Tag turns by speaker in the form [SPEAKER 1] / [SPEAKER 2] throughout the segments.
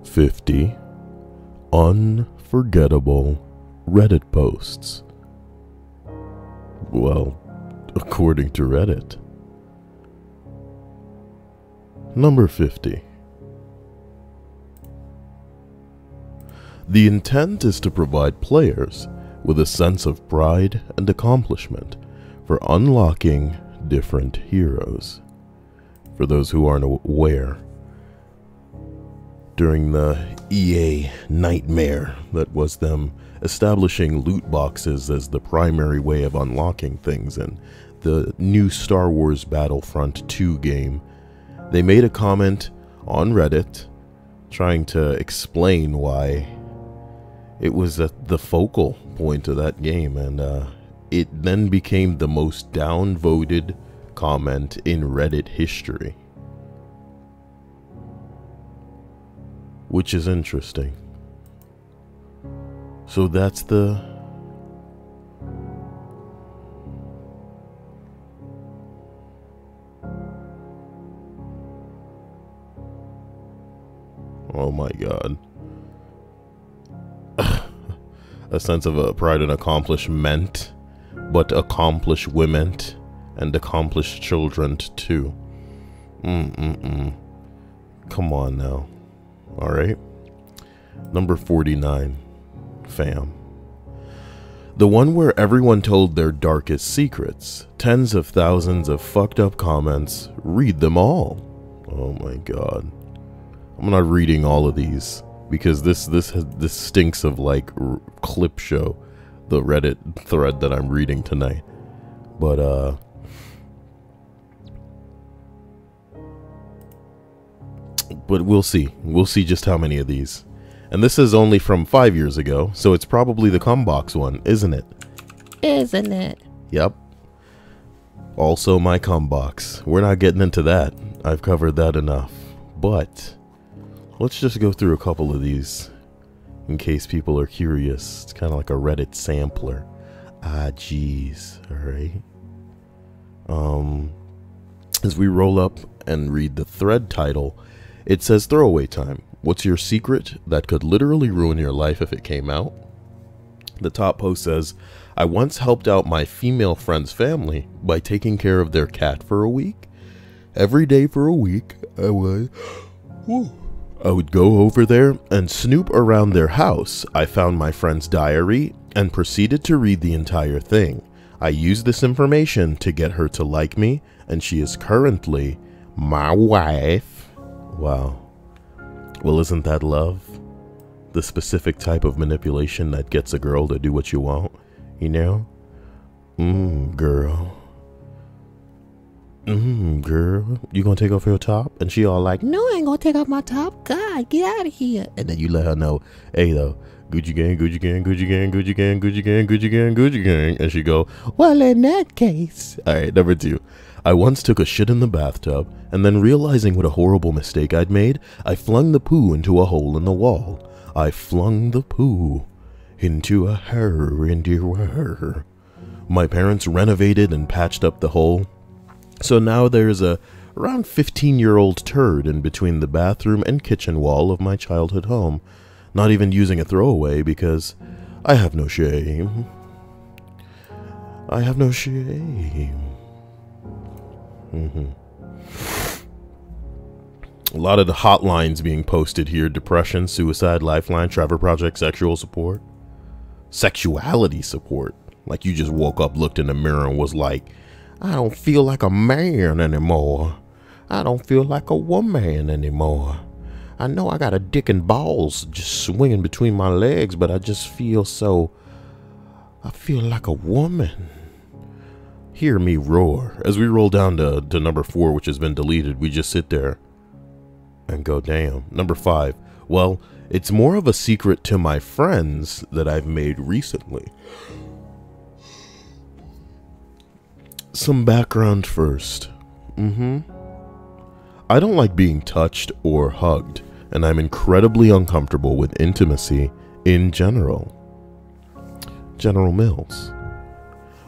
[SPEAKER 1] 50 unforgettable Reddit posts. Well, according to Reddit. Number 50. The intent is to provide players with a sense of pride and accomplishment for unlocking different heroes. For those who aren't aware, during the EA nightmare that was them establishing loot boxes as the primary way of unlocking things in the new Star Wars Battlefront 2 game, they made a comment on Reddit trying to explain why it was at the focal point of that game, and it then became the most downvoted comment in Reddit history. Which is interesting. So that's the... Oh my god. A sense of pride and accomplishment, but accomplish women and accomplish children too. Come on now. Alright. Number 49. Fam. The one where everyone told their darkest secrets. Tens of thousands of fucked up comments. Read them all. Oh my god. I'm not reading all of these because this stinks of like clip show, the Reddit thread that I'm reading tonight. But we'll see. We'll see just how many of these. And this is only from 5 years ago, so it's probably the Cumbox one, isn't it?
[SPEAKER 2] Isn't it?
[SPEAKER 1] Yep. Also my Cumbox. We're not getting into that. I've covered that enough. But let's just go through a couple of these in case people are curious. It's kind of like a Reddit sampler. Ah, jeez. Alright. As we roll up and read the thread title, it says throwaway time. What's your secret that could literally ruin your life if it came out? The top post says, I once helped out my female friend's family by taking care of their cat for a week. Every day for a week, I would go over there and snoop around their house. I found my friend's diary and proceeded to read the entire thing. I used this information to get her to like me, and she is currently my wife. Wow. Well, isn't that love? The specific type of manipulation that gets a girl to do what you want, you know? Girl. Girl, you gonna take off your top? And she all like, no, I ain't gonna take off my top. God, get out of here. And then you let her know, hey though, Gucci gang, Gucci gang, Gucci gang, Gucci gang, Gucci gang, Gucci gang, Gucci gang. And she go, well, in that case. All right, number 2. I once took a shit in the bathtub, and then realizing what a horrible mistake I'd made, I flung the poo into a hole in the wall. I flung the poo into a her. My parents renovated and patched up the hole. So now there's a around 15-year-old turd in between the bathroom and kitchen wall of my childhood home. Not even using a throwaway because I have no shame. I have no shame. A lot of the hotlines being posted here. Depression, suicide, lifeline, Trevor Project, sexual support. Sexuality support. Like you just woke up, looked in the mirror and was like, I don't feel like a man anymore. I don't feel like a woman anymore. I know I got a dick and balls just swinging between my legs, but I just feel so... I feel like a woman. Hear me roar. As we roll down to number 4, which has been deleted, we just sit there and go, damn. Number 5. Well, it's more of a secret to my friends that I've made recently. Some background first. I don't like being touched or hugged, and I'm incredibly uncomfortable with intimacy in general. General Mills.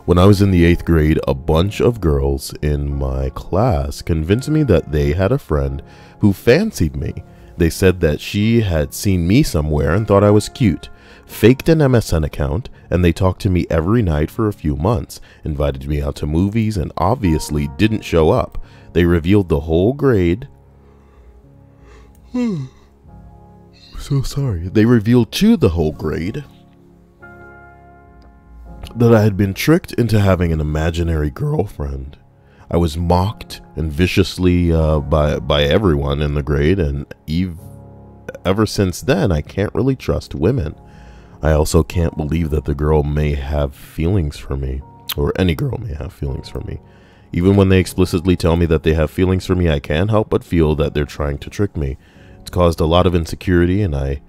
[SPEAKER 1] When I was in the 8th grade, a bunch of girls in my class convinced me that they had a friend who fancied me They said that she had seen me somewhere and thought I was cute, faked an MSN account, and they talked to me every night for a few months, invited me out to movies, and obviously didn't show up. They revealed the whole grade. So sorry. They revealed to the whole grade that I had been tricked into having an imaginary girlfriend. I was mocked and viciously by everyone in the grade, and ever since then, I can't really trust women. I also can't believe that the girl may have feelings for me, or any girl may have feelings for me. Even when they explicitly tell me that they have feelings for me, I can't help but feel that they're trying to trick me. It's caused a lot of insecurity, and I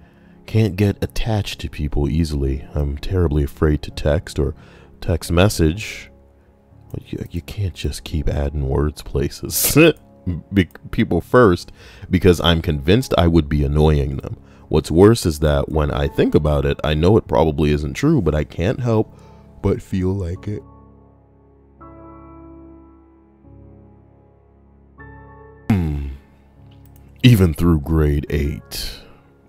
[SPEAKER 1] can't get attached to people easily. I'm terribly afraid to text or text message. You can't just keep adding words places. People first, because I'm convinced I would be annoying them. What's worse is that when I think about it, I know it probably isn't true, but I can't help but feel like it. Even through grade 8,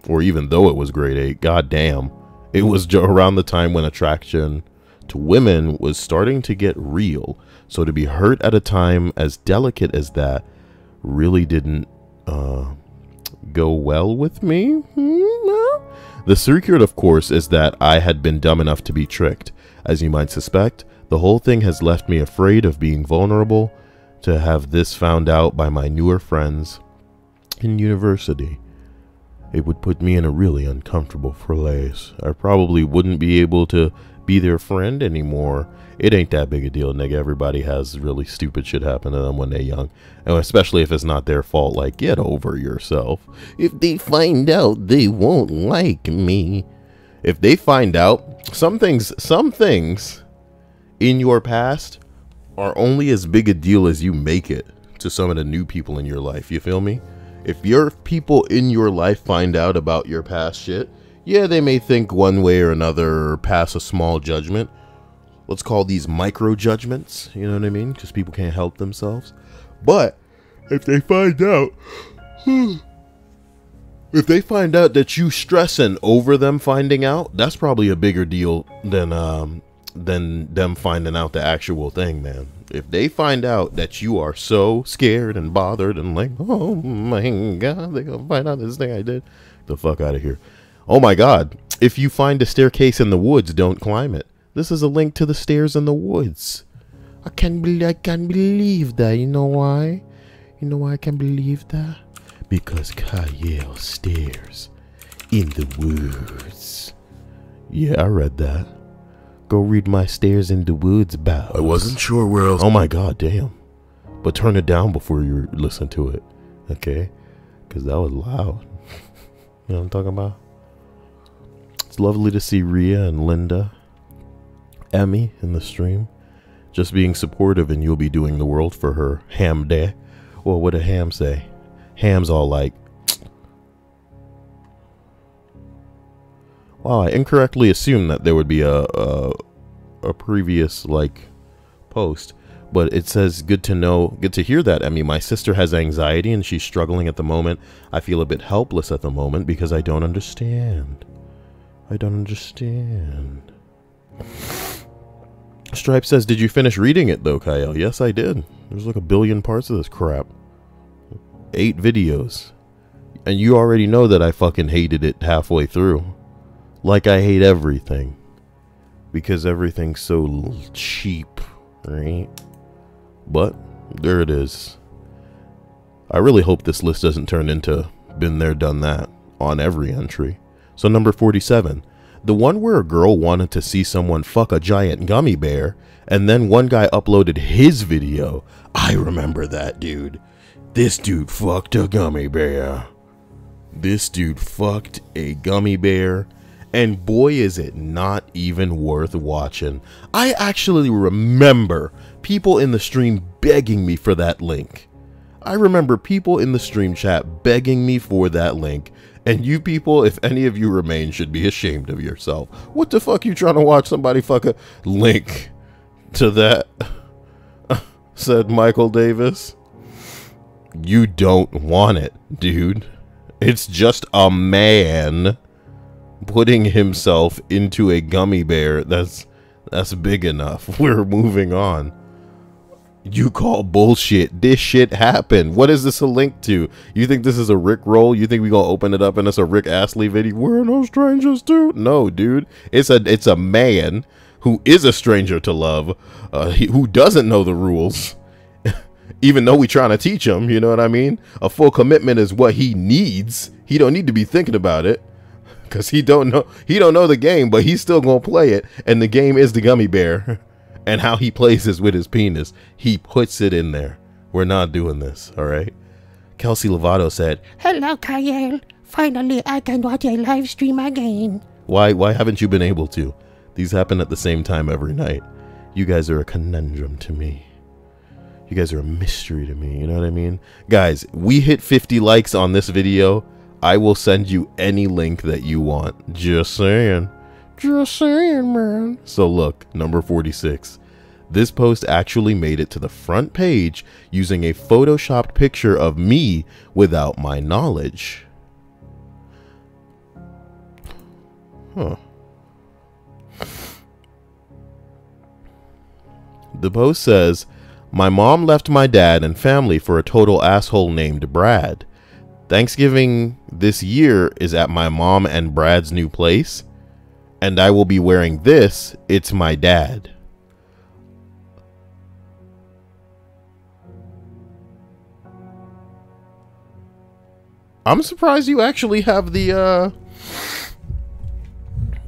[SPEAKER 1] or even though it was grade 8, goddamn, it was around the time when attraction to women was starting to get real. So to be hurt at a time as delicate as that really didn't go well with me. The secret, of course, is that I had been dumb enough to be tricked. As you might suspect, the whole thing has left me afraid of being vulnerable to have this found out by my newer friends in university. It would put me in a really uncomfortable place. I probably wouldn't be able to be their friend anymore. It ain't that big a deal, nigga. Everybody has really stupid shit happen to them when they're young, and especially if it's not their fault. Like, get over yourself. If they find out, they won't like me. If they find out, some things in your past are only as big a deal as you make it to some of the new people in your life. You feel me? If your people in your life find out about your past shit, yeah, they may think one way or another or pass a small judgment. Let's call these micro judgments, you know what I mean? Because people can't help themselves. But if they find out, that you stressing over them finding out, that's probably a bigger deal than them finding out the actual thing, man. If they find out that you are so scared and bothered and like, oh my God, they're gonna find out this thing I did, the fuck out of here. Oh my God, if you find a staircase in the woods, don't climb it. This is a link to the stairs in the woods. I can't believe that. You know why? You know why I can't believe that? Because Kyle stairs in the woods. Yeah, I read that. Go read my stairs in the woods about.
[SPEAKER 3] I wasn't sure where else.
[SPEAKER 1] Oh my God, damn. But turn it down before you listen to it. Okay? Because that was loud. You know what I'm talking about? It's lovely to see Rhea and Linda, Emmy in the stream. Just being supportive, and you'll be doing the world for her. Ham day. Well, what did Ham say? Ham's all like, wow, I incorrectly assumed that there would be a previous like post, but it says good to hear that, Emmy. My sister has anxiety and she's struggling at the moment. I feel a bit helpless at the moment because I don't understand. Stripe says, did you finish reading it though, Kyle? Yes, I did. There's like a billion parts of this crap. 8 videos. And you already know that I fucking hated it halfway through. Like I hate everything. Because everything's so cheap, right? But there it is. I really hope this list doesn't turn into been there, done that on every entry. So number 47. The one where a girl wanted to see someone fuck a giant gummy bear, and then one guy uploaded his video. I remember that, dude. This dude fucked a gummy bear. This dude fucked a gummy bear. And boy, is it not even worth watching. I actually remember people in the stream begging me for that link. I remember people in the stream chat begging me for that link. And you people, if any of you remain, should be ashamed of yourself. What the fuck you trying to watch somebody fuck a link to that? Said Michael Davis. You don't want it, dude. It's just a man putting himself into a gummy bear. That's big enough. We're moving on. You call bullshit. This shit happened. What is this a link to? You think this is a Rick roll? You think we gonna open it up and it's a Rick Astley video? We're no strangers, dude. No, dude. It's a man who is a stranger to love, who doesn't know the rules, even though we trying to teach him. You know what I mean? A full commitment is what he needs. He don't need to be thinking about it, because he don't know the game, but he's still gonna play it. And the game is the gummy bear. And how he plays is with his penis. He puts it in there. We're not doing this, all right? Kelsey Lovato said,
[SPEAKER 2] "Hello, Kyle. Finally, I can watch a live stream again."
[SPEAKER 1] Why haven't you been able to? These happen at the same time every night. You guys are a conundrum to me. You guys are a mystery to me, you know what I mean? Guys, we hit 50 likes on this video. I will send you any link that you want. Just saying. Just saying, man. So look, number 46. This post actually made it to the front page using a photoshopped picture of me without my knowledge. Huh. The post says, "My mom left my dad and family for a total asshole named Brad. Thanksgiving this year is at my mom and Brad's new place. And I will be wearing this. It's my dad." I'm surprised you actually have the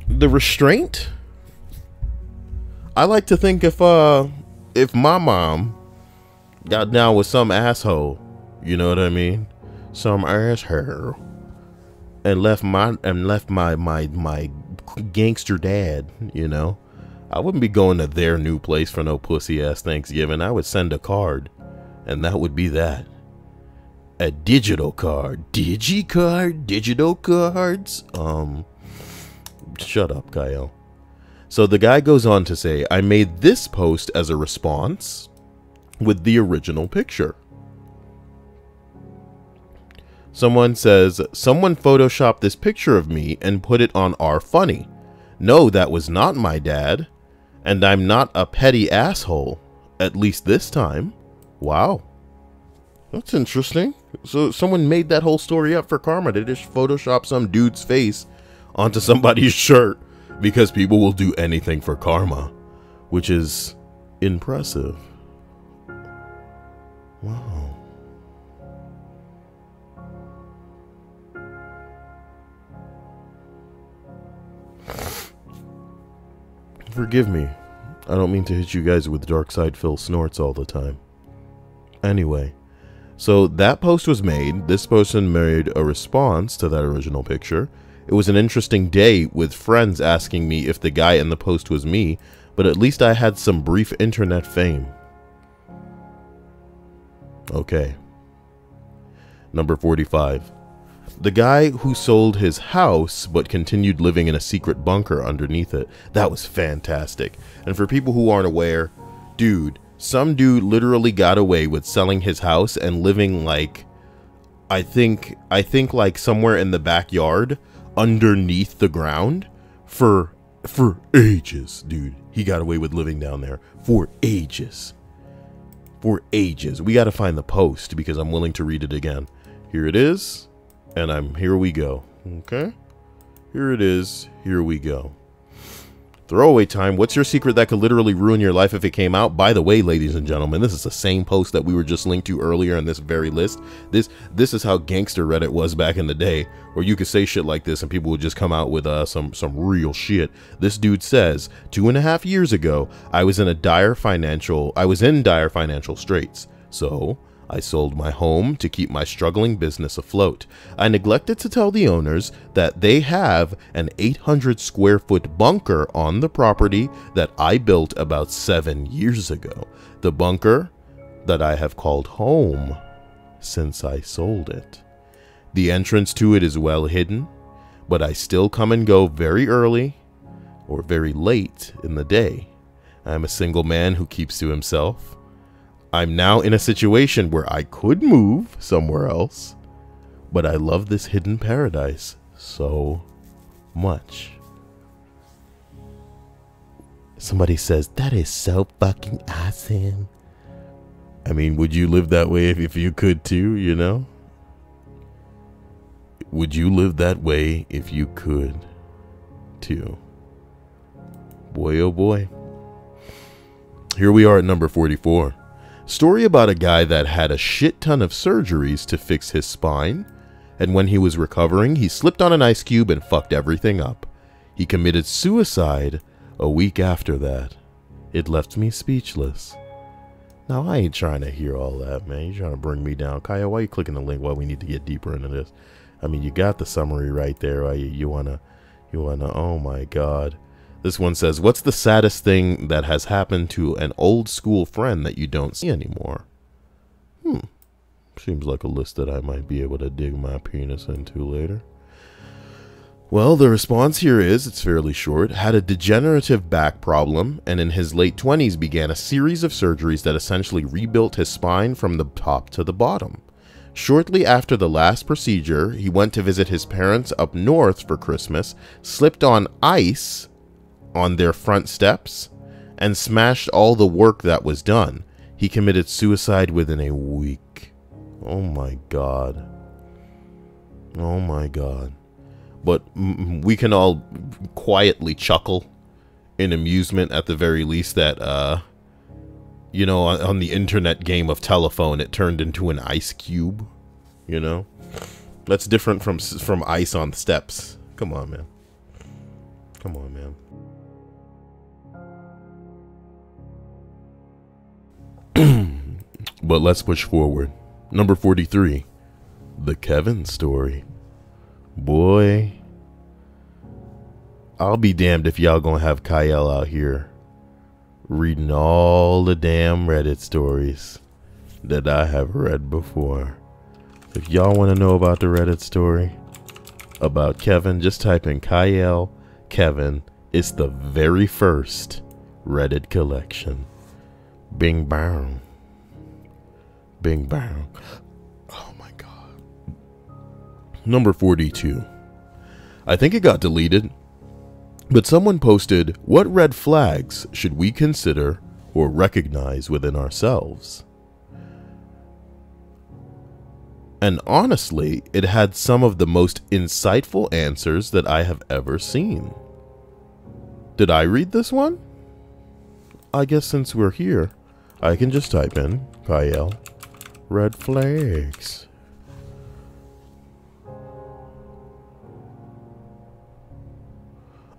[SPEAKER 1] restraint. I like to think if my mom got down with some asshole, you know what I mean, some asshole, and left my gangster dad, you know, I wouldn't be going to their new place for no pussy ass Thanksgiving. I would send a card, and that would be that. A digital card. Digicard? Digital cards? Shut up, Kyle. So the guy goes on to say, "I made this post as a response with the original picture." Someone says, "Someone photoshopped this picture of me and put it on our funny. No, that was not my dad. And I'm not a petty asshole. At least this time." Wow. That's interesting. So someone made that whole story up for karma. They just photoshopped some dude's face onto somebody's shirt because people will do anything for karma, which is impressive. Wow. Forgive me. I don't mean to hit you guys with Dark Side Phil snorts all the time. Anyway, so that post was made. This person made a response to that original picture. It was an interesting day with friends asking me if the guy in the post was me, but at least I had some brief internet fame. Okay. Number 45. The guy who sold his house but continued living in a secret bunker underneath it. That was fantastic. And for people who aren't aware, dude, some dude literally got away with selling his house and living like, I think like somewhere in the backyard underneath the ground for ages, dude. He got away with living down there for ages. For ages. We got to find the post because I'm willing to read it again. Here it is. And here we go. Okay. Here it is. Here we go. Throwaway time. What's your secret that could literally ruin your life if it came out? By the way, ladies and gentlemen, this is the same post that we were just linked to earlier in this very list. This is how gangster Reddit was back in the day, where you could say shit like this and people would just come out with some real shit. This dude says, 2.5 years ago, I was in dire financial straits. So I sold my home to keep my struggling business afloat. I neglected to tell the owners that they have an 800 square foot bunker on the property that I built about 7 years ago. The bunker that I have called home since I sold it. The entrance to it is well hidden, but I still come and go very early or very late in the day. I'm a single man who keeps to himself. I'm now in a situation where I could move somewhere else, but I love this hidden paradise so much. Somebody says, that is so fucking awesome. I mean, would you live that way if you could too, you know? Would you live that way if you could too? Boy, oh boy. Here we are at number 44. Story about a guy that had a shit ton of surgeries to fix his spine, and when he was recovering, he slipped on an ice cube and fucked everything up. He committed suicide a week after that. It left me speechless. Now, I ain't trying to hear all that, man. You're trying to bring me down. Kaya, why are you clicking the link? Why we need to get deeper into this? I mean, you got the summary right there. Why you wanna, oh my God. This one says, what's the saddest thing that has happened to an old school friend that you don't see anymore? Seems like a list that I might be able to dig my penis into later. Well, the response here is, it's fairly short, had a degenerative back problem, and in his late 20s began a series of surgeries that essentially rebuilt his spine from the top to the bottom. Shortly after the last procedure, he went to visit his parents up north for Christmas, slipped on ice on their front steps, and smashed all the work that was done. He committed suicide within a week. Oh my God. Oh my God. But we can all quietly chuckle in amusement at the very least that, you know, on the internet game of telephone, it turned into an ice cube, you know? That's different from ice on steps. Come on, man. Come on, man. But let's push forward. Number 43, the Kevin story. Boy, I'll be damned if y'all gonna have Kyle out here reading all the damn Reddit stories that I have read before. If y'all want to know about the Reddit story about Kevin, just type in Kyle Kevin. It's the very first Reddit collection. Bing bang. Bing bang. Oh my God. Number 42. I think it got deleted, but someone posted, what red flags should we consider or recognize within ourselves? And honestly, it had some of the most insightful answers that I have ever seen. Did I read this one? I guess since we're here, I can just type in Kyle red flags.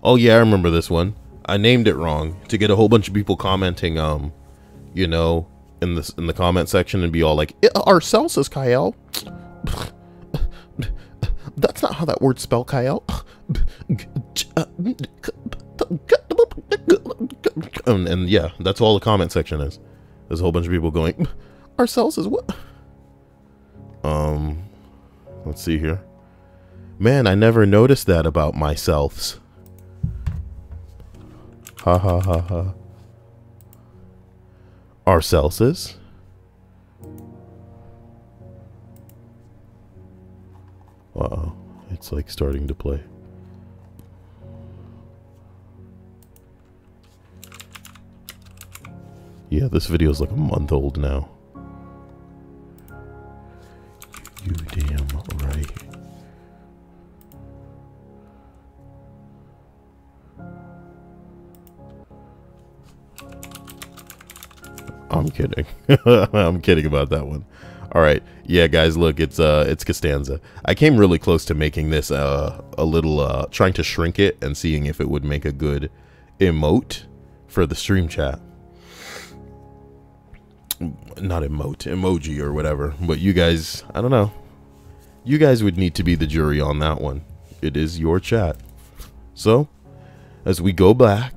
[SPEAKER 1] Oh yeah, I remember this one. I named it wrong to get a whole bunch of people commenting, you know, in the comment section and be all like, ourselves is Kyle. That's not how that word's spelled, Kyle. And yeah, that's all the comment section is. There's a whole bunch of people going, ourselves is what? Let's see here. Man, I never noticed that about myself. Ha ha ha ha. Ourselves is? Uh-oh. It's like starting to play. Yeah, this video is like a month old now. You damn right. I'm kidding. I'm kidding about that one. All right. Yeah, guys, look, it's Costanza. I came really close to making this a little trying to shrink it and seeing if it would make a good emote for the stream chat. Not emote, emoji or whatever. But you guys, I don't know. You guys would need to be the jury on that one. It is your chat. So, as we go back,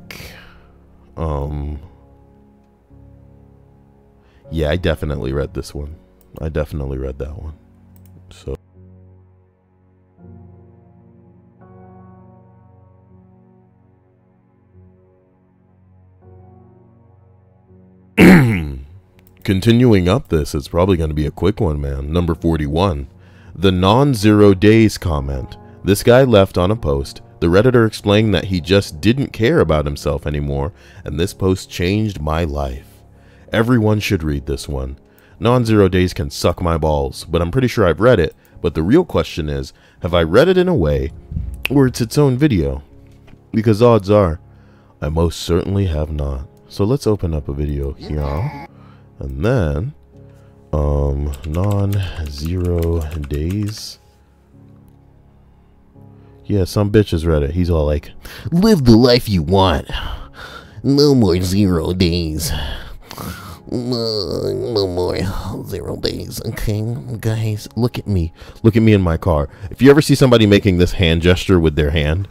[SPEAKER 1] yeah, I definitely read this one. I definitely read that one. So continuing up this, it's probably going to be a quick one, man. Number 41, The non-zero days comment. This guy left on a post. The Redditor explained that he just didn't care about himself anymore, and this post changed my life. Everyone should read this one. Non-zero days can suck my balls, but I'm pretty sure I've read it. But the real question is, have I read it in a way where it's its own video? Because odds are, I most certainly have not. So let's open up a video here. And then, non-zero days. Yeah, some bitch has read it. He's all like, live the life you want. No more 0 days. No more 0 days. Okay, guys, look at me. Look at me in my car. If you ever see somebody making this hand gesture with their hand,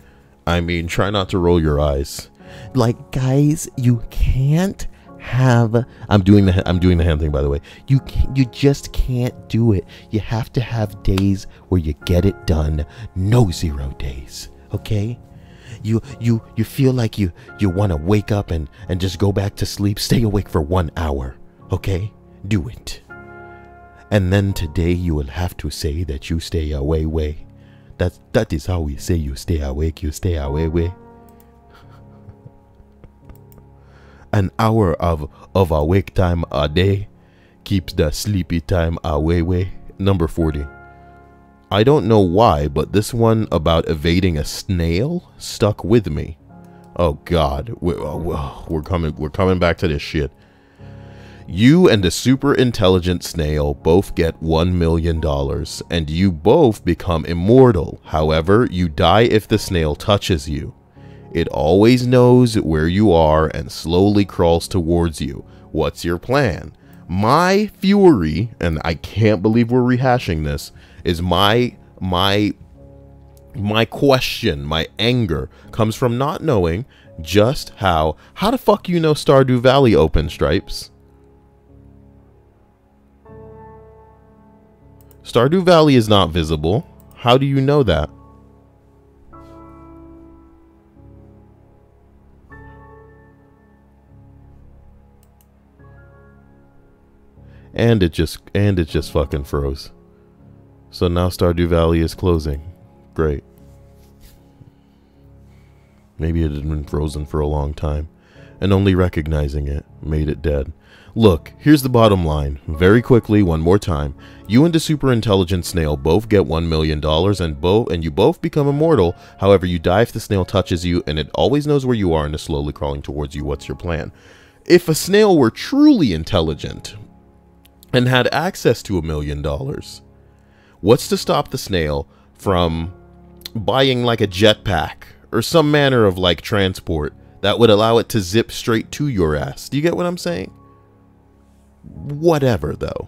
[SPEAKER 1] I mean, try not to roll your eyes. Like, guys, you can't have. I'm doing the hand thing, by the way. You just can't do it. You have to have days where you get it done. No 0 days. Okay. You feel like you want to wake up and just go back to sleep. Stay awake for 1 hour. Okay? Do it. And then today you will have to say that you stay away. That is how we say you stay awake. You stay away. An hour of awake time a day keeps the sleepy time away. Number 40. I don't know why, but this one about evading a snail stuck with me. Oh God, we're coming back to this shit. You and a super intelligent snail both get $1 million, and you both become immortal. However, you die if the snail touches you. It always knows where you are and slowly crawls towards you. What's your plan? My fury, and I can't believe we're rehashing this, is my question, my anger comes from not knowing just how the fuck you know Stardew Valley open, Stripes? Stardew Valley is not visible. How do you know that? And it just fucking froze. So now Stardew Valley is closing. Great. Maybe it had been frozen for a long time, and only recognizing it made it dead. Look, here's the bottom line. Very quickly, one more time. You and the super intelligent snail both get $1 million, and you both become immortal. However, you die if the snail touches you, and it always knows where you are and is slowly crawling towards you. What's your plan? If a snail were truly intelligent and had access to $1 million, what's to stop the snail from buying like a jetpack or some manner of like transport that would allow it to zip straight to your ass? Do you get what I'm saying? Whatever though.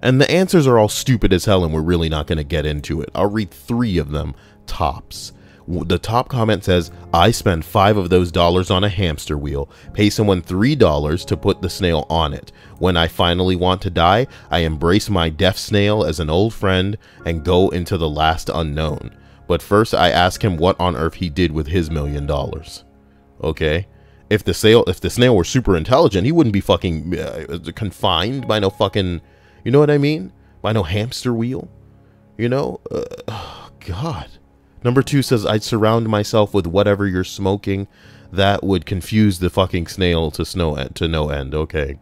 [SPEAKER 1] And the answers are all stupid as hell, and we're really not going to get into it. I'll read 3 of them tops. The top comment says, I spend $5 of those dollars on a hamster wheel, pay someone $3 to put the snail on it. When I finally want to die, I embrace my deaf snail as an old friend and go into the last unknown. But first I ask him what on earth he did with his $1 million. Okay? If the snail were super intelligent, he wouldn't be fucking confined by no fucking, you know what I mean? By no hamster wheel. You know? Oh, God. Number 2 says, I'd surround myself with whatever you're smoking. That would confuse the fucking snail to no end. Okay.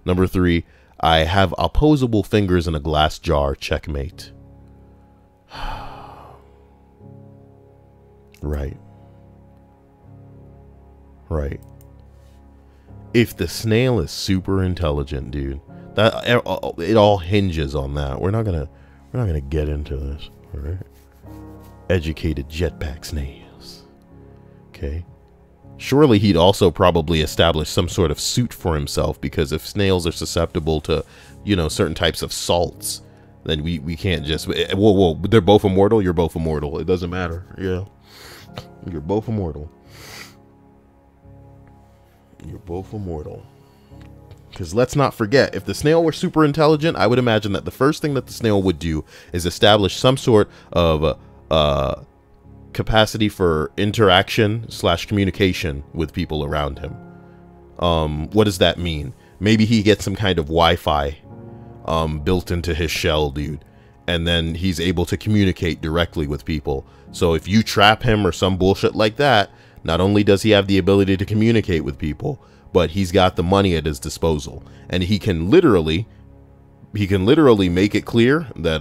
[SPEAKER 1] Number 3, I have opposable fingers in a glass jar. Checkmate. Right. If the snail is super intelligent, dude, that it all hinges on that. We're not gonna get into this. All right. Educated jetpack snails. Okay. Surely he'd also probably establish some sort of suit for himself, because if snails are susceptible to, you know, certain types of salts, then we can't just, whoa, they're both immortal, you're both immortal. It doesn't matter. Yeah. You're both immortal. You're both immortal. Because let's not forget, if the snail were super intelligent, I would imagine that the first thing that the snail would do is establish some sort of capacity for interaction / communication with people around him. What does that mean? Maybe he gets some kind of Wi-Fi built into his shell, dude. And then he's able to communicate directly with people. So if you trap him or some bullshit like that, not only does he have the ability to communicate with people, but he's got the money at his disposal. And he can literally make it clear that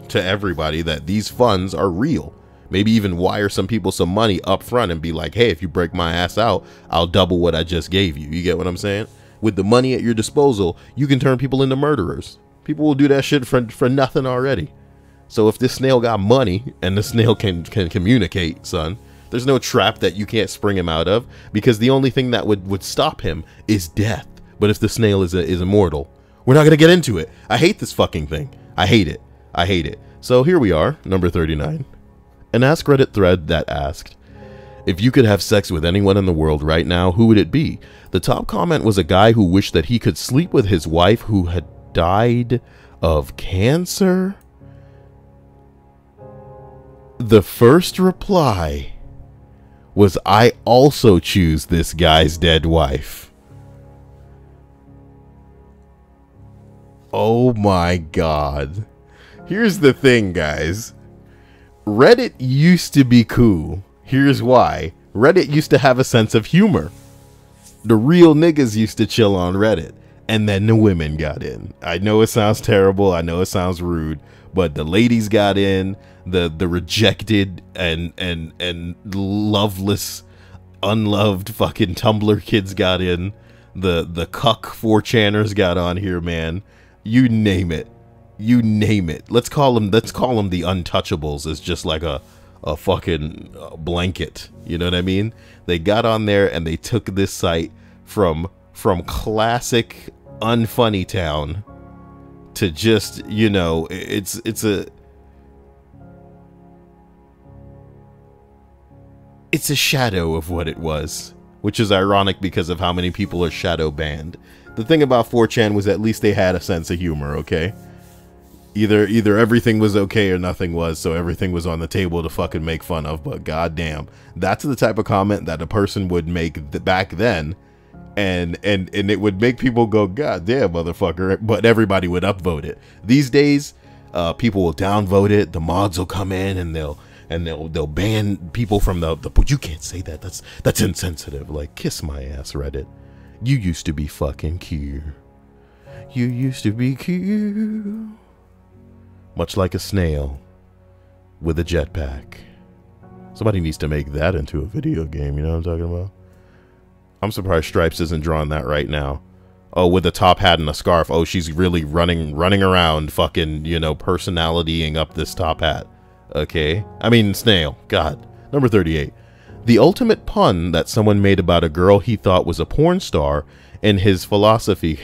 [SPEAKER 1] to everybody that these funds are real. Maybe even wire some people some money up front and be like, hey, if you break my ass out, I'll double what I just gave you. You get what I'm saying? With the money at your disposal, you can turn people into murderers. People will do that shit for nothing already. So if this snail got money and the snail can communicate, son, there's no trap that you can't spring him out of, because the only thing that would stop him is death. But if the snail is immortal, we're not going to get into it. I hate this fucking thing. I hate it. I hate it. So here we are, number 39. An AskReddit thread that asked, if you could have sex with anyone in the world right now, who would it be? The top comment was a guy who wished that he could sleep with his wife who had died of cancer. The first reply was, I also choose this guy's dead wife. Oh my God. Here's the thing, guys. Reddit used to be cool. Here's why. Reddit used to have a sense of humor. The real niggas used to chill on Reddit. And then the women got in. I know it sounds terrible. I know it sounds rude. But the ladies got in. The rejected and loveless, unloved fucking Tumblr kids got in. The cuck 4chaners got on here, man. You name it. You name it. Let's call them the untouchables. As just like a fucking blanket. You know what I mean? They got on there and they took this site from classic unfunny town to just, you know, it's a shadow of what it was, which is ironic because of how many people are shadow banned. The thing about 4chan was at least they had a sense of humor, okay? Either everything was okay or nothing was, so everything was on the table to fucking make fun of. But goddamn, that's the type of comment that a person would make back then, and it would make people go, God damn, motherfucker. But everybody would upvote it. These days, people will downvote it. The mods will come in and they'll ban people from the you can't say that. That's insensitive. Like, kiss my ass, Reddit. You used to be fucking cute. You used to be cute. Much like a snail with a jetpack. Somebody needs to make that into a video game, you know what I'm talking about? I'm surprised Stripes isn't drawing that right now. Oh, with a top hat and a scarf. Oh, she's really running around fucking, you know, personalitying up this top hat. Okay. I mean, snail. God. Number 38. The ultimate pun that someone made about a girl he thought was a porn star in his philosophy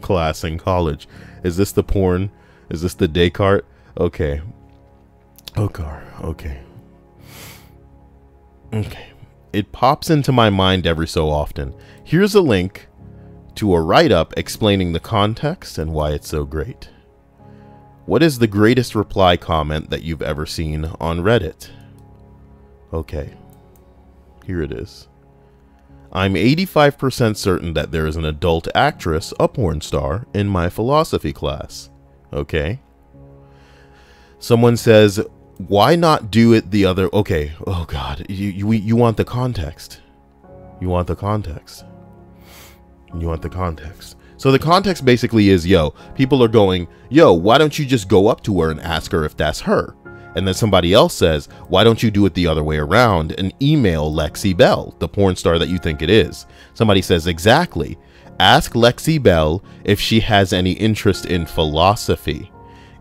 [SPEAKER 1] class in college. Is this the porn? Is this the Descartes? Okay. Okay. It pops into my mind every so often. Here's a link to a write-up explaining the context and why it's so great. What is the greatest reply comment that you've ever seen on Reddit? Okay. Here it is. I'm 85% certain that there is an adult actress, a porn star, in my philosophy class. Okay. Someone says, why not do it the other? Okay. Oh God. You want the context. You want the context. You want the context. So the context basically is, yo, people are going, yo, why don't you just go up to her and ask her if that's her? And then somebody else says, why don't you do it the other way around and email Lexi Bell, the porn star that you think it is? Somebody says, exactly. Ask Lexi Bell if she has any interest in philosophy.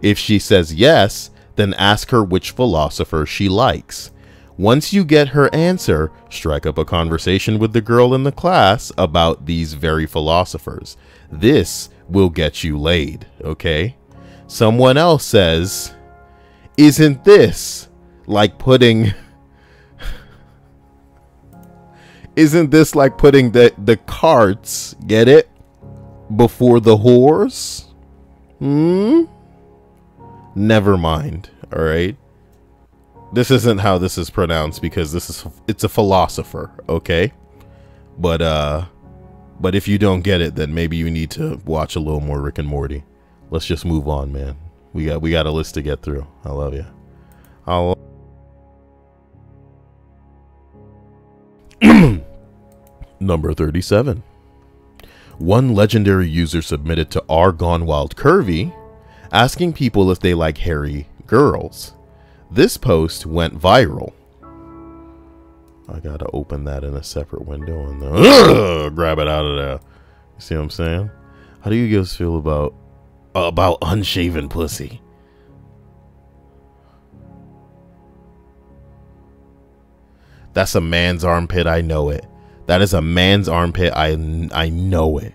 [SPEAKER 1] If she says yes, then ask her which philosopher she likes. Once you get her answer, strike up a conversation with the girl in the class about these very philosophers. This will get you laid, okay? Someone else says, isn't this like putting... Isn't this like putting the carts, get it, before the horse? Never mind, all right? This isn't how this is pronounced because it's a philosopher, okay? But if you don't get it, then maybe you need to watch a little more Rick and Morty. let's just move on, man. We got a list to get through. I love you. Number 37. One legendary user submitted to R Gone Wild Curvy asking people if they like hairy girls. This post went viral. I gotta open that in a separate window and then grab it out of there. You see what I'm saying? How do you guys feel about unshaven pussy? That's a man's armpit. I know it. That is a man's armpit. I know it.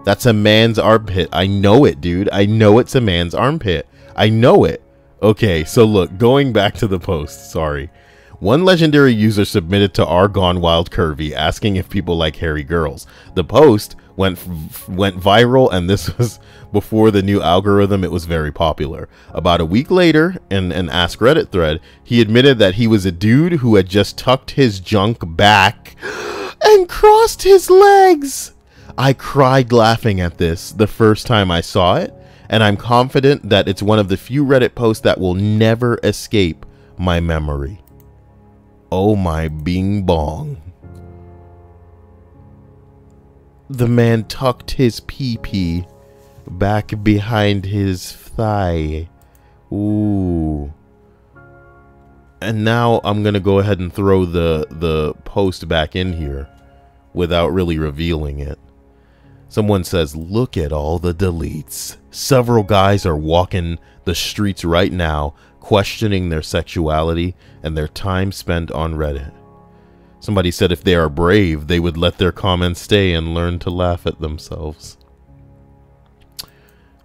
[SPEAKER 1] That's a man's armpit. I know it, dude. I know it's a man's armpit. I know it. Okay, so look, going back to the post, sorry. One legendary user submitted to R Gone Wild Curvy asking if people like hairy girls. The post went viral, and this was before the new algorithm. It was very popular. About a week later, in an AskReddit thread, he admitted that he was a dude who had just tucked his junk back and crossed his legs. I cried laughing at this the first time I saw it, and I'm confident that it's one of the few Reddit posts that will never escape my memory. Oh my bing bong. The man tucked his pee-pee back behind his thigh. Ooh. And now I'm gonna go ahead and throw the post back in here without really revealing it. Someone says, look at all the deletes. Several guys are walking the streets right now questioning their sexuality and their time spent on Reddit. Somebody said if they are brave, they would let their comments stay and learn to laugh at themselves.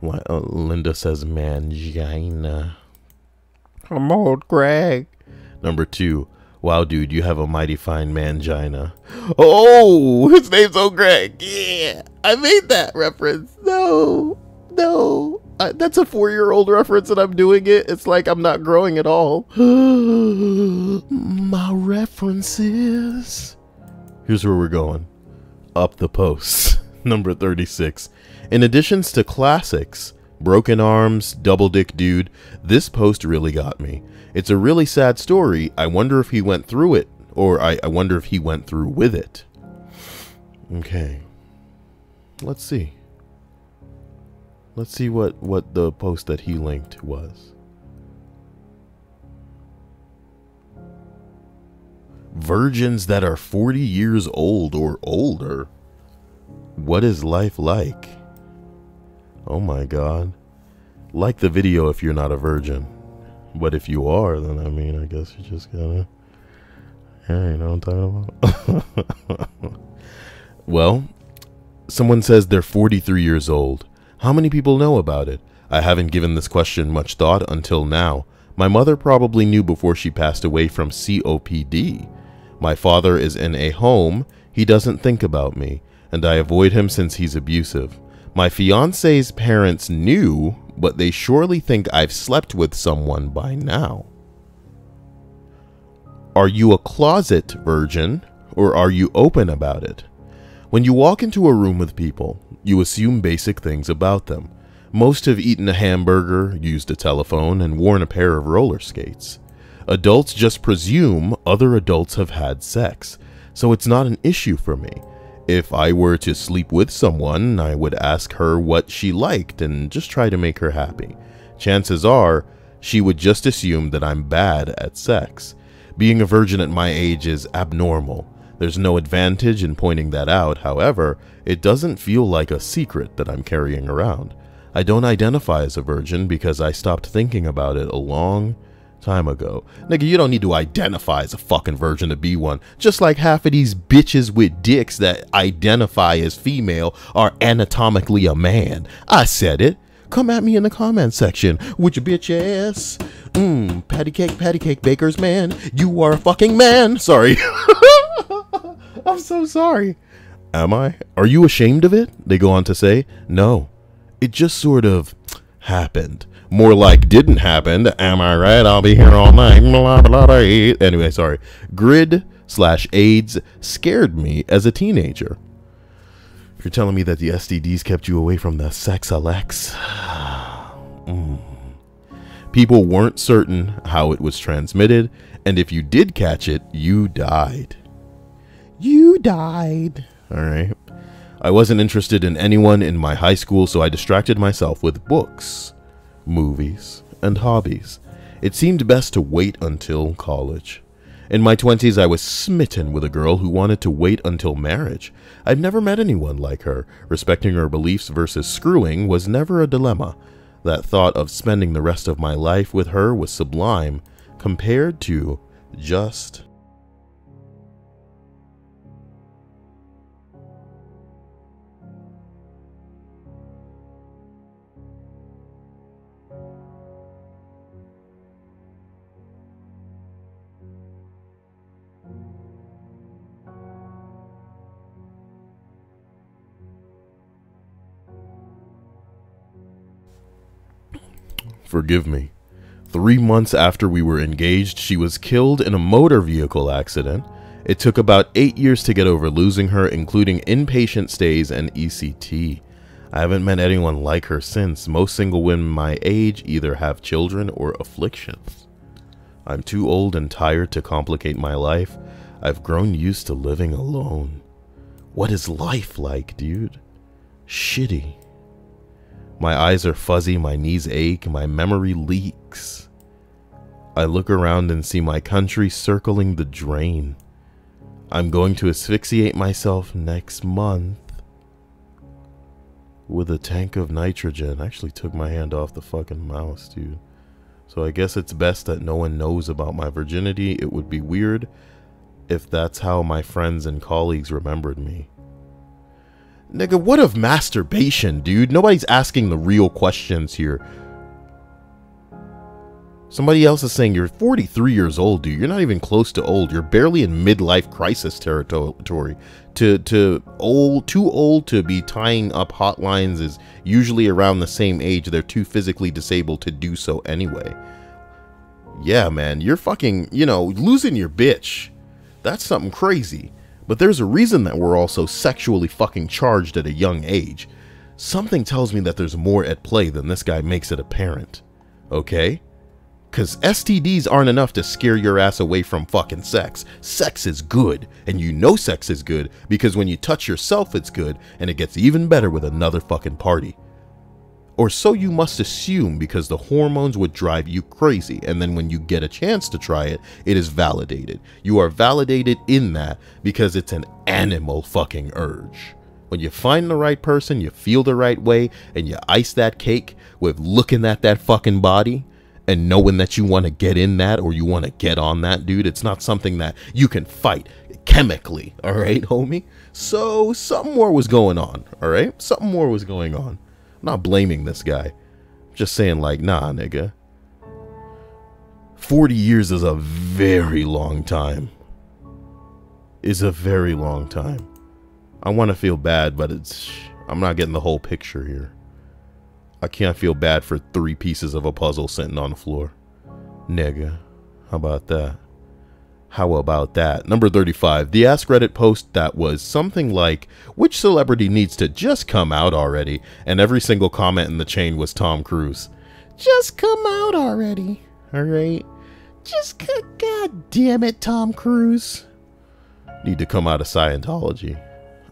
[SPEAKER 1] Linda says, mangina. I'm old Greg. Number 2. Wow, dude, you have a mighty fine mangina. Oh, his name's old Greg. Yeah, I made that reference. No. That's a 4-year-old reference and I'm doing it. It's like I'm not growing at all. My references. Here's where we're going. Up the post. Number 36. In additions to classics, Broken Arms, Double Dick Dude, this post really got me. It's a really sad story. I wonder if he went through it, or I wonder if he went through with it. Okay. Let's see. Let's see what the post that he linked was. Virgins that are 40 years old or older. What is life like? Oh my God. Like the video if you're not a virgin. But if you are, then I mean, I guess you just gotta... Yeah, you know what I'm talking about? Well, someone says they're 43 years old. How many people know about it? I haven't given this question much thought until now. My mother probably knew before she passed away from COPD. My father is in a home. He doesn't think about me, and I avoid him since he's abusive. My fiance's parents knew, but they surely think I've slept with someone by now. Are you a closet virgin, or are you open about it? When you walk into a room with people, you assume basic things about them. Most have eaten a hamburger, used a telephone, and worn a pair of roller skates. Adults just presume other adults have had sex, so it's not an issue for me. If I were to sleep with someone, I would ask her what she liked and just try to make her happy. Chances are, she would just assume that I'm bad at sex. Being a virgin at my age is abnormal. There's no advantage in pointing that out. However, it doesn't feel like a secret that I'm carrying around. I don't identify as a virgin because I stopped thinking about it a long time ago. Nigga, you don't need to identify as a fucking virgin to be one. Just like half of these bitches with dicks that identify as female are anatomically a man. I said it. Come at me in the comment section with your bitch ass. Patty cake, baker's man. You are a fucking man. Sorry. I'm so sorry. Am I? Are you ashamed of it? They go on to say, no. It just sort of happened. More like didn't happen. Am I right? I'll be here all night. Anyway, sorry. Grid/AIDS scared me as a teenager. If you're telling me that the STDs kept you away from the sex Alex, people weren't certain how it was transmitted, and if you did catch it, you died. You died. All right. I wasn't interested in anyone in my high school, so I distracted myself with books, movies, and hobbies. It seemed best to wait until college. In my 20s, I was smitten with a girl who wanted to wait until marriage. I've never met anyone like her. Respecting her beliefs versus screwing was never a dilemma. That thought of spending the rest of my life with her was sublime compared to just... Forgive me. 3 months after we were engaged, she was killed in a motor vehicle accident. It took about 8 years to get over losing her, including inpatient stays and ECT. I haven't met anyone like her since. Most single women my age either have children or afflictions. I'm too old and tired to complicate my life. I've grown used to living alone. What is life like, dude? Shitty. My eyes are fuzzy, my knees ache, my memory leaks. I look around and see my country circling the drain. I'm going to asphyxiate myself next month with a tank of nitrogen. I actually took my hand off the fucking mouse, dude. So I guess it's best that no one knows about my virginity. It would be weird if that's how my friends and colleagues remembered me. Nigga, what of masturbation, dude? Nobody's asking the real questions here. Somebody else is saying you're 43 years old, dude. You're not even close to old. You're barely in midlife crisis territory. Too old to be tying up hotlines is usually around the same age. They're too physically disabled to do so anyway. Yeah, man, you're fucking, you know, losing your bitch. That's something crazy. But there's a reason that we're all so sexually fucking charged at a young age. Something tells me that there's more at play than this guy makes it apparent. Okay? Because STDs aren't enough to scare your ass away from fucking sex. Sex is good. And you know sex is good because when you touch yourself, it's good. And it gets even better with another fucking party. Or so you must assume, because the hormones would drive you crazy. And then when you get a chance to try it, it is validated. You are validated in that because it's an animal fucking urge. When you find the right person, you feel the right way, and you ice that cake with looking at that fucking body and knowing that you want to get in that or you want to get on that, dude. It's not something that you can fight chemically, all right, homie? So something more was going on, all right? Something more was going on. I'm not blaming this guy. I'm just saying, like, nah, nigga. 40 years is a very long time. Is a very long time. I want to feel bad, but I'm not getting the whole picture here. I can't feel bad for 3 pieces of a puzzle sitting on the floor. Nigga. How about that? How about that? Number 35. The AskReddit post that was something like, which celebrity needs to just come out already? And every single comment in the chain was Tom Cruise. Just come out already. Alright? Just, god damn it, Tom Cruise. Need to come out of Scientology.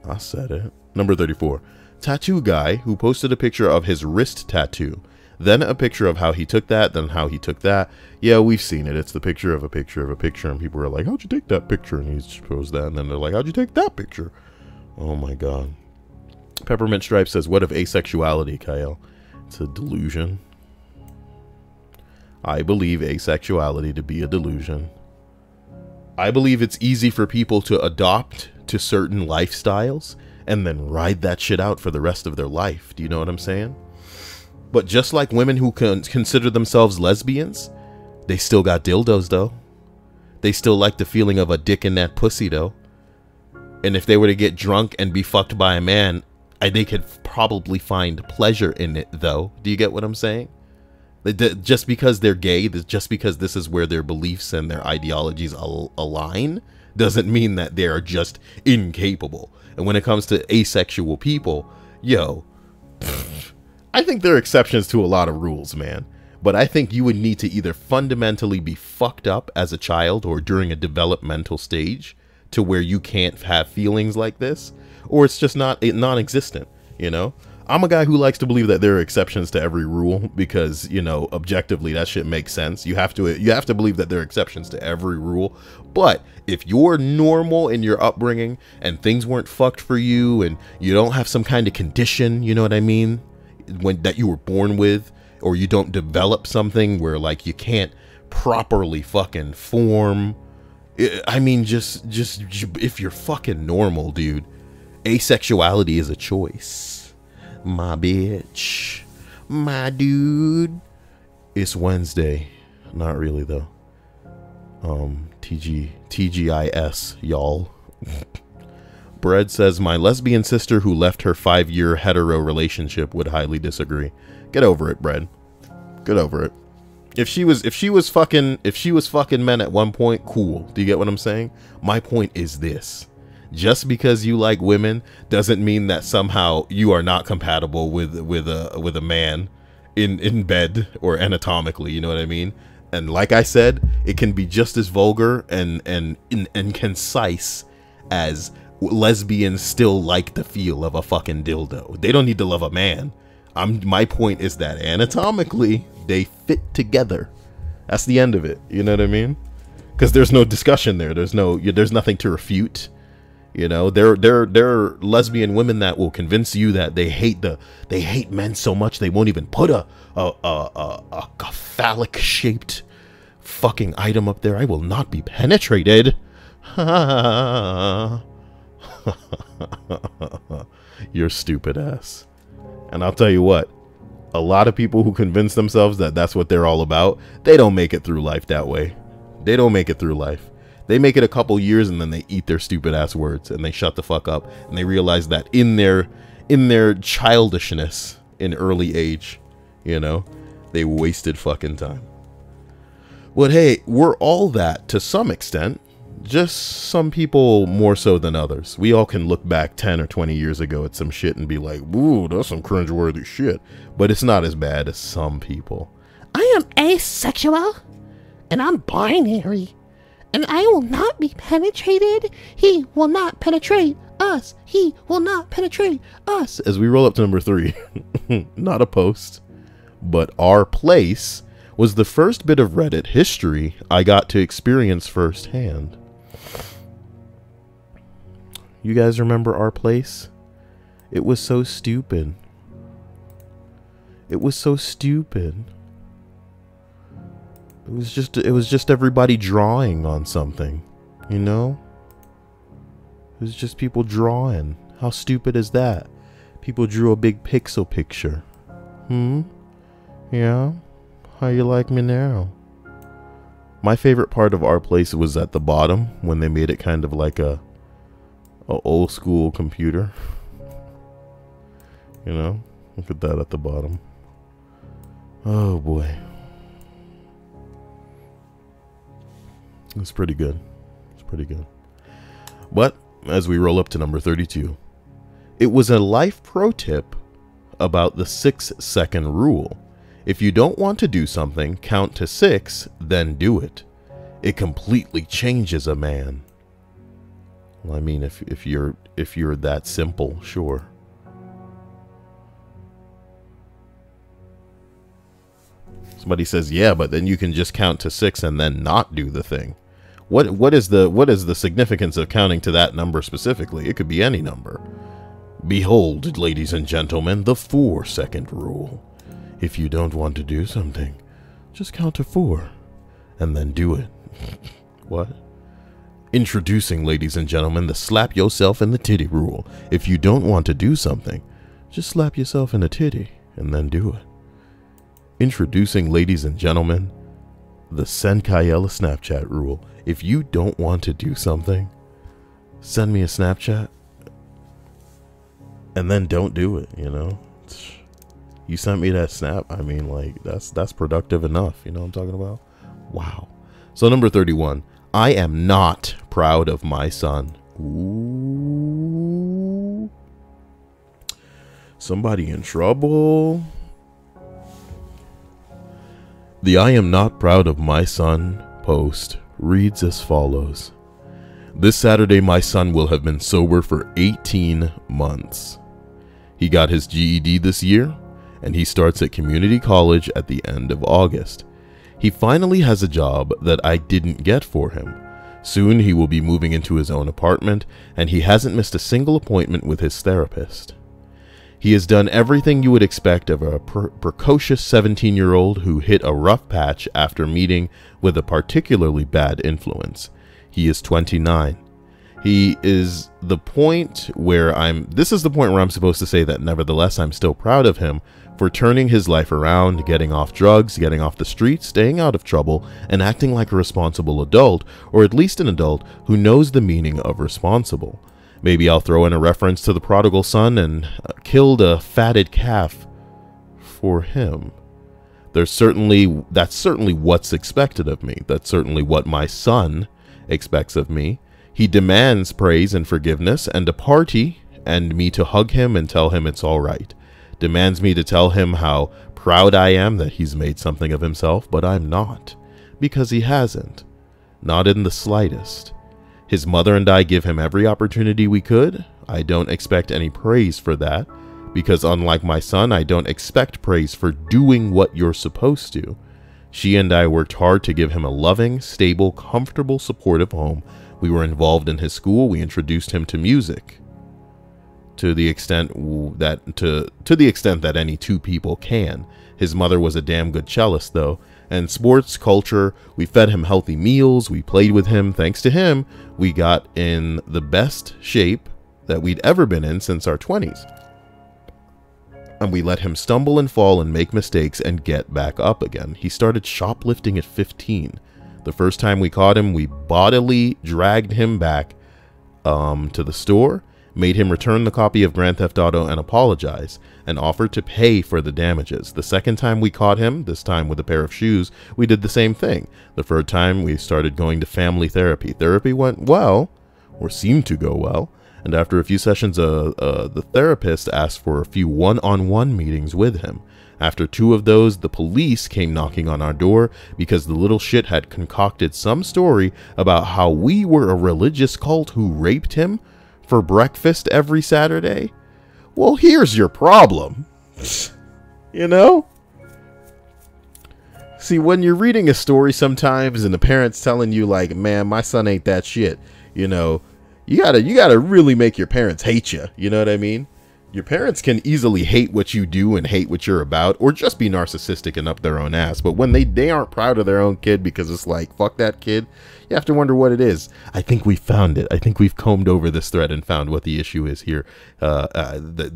[SPEAKER 1] I said it. Number 34. Tattoo guy who posted a picture of his wrist tattoo. Then a picture of how he took that, then how he took that. Yeah, we've seen it. It's the picture of a picture of a picture, and people are like, how'd you take that picture? And he's posed that, and then they're like, how'd you take that picture? Oh my god. Peppermint Stripe says, what of asexuality, Kyle? It's a delusion. I believe asexuality to be a delusion. I believe it's easy for people to adopt to certain lifestyles and then ride that shit out for the rest of their life. Do you know what I'm saying? But just like women who consider themselves lesbians, they still got dildos, though. They still like the feeling of a dick in that pussy, though. And if they were to get drunk and be fucked by a man, they could probably find pleasure in it, though. Do you get what I'm saying? Just because they're gay, just because this is where their beliefs and their ideologies align, doesn't mean that they are just incapable. And when it comes to asexual people, yo, I think there are exceptions to a lot of rules, man. But I think you would need to either fundamentally be fucked up as a child or during a developmental stage to where you can't have feelings like this, or it's just not non-existent, you know? I'm a guy who likes to believe that there are exceptions to every rule because, you know, objectively that shit makes sense. You have to believe that there are exceptions to every rule. But if you're normal in your upbringing and things weren't fucked for you and you don't have some kind of condition, you know what I mean, that you were born with, or you don't develop something where like you can't properly fucking form, I mean, just if you're fucking normal, dude, asexuality is a choice. My bitch, my dude. It's Wednesday. Not really though. TGIS, y'all. Bread says, my lesbian sister who left her 5-year hetero relationship would highly disagree. Get over it, Bread. Get over it. If she was fucking men at one point, cool. Do you get what I'm saying? My point is this. Just because you like women doesn't mean that somehow you are not compatible with a man in bed or anatomically, you know what I mean? And like I said, it can be just as vulgar and concise as lesbians still like the feel of a fucking dildo. They don't need to love a man. My point is that anatomically they fit together. That's the end of it. You know what I mean? Because there's no discussion there. There's nothing to refute. You know, there are lesbian women that will convince you that they hate men so much they won't even put a phallic shaped fucking item up there. I will not be penetrated. You're stupid ass. And I'll tell you what, a lot of people who convince themselves that that's what they're all about, they don't make it through life that way. They don't make it through life. They make it a couple years and then they eat their stupid ass words and they shut the fuck up and they realize that in their childishness in early age, you know, they wasted fucking time. But hey, we're all that to some extent. Just some people more so than others. We all can look back 10 or 20 years ago at some shit and be like, ooh, that's some cringeworthy shit. But it's not as bad as some people.
[SPEAKER 2] I am asexual, and I'm binary, and I will not be penetrated. He will not penetrate us. He will not penetrate us.
[SPEAKER 1] As we roll up to number 3, not a post, but our place was the first bit of Reddit history I got to experience firsthand. You guys remember our place? It was so stupid. It was so stupid. It was just everybody drawing on something, you know? It was just people drawing. How stupid is that? People drew a big pixel picture. Yeah? How you like me now? My favorite part of our place was at the bottom when they made it kind of like a old school computer. You know, look at that at the bottom. Oh boy, it's pretty good. It's pretty good. But as we roll up to number 32, it was a life pro tip about the 6-second rule. If you don't want to do something, count to 6, then do it. It completely changes a man. Well, I mean, if you're that simple, sure. Somebody says, yeah, but then you can just count to 6 and then not do the thing. What is the significance of counting to that number specifically? It could be any number. Behold, ladies and gentlemen, the 4-second rule. If you don't want to do something, just count to 4 and then do it. What? Introducing, ladies and gentlemen, the slap yourself in the titty rule. If you don't want to do something, just slap yourself in the titty and then do it. Introducing, ladies and gentlemen, the send Kyle a Snapchat rule. If you don't want to do something, send me a Snapchat and then don't do it, you know? You sent me that snap. I mean, like, that's productive enough. You know what I'm talking about? Wow. So number 31, I am not proud of my son. Ooh. Somebody in trouble. The I am not proud of my son post reads as follows. This Saturday, my son will have been sober for 18 months. He got his GED this year, and he starts at community college at the end of August. He finally has a job that I didn't get for him. Soon he will be moving into his own apartment, and he hasn't missed a single appointment with his therapist. He has done everything you would expect of a precocious 17-year-old who hit a rough patch after meeting with a particularly bad influence. He is 29. He is the point where this is the point where I'm supposed to say that nevertheless I'm still proud of him for turning his life around, getting off drugs, getting off the streets, staying out of trouble, and acting like a responsible adult, or at least an adult who knows the meaning of responsible. Maybe I'll throw in a reference to the prodigal son and killed a fatted calf for him. That's certainly what's expected of me. That's certainly what my son expects of me. He demands praise and forgiveness and a party and me to hug him and tell him it's all right. Demands me to tell him how proud I am that he's made something of himself, but I'm not, because he hasn't. Not in the slightest. His mother and I give him every opportunity we could. I don't expect any praise for that, because unlike my son, I don't expect praise for doing what you're supposed to. She and I worked hard to give him a loving, stable, comfortable, supportive home. We were involved in his school. We introduced him to music to the extent that any two people can. His mother was a damn good cellist though. And sports, culture, we fed him healthy meals. We played with him. Thanks to him, we got in the best shape that we'd ever been in since our 20s. And we let him stumble and fall and make mistakes and get back up again. He started shoplifting at 15. The first time we caught him, we bodily dragged him back to the store, made him return the copy of Grand Theft Auto and apologize, and offered to pay for the damages. The second time we caught him, this time with a pair of shoes, we did the same thing. The third time, we started going to family therapy. Therapy went well, or seemed to go well, and after a few sessions, the therapist asked for a few one-on-one meetings with him. After 2 of those, the police came knocking on our door because the little shit had concocted some story about how we were a religious cult who raped him for breakfast every Saturday. Well, here's your problem. You know? See, when you're reading a story sometimes and the parent's telling you like, man, my son ain't that shit, you know, you gotta really make your parents hate you. You know what I mean? Your parents can easily hate what you do and hate what you're about, or just be narcissistic and up their own ass. But when they aren't proud of their own kid because it's like, fuck that kid, you have to wonder what it is. I think we found it. I think we've combed over this thread and found what the issue is here.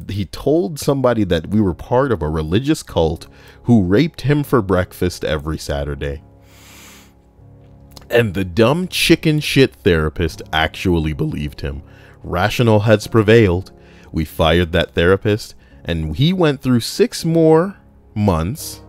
[SPEAKER 1] He told somebody that we were part of a religious cult who raped him for breakfast every Saturday. And the dumb chicken shit therapist actually believed him. Rational heads prevailed. We fired that therapist, and he went through 6 more months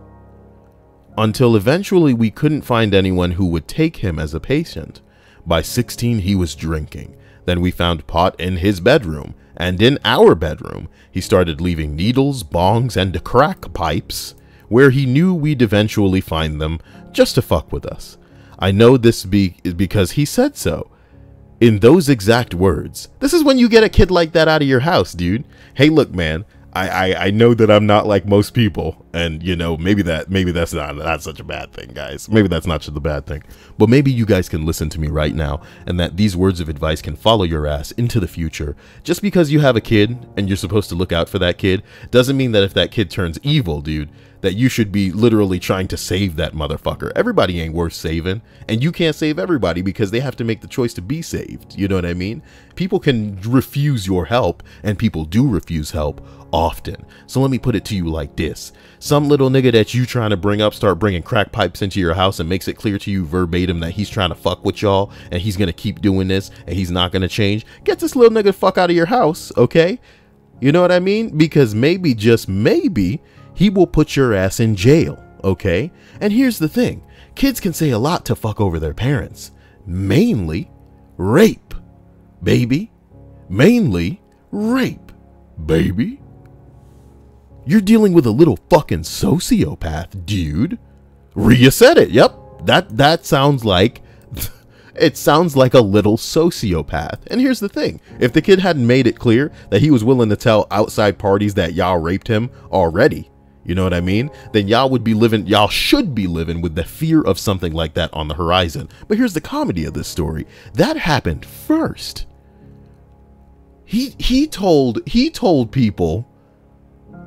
[SPEAKER 1] until eventually we couldn't find anyone who would take him as a patient. By 16, he was drinking. Then we found pot in his bedroom, and in our bedroom, he started leaving needles, bongs, and crack pipes where he knew we'd eventually find them just to fuck with us. I know this because he said so. In those exact words. This is when you get a kid like that out of your house, dude. Hey, look, man, I know that I'm not like most people, and you know, maybe that's not such a bad thing, guys. Maybe that's not such a bad thing. But maybe you guys can listen to me right now, and that these words of advice can follow your ass into the future. Just because you have a kid and you're supposed to look out for that kid doesn't mean that if that kid turns evil, dude, that you should be literally trying to save that motherfucker. Everybody ain't worth saving, and you can't save everybody because they have to make the choice to be saved. You know what I mean? People can refuse your help, and people do refuse help often. So let me put it to you like this. Some little nigga that you trying to bring up start bringing crack pipes into your house and makes it clear to you verbatim that he's trying to fuck with y'all and he's gonna keep doing this and he's not gonna change. Get this little nigga the fuck out of your house, okay? You know what I mean? Because maybe, just maybe, he will put your ass in jail, okay? And here's the thing. Kids can say a lot to fuck over their parents. Mainly rape, baby. Mainly rape, baby. You're dealing with a little fucking sociopath, dude. Rhea said it. Yep. That sounds like it sounds like a little sociopath. And here's the thing. If the kid hadn't made it clear that he was willing to tell outside parties that y'all raped him already, you know what I mean? Then y'all should be living with the fear of something like that on the horizon. But here's the comedy of this story. That happened first. He told people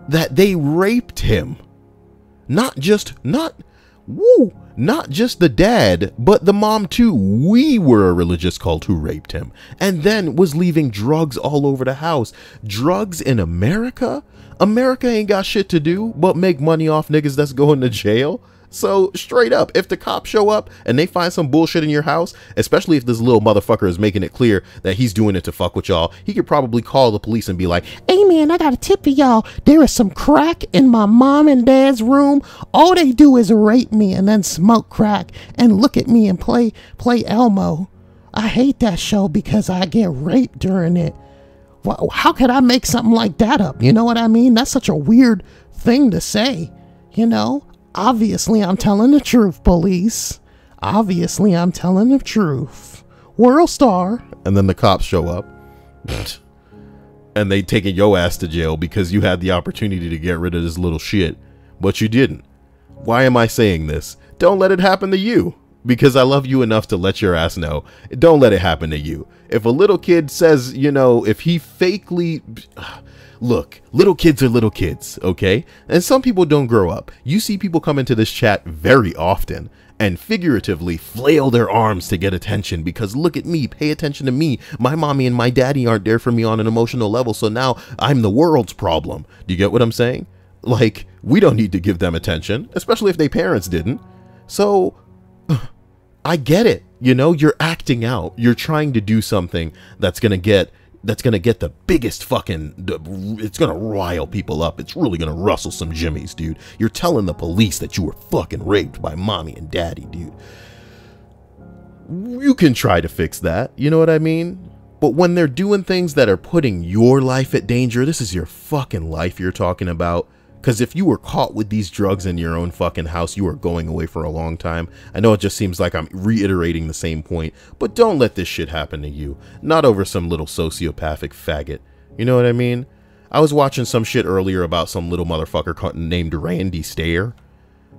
[SPEAKER 1] that they raped him. Not just the dad, but the mom too. We were a religious cult who raped him, and then was leaving drugs all over the house. Drugs in America? America ain't got shit to do but make money off niggas that's going to jail. So straight up, if the cops show up and they find some bullshit in your house, especially if this little motherfucker is making it clear that he's doing it to fuck with y'all, he could probably call the police and be like,
[SPEAKER 2] "Hey man, I got a tip for y'all. There is some crack in my mom and dad's room. All they do is rape me and then smoke crack and look at me and play Elmo. I hate that show because I get raped during it." Well, how could I make something like that up? You know what I mean? That's such a weird thing to say, you know? Obviously, I'm telling the truth, police. Obviously, I'm telling the truth. World star.
[SPEAKER 1] And then the cops show up. And they taking your ass to jail because you had the opportunity to get rid of this little shit. But you didn't. Why am I saying this? Don't let it happen to you. Because I love you enough to let your ass know. Don't let it happen to you. If a little kid says, you know, if he fakely... Look, little kids are little kids, okay? And some people don't grow up. You see people come into this chat very often and figuratively flail their arms to get attention because look at me, pay attention to me. My mommy and my daddy aren't there for me on an emotional level, so now I'm the world's problem. Do you get what I'm saying? Like, we don't need to give them attention, especially if their parents didn't. So, I get it. You know, you're acting out. You're trying to do something that's going to get the biggest fucking, it's gonna rile people up. It's really gonna rustle some jimmies, dude. You're telling the police that you were fucking raped by mommy and daddy, dude. You can try to fix that, you know what I mean? But when they're doing things that are putting your life at danger, this is your fucking life you're talking about. Because if you were caught with these drugs in your own fucking house, you are going away for a long time. I know it just seems like I'm reiterating the same point, but don't let this shit happen to you. Not over some little sociopathic faggot. You know what I mean? I was watching some shit earlier about some little motherfucker named Randy Stair,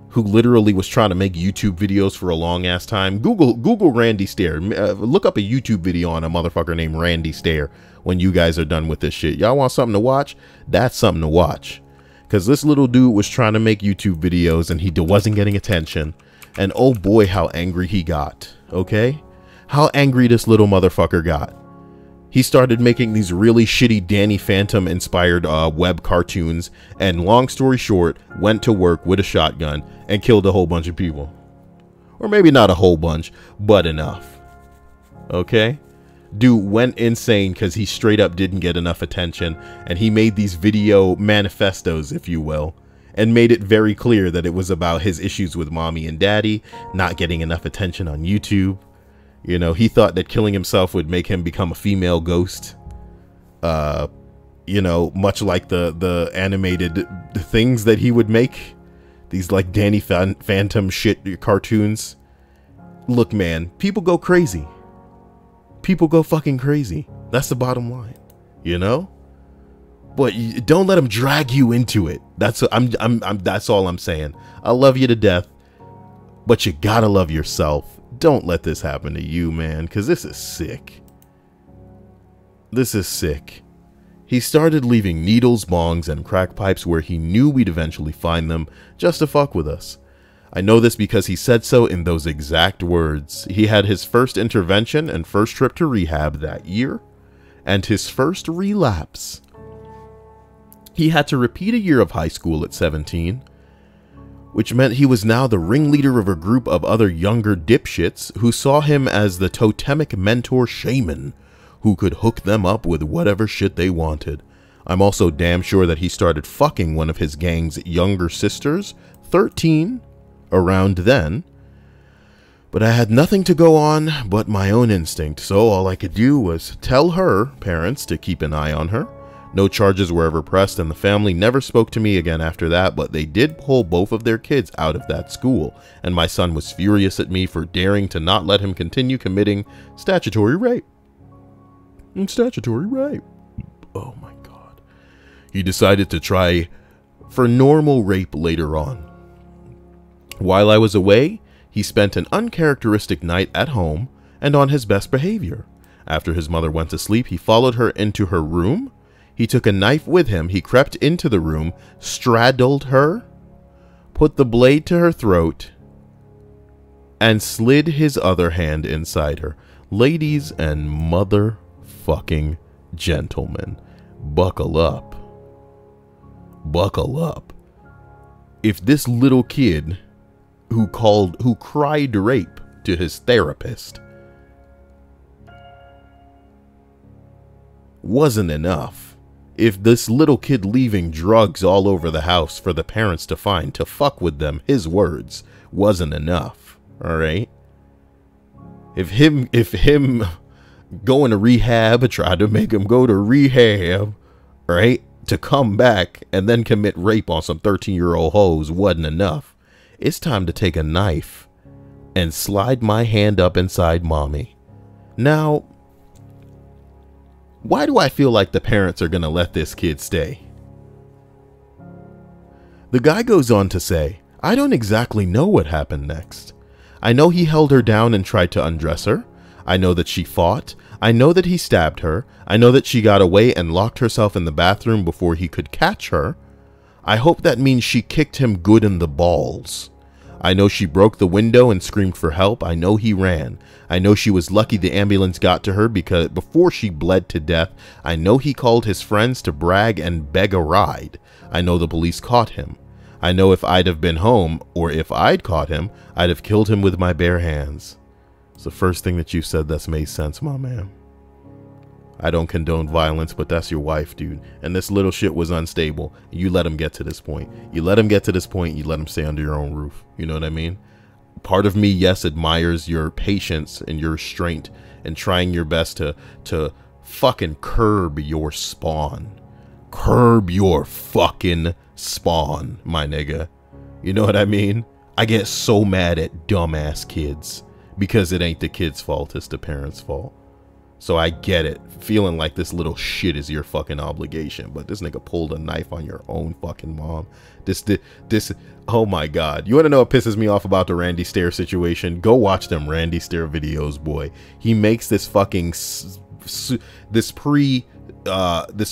[SPEAKER 1] who literally was trying to make YouTube videos for a long ass time. Google Randy Stair. Look up a YouTube video on a motherfucker named Randy Stair when you guys are done with this shit. Y'all want something to watch? That's something to watch. Because this little dude was trying to make YouTube videos and he wasn't getting attention. And oh boy, how angry he got. Okay? How angry this little motherfucker got. He started making these really shitty Danny Phantom inspired web cartoons. And long story short, went to work with a shotgun and killed a whole bunch of people. Or maybe not a whole bunch, but enough. Okay? Dude went insane because he straight up didn't get enough attention, and he made these video manifestos, if you will, and made it very clear that it was about his issues with mommy and daddy, not getting enough attention on YouTube. You know, he thought that killing himself would make him become a female ghost. You know, much like the animated things that he would make, these like Danny Phantom shit cartoons. Look, man, people go crazy. People go fucking crazy. That's the bottom line, you know. But don't let them drag you into it. That's that's all I'm saying. I love you to death, but you gotta love yourself. Don't let this happen to you, man, because this is sick. This is sick. He started leaving needles, bongs, and crack pipes where he knew we'd eventually find them just to fuck with us. I know this because he said so in those exact words. He had his first intervention and first trip to rehab that year, and his first relapse. He had to repeat a year of high school at 17, which meant he was now the ringleader of a group of other younger dipshits who saw him as the totemic mentor shaman who could hook them up with whatever shit they wanted. I'm also damn sure that he started fucking one of his gang's younger sisters, 13, around then. But I had nothing to go on but my own instinct, so all I could do was tell her parents to keep an eye on her. No charges were ever pressed, and the family never spoke to me again after that, but they did pull both of their kids out of that school, and my son was furious at me for daring to not let him continue committing statutory rape. Statutory rape. Oh my God. He decided to try for normal rape later on. While I was away, he spent an uncharacteristic night at home and on his best behavior. After his mother went to sleep, he followed her into her room. He took a knife with him. He crept into the room, straddled her, put the blade to her throat, and slid his other hand inside her. Ladies and motherfucking gentlemen, buckle up. Buckle up. If this little kid who cried rape to his therapist wasn't enough, if this little kid leaving drugs all over the house for the parents to find to fuck with them, his words, wasn't enough, all right? If him going to rehab, tried to make him go to rehab, right, to come back and then commit rape on some 13-year-old hoes wasn't enough, it's time to take a knife and slide my hand up inside mommy. Now, why do I feel like the parents are going to let this kid stay? The guy goes on to say, I don't exactly know what happened next. I know he held her down and tried to undress her. I know that she fought. I know that he stabbed her. I know that she got away and locked herself in the bathroom before he could catch her. I hope that means she kicked him good in the balls. I know she broke the window and screamed for help. I know he ran. I know she was lucky the ambulance got to her because before she bled to death. I know he called his friends to brag and beg a ride. I know the police caught him. I know if I'd have been home, or if I'd caught him, I'd have killed him with my bare hands. It's the first thing that you said that's made sense, my man. I don't condone violence, but that's your wife, dude. And this little shit was unstable. You let him get to this point. You let him get to this point. You let him stay under your own roof. You know what I mean? Part of me, yes, admires your patience and your restraint and trying your best to fucking curb your spawn. Curb your fucking spawn, my nigga. You know what I mean? I get so mad at dumbass kids because it ain't the kid's fault, it's the parents' fault. So I get it, feeling like this little shit is your fucking obligation, but this nigga pulled a knife on your own fucking mom. This, oh my God. You want to know what pisses me off about the Randy Stair situation? Go watch them Randy Stair videos, boy. He makes this fucking, this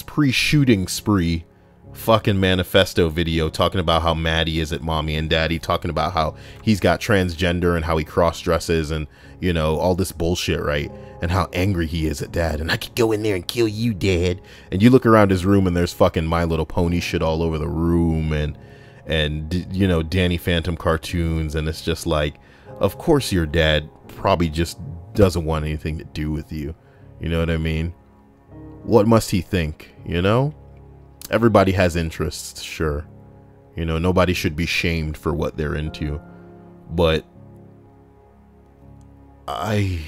[SPEAKER 1] pre-shooting spree fucking manifesto video talking about how mad he is at mommy and daddy, talking about how he's got transgender and how he cross-dresses and, you know, all this bullshit, right? And how angry he is at dad, and I could go in there and kill you, dad. And you look around his room and there's fucking My Little Pony shit all over the room, and you know, Danny Phantom cartoons, and it's just like, of course your dad probably just doesn't want anything to do with you. You know what I mean? What must he think, you know? Everybody has interests, sure. You know, nobody should be shamed for what they're into. But I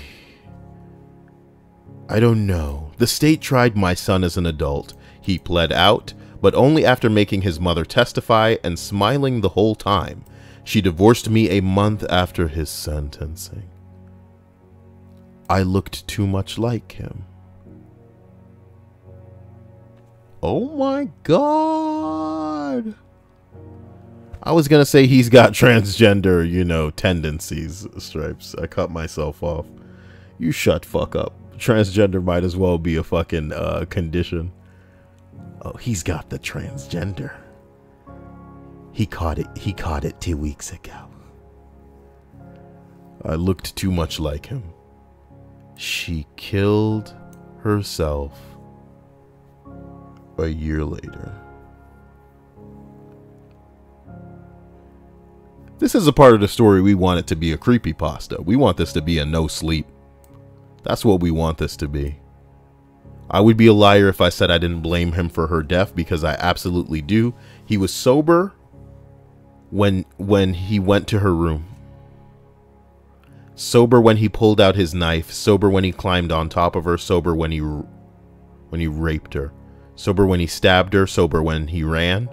[SPEAKER 1] don't know. The state tried my son as an adult. He pled out, but only after making his mother testify and smiling the whole time. She divorced me a month after his sentencing. I looked too much like him. Oh my God. I was gonna say he's got transgender, you know, tendencies, Stripes. I cut myself off. You shut fuck up. Transgender might as well be a fucking condition. Oh, he's got the transgender. He caught it 2 weeks ago. I looked too much like him. She killed herself a year later. This is a part of the story we want it to be a creepypasta. We want this to be a no sleep. That's what we want this to be. I would be a liar if I said I didn't blame him for her death, because I absolutely do. He was sober when he went to her room. Sober when he pulled out his knife. Sober when he climbed on top of her. Sober when he raped her. Sober when he stabbed her. Sober when he ran.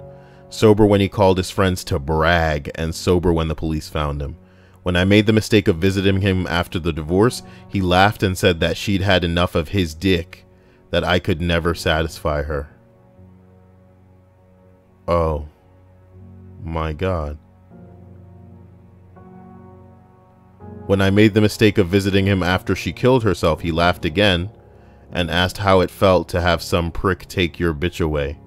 [SPEAKER 1] Sober when he called his friends to brag. And sober when the police found him. When I made the mistake of visiting him after the divorce, he laughed and said that she'd had enough of his dick, that I could never satisfy her. Oh my God. When I made the mistake of visiting him after she killed herself, he laughed again and asked how it felt to have some prick take your bitch away.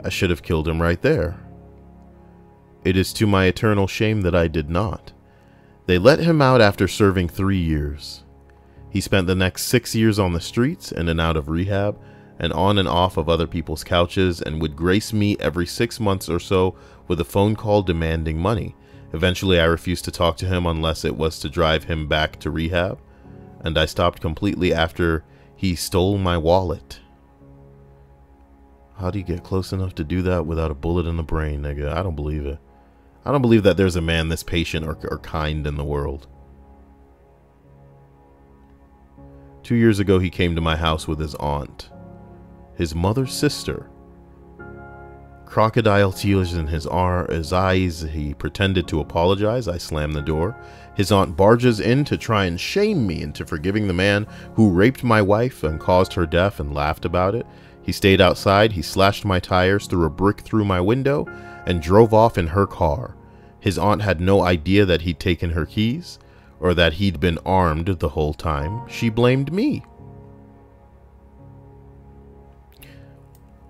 [SPEAKER 1] I should have killed him right there. It is to my eternal shame that I did not. They let him out after serving 3 years. He spent the next 6 years on the streets, in and out of rehab, and on and off of other people's couches, and would grace me every 6 months or so with a phone call demanding money. Eventually, I refused to talk to him unless it was to drive him back to rehab, and I stopped completely after he stole my wallet. How do you get close enough to do that without a bullet in the brain, nigga? I don't believe it. I don't believe that there's a man this patient or kind in the world. 2 years ago, he came to my house with his aunt, his mother's sister. Crocodile tears in his eyes. He pretended to apologize. I slammed the door. His aunt barges in to try and shame me into forgiving the man who raped my wife and caused her death, and laughed about it. He stayed outside. He slashed my tires, threw a brick through my window, and drove off in her car. His aunt had no idea that he'd taken her keys, or that he'd been armed the whole time. She blamed me.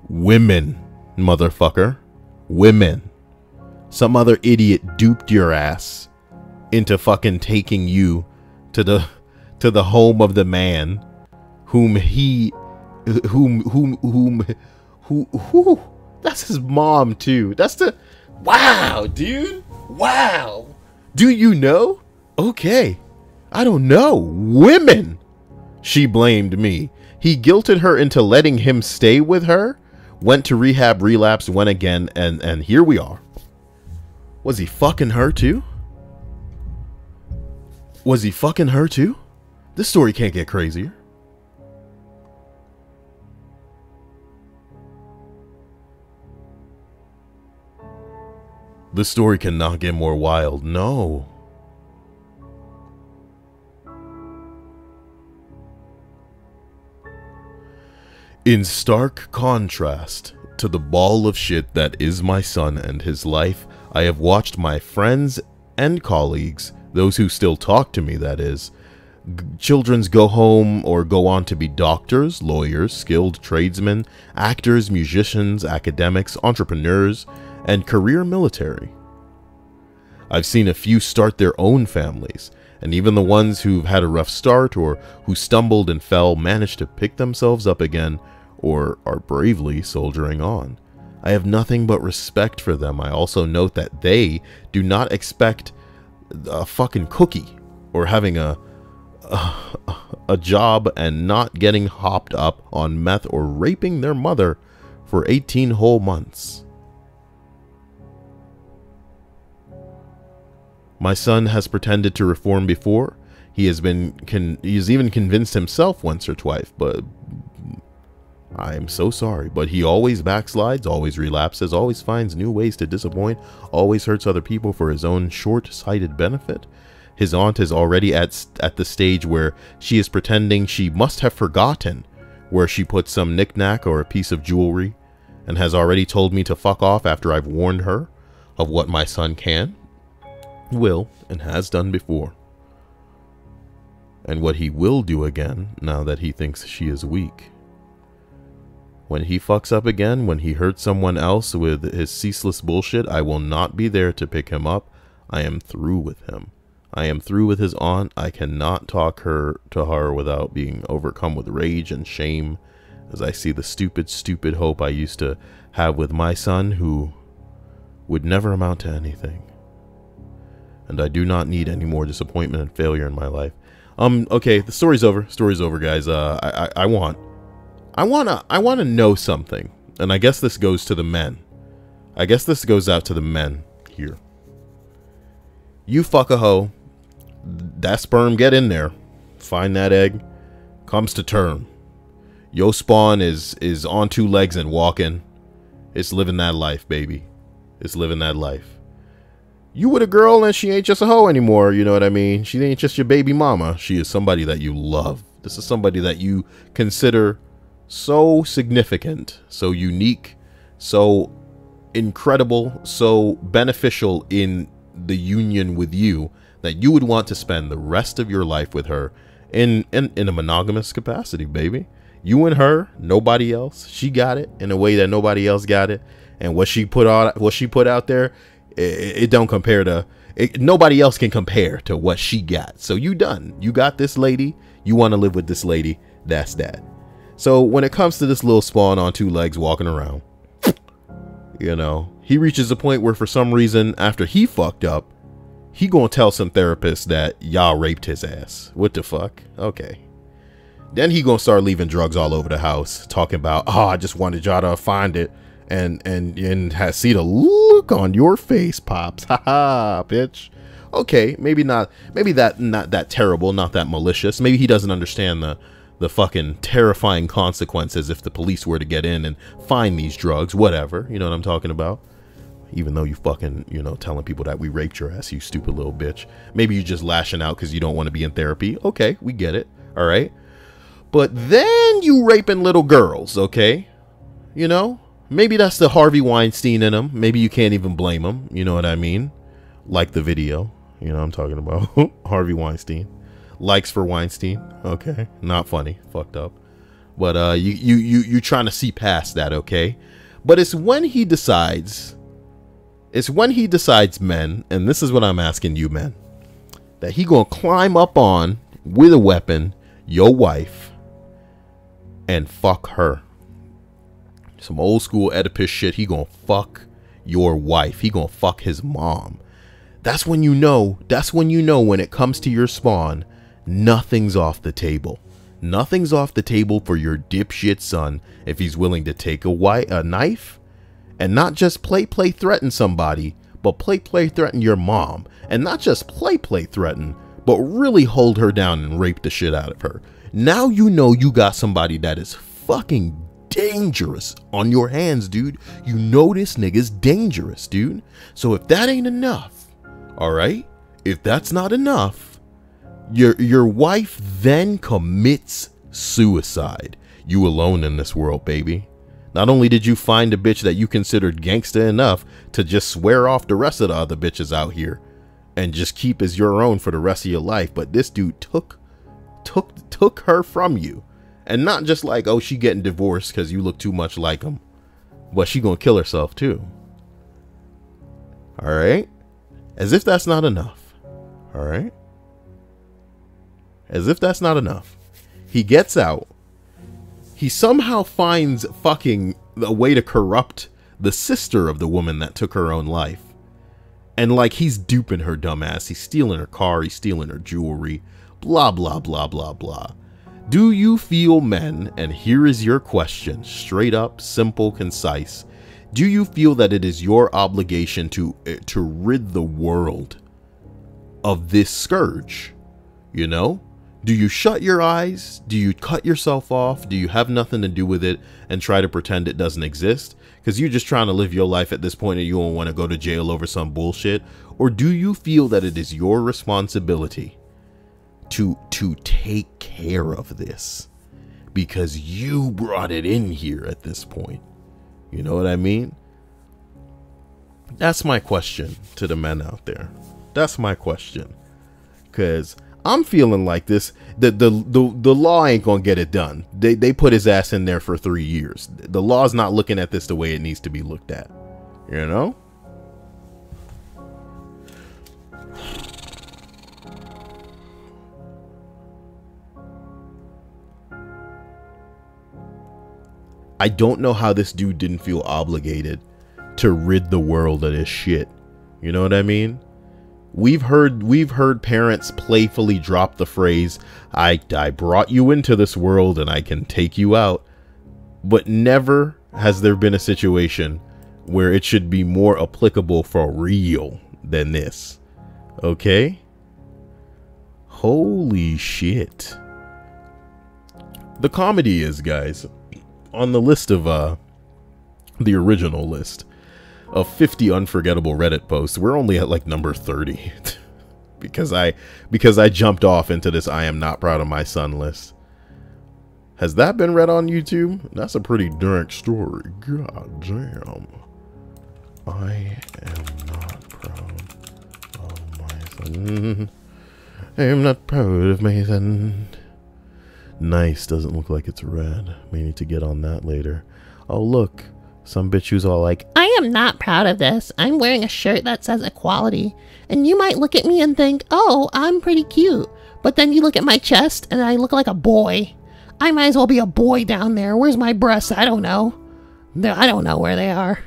[SPEAKER 1] Women, motherfucker. Women. Some other idiot duped your ass into fucking taking you to the home of the man who that's his mom too. That's the, wow, dude. Wow. Do you know? Okay. I don't know. Women. She blamed me. He guilted her into letting him stay with her. Went to rehab, relapsed, went again, and here we are. Was he fucking her too? Was he fucking her too? This story can't get crazier. This story cannot get more wild. No. In stark contrast to the ball of shit that is my son and his life, I have watched my friends and colleagues, those who still talk to me, that is, children's go home or go on to be doctors, lawyers, skilled tradesmen, actors, musicians, academics, entrepreneurs, and career military. I've seen a few start their own families, and even the ones who've had a rough start or who stumbled and fell managed to pick themselves up again or are bravely soldiering on. I have nothing but respect for them. I also note that they do not expect a fucking cookie or having a job and not getting hopped up on meth or raping their mother for 18 whole months. My son has pretended to reform before. He has even convinced himself once or twice, but I am so sorry. But he always backslides, always relapses, always finds new ways to disappoint, always hurts other people for his own short-sighted benefit. His aunt is already at the stage where she is pretending she must have forgotten where she put some knick-knack or a piece of jewelry, and has already told me to fuck off after I've warned her of what my son can, will, and has done before, and what he will do again now that he thinks she is weak. When he fucks up again, when he hurts someone else with his ceaseless bullshit, I will not be there to pick him up. I am through with him. I am through with his aunt. I cannot talk to her without being overcome with rage and shame as I see the stupid hope I used to have with my son, who would never amount to anything. And I do not need any more disappointment and failure in my life. Okay, the story's over. Story's over, guys. I wanna know something. And I guess this goes to the men. I guess this goes out to the men here. You fuck a hoe that sperm get in there, find that egg, comes to term. Your spawn is on 2 legs and walking. It's living that life, baby. It's living that life. You with a girl and she ain't just a hoe anymore, you know what I mean? She ain't just your baby mama. She is somebody that you love. This is somebody that you consider so significant, so unique, so incredible, so beneficial in the union with you, that you would want to spend the rest of your life with her in a monogamous capacity, baby. You and her, nobody else. She got it in a way that nobody else got it. And what she put out there, it don't compare to nobody else can compare to what she got. So you done. You got this lady. You want to live with this lady. That's that. So when it comes to this little spawn on 2 legs walking around, you know, he reaches a point where for some reason after he fucked up, he gonna tell some therapist that y'all raped his ass. What the fuck? Okay. Then he gonna start leaving drugs all over the house, talking about, oh, I just wanted y'all to find it and see the look on your face, Pops. Haha, bitch. Okay, maybe not that terrible, not that malicious. Maybe he doesn't understand the fucking terrifying consequences if the police were to get in and find these drugs, whatever. You know what I'm talking about? Even though you fucking, you know, telling people that we raped your ass, you stupid little bitch. Maybe you're just lashing out because you don't want to be in therapy. Okay, we get it. All right. But then you raping little girls, okay? You know? Maybe that's the Harvey Weinstein in him. Maybe you can't even blame him. You know what I mean? Like the video. You know what I'm talking about. Harvey Weinstein. Likes for Weinstein. Okay. Not funny. Fucked up. But you trying to see past that, okay? But it's when he decides, men, and this is what I'm asking you, men, that he gonna climb up on with a weapon your wife and fuck her. Some old school Oedipus shit. He gonna fuck your wife. He gonna fuck his mom. That's when you know when it comes to your spawn, nothing's off the table. Nothing's off the table for your dipshit son if he's willing to take a knife and not just play threaten somebody, but play threaten your mom. And not just play threaten, but really hold her down and rape the shit out of her. Now you know you got somebody that is fucking dangerous on your hands, dude. You know this nigga's dangerous, dude. So if that ain't enough, all right, if that's not enough, your wife then commits suicide. You alone in this world, baby. Not only did you find a bitch that you considered gangsta enough to just swear off the rest of the other bitches out here and just keep as your own for the rest of your life, but this dude took her from you. And not just like, oh, she getting divorced because you look too much like him, but she gonna kill herself too. All right, as if that's not enough. All right, as if that's not enough, he gets out. He somehow finds fucking a way to corrupt the sister of the woman that took her own life. And like, he's duping her dumbass. He's stealing her car. He's stealing her jewelry. Blah, blah, blah, blah, blah. Do you feel, men, and here is your question, straight up, simple, concise. Do you feel that it is your obligation to rid the world of this scourge? You know? Do you shut your eyes? Do you cut yourself off? Do you have nothing to do with it and try to pretend it doesn't exist? Because you're just trying to live your life at this point and you don't want to go to jail over some bullshit? Or do you feel that it is your responsibility to take care of this because you brought it in here at this point? You know what I mean? That's my question to the men out there. That's my question. Because I'm feeling like this, the law ain't gonna get it done. They put his ass in there for 3 years. The law's not looking at this the way it needs to be looked at. You know? I don't know how this dude didn't feel obligated to rid the world of this shit. You know what I mean? We've heard parents playfully drop the phrase, I brought you into this world and I can take you out. But never has there been a situation where it should be more applicable for real than this. Okay? Holy shit. The comedy is, guys, on the list of, the original list of 50 unforgettable Reddit posts, we're only at like number 30. because I jumped off into this I am not proud of my son list. Has that been read on YouTube? That's a pretty dark story. God damn. I am not proud of my son. I am not proud of my son. Nice. Doesn't look like it's red. May need to get on that later. Oh, look. Some bitch who's all like,
[SPEAKER 2] I am not proud of this. I'm wearing a shirt that says equality. And you might look at me and think, oh, I'm pretty cute. But then you look at my chest and I look like a boy. I might as well be a boy down there. Where's my breasts? I don't know. I don't know where they are.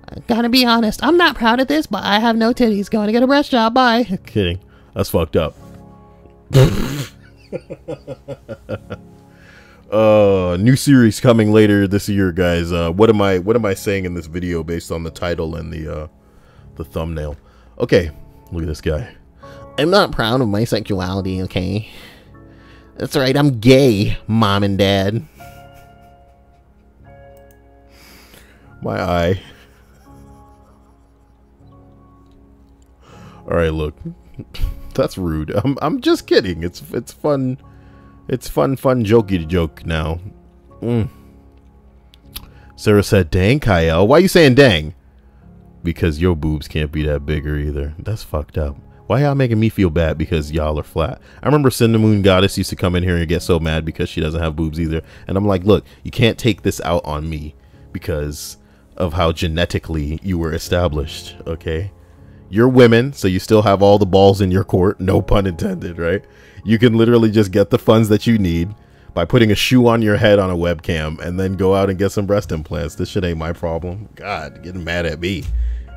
[SPEAKER 2] I gotta be honest. I'm not proud of this, but I have no titties. Going to get a breast job. Bye.
[SPEAKER 1] Kidding. That's fucked up. New series coming later this year, guys. What am I saying in this video based on the title and the thumbnail? Okay, look at this guy. I'm not proud of my sexuality, okay? That's right, I'm gay, mom and dad. My eye. All right, look. That's rude. I'm just kidding. It's fun. It's fun jokey joke now. Sarah said, dang, Kyle. Why are you saying dang? Because your boobs can't be that bigger either. That's fucked up. Why y'all making me feel bad because y'all are flat? I remember Cinnamon Goddess used to come in here and get so mad because she doesn't have boobs either. And I'm like, look, you can't take this out on me because of how genetically you were established, okay? You're women, so you still have all the balls in your court. No pun intended, right? You can literally just get the funds that you need by putting a shoe on your head on a webcam and then go out and get some breast implants. This shit ain't my problem. God, getting mad at me,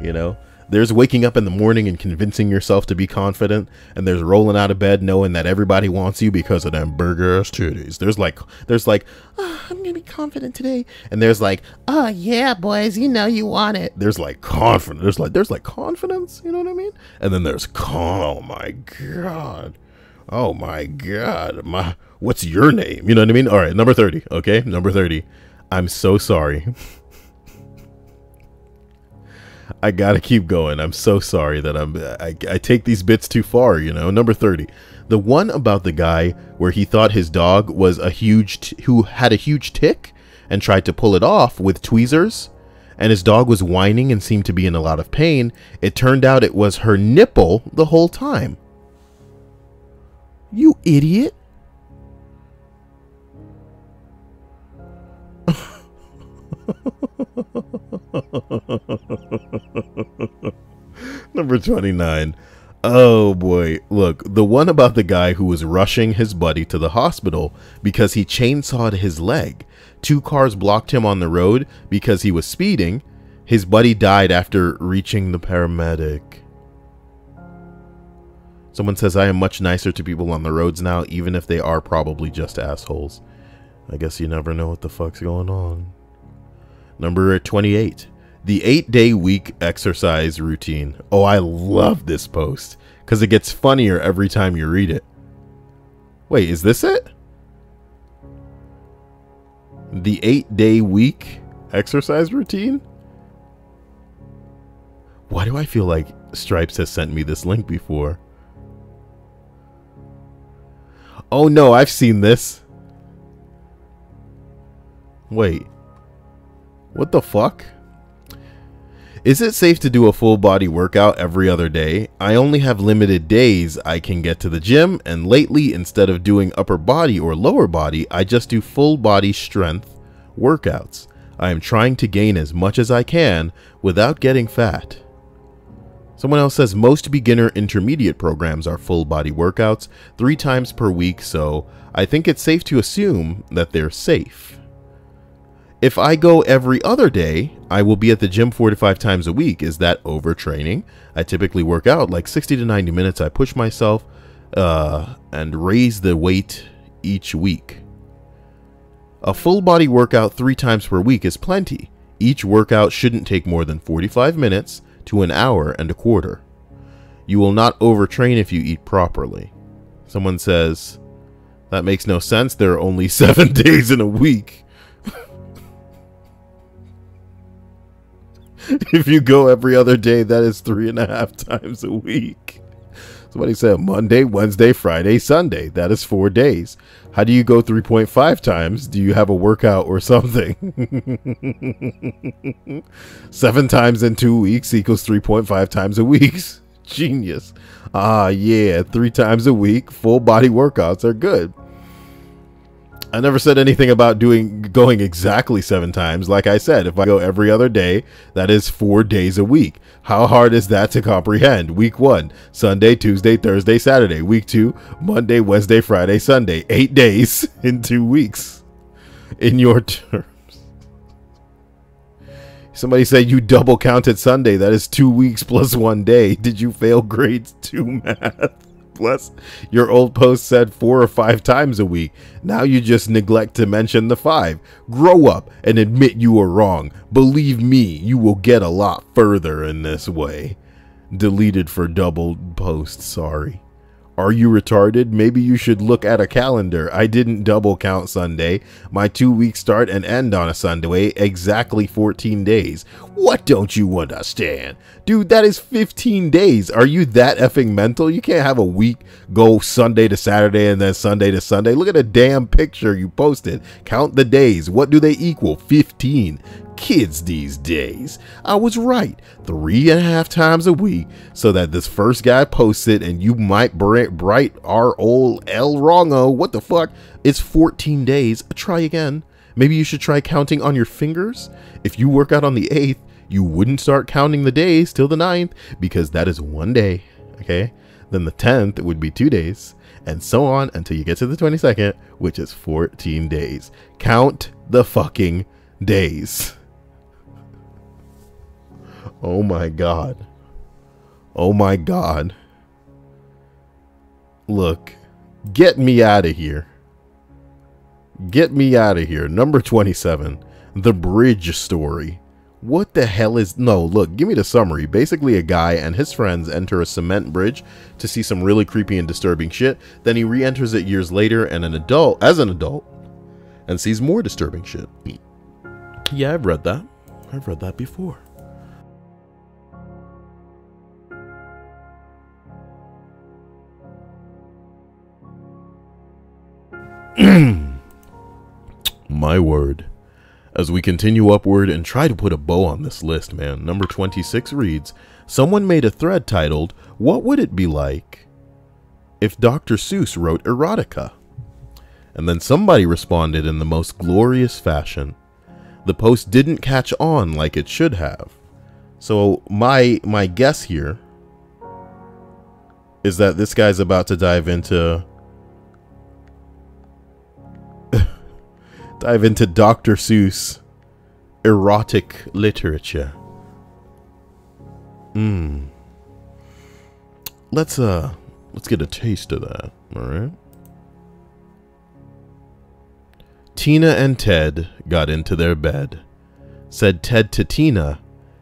[SPEAKER 1] you know? There's waking up in the morning and convincing yourself to be confident, and there's rolling out of bed knowing that everybody wants you because of them burger ass titties. There's like, oh, I'm gonna be confident today, and there's like, oh yeah, boys, you know you want it. There's like confidence. There's like confidence. You know what I mean? And then there's oh my god, oh my god, what's your name? You know what I mean? All right, number 30. Okay, number 30. I'm so sorry. I gotta keep going. I'm so sorry that I take these bits too far, you know. Number 30. The one about the guy where he thought his dog was who had a huge tick and tried to pull it off with tweezers, and his dog was whining and seemed to be in a lot of pain. It turned out it was her nipple the whole time. You idiot. Number 29. Oh boy, look, the one about the guy who was rushing his buddy to the hospital because he chainsawed his leg. 2 cars blocked him on the road because he was speeding. His buddy died after reaching the paramedic. Someone says, I am much nicer to people on the roads now, even if they are probably just assholes. I guess you never know what the fuck's going on. Number 28. The 8-day week exercise routine. Oh, I love this post because it gets funnier every time you read it. Wait, is this it? The 8-day week exercise routine? Why do I feel like Stripes has sent me this link before? Oh no, I've seen this. Wait. What the fuck? Is it safe to do a full body workout every other day? I only have limited days I can get to the gym, and lately, instead of doing upper body or lower body, I just do full body strength workouts. I am trying to gain as much as I can without getting fat. Someone else says most beginner intermediate programs are full body workouts 3 times per week, so I think it's safe to assume that they're safe. If I go every other day, I will be at the gym 4 to 5 times a week. Is that overtraining? I typically work out like 60 to 90 minutes. I push myself and raise the weight each week. A full body workout 3 times per week is plenty. Each workout shouldn't take more than 45 minutes to an hour and a quarter. You will not overtrain if you eat properly. Someone says, that makes no sense. There are only 7 days in a week. If you go every other day, that is 3.5 times a week. Somebody said Monday, Wednesday, Friday, Sunday. That is 4 days. How do you go 3.5 times? Do you have a workout or something? 7 times in 2 weeks equals 3.5 times a week. Genius. Ah, yeah. 3 times a week. Full body workouts are good. I never said anything about going exactly 7 times. Like I said, if I go every other day, that is 4 days a week. How hard is that to comprehend? Week 1, Sunday, Tuesday, Thursday, Saturday. Week 2, Monday, Wednesday, Friday, Sunday. 8 days in 2 weeks. In your terms. Somebody said you double counted Sunday. That is 2 weeks plus 1 day. Did you fail grades 2 math? Plus, your old post said 4 or 5 times a week. Now you just neglect to mention the 5. Grow up and admit you were wrong. Believe me, you will get a lot further in this way. Deleted for double post, sorry. Are you retarded? Maybe you should look at a calendar. I didn't double count Sunday. My 2 weeks start and end on a Sunday, exactly 14 days. What don't you understand? Dude, that is 15 days. Are you that effing mental? You can't have a week go Sunday to Saturday and then Sunday to Sunday. Look at the damn picture you posted. Count the days. What do they equal? 15. Kids these days. I was right. 3.5 times a week, so that this first guy posts it and you might bright our old El Wrongo. What the fuck? It's 14 days. Try again. Maybe you should try counting on your fingers. If you work out on the 8th, you wouldn't start counting the days till the 9th, because that is 1 day. Okay? Then the 10th would be 2 days, and so on until you get to the 22nd, which is 14 days. Count the fucking days. Oh my God. Oh my God. Look, get me out of here. Get me out of here. Number 27, The Bridge Story. What the hell is... No, look, give me the summary. Basically, a guy and his friends enter a cement bridge to see some really creepy and disturbing shit. Then he re-enters it years later and as an adult, and sees more disturbing shit. Yeah, I've read that. I've read that before. My word. As we continue upward and try to put a bow on this list, man, number 26 reads, someone made a thread titled, "What would it be like if Dr. Seuss wrote erotica?" And then somebody responded in the most glorious fashion. The post didn't catch on like it should have. So my guess here is that this guy's about to dive into Dr. Seuss erotic literature. Let's get a taste of that, all right? Tina and Ted got into their bed. Said Ted to Tina,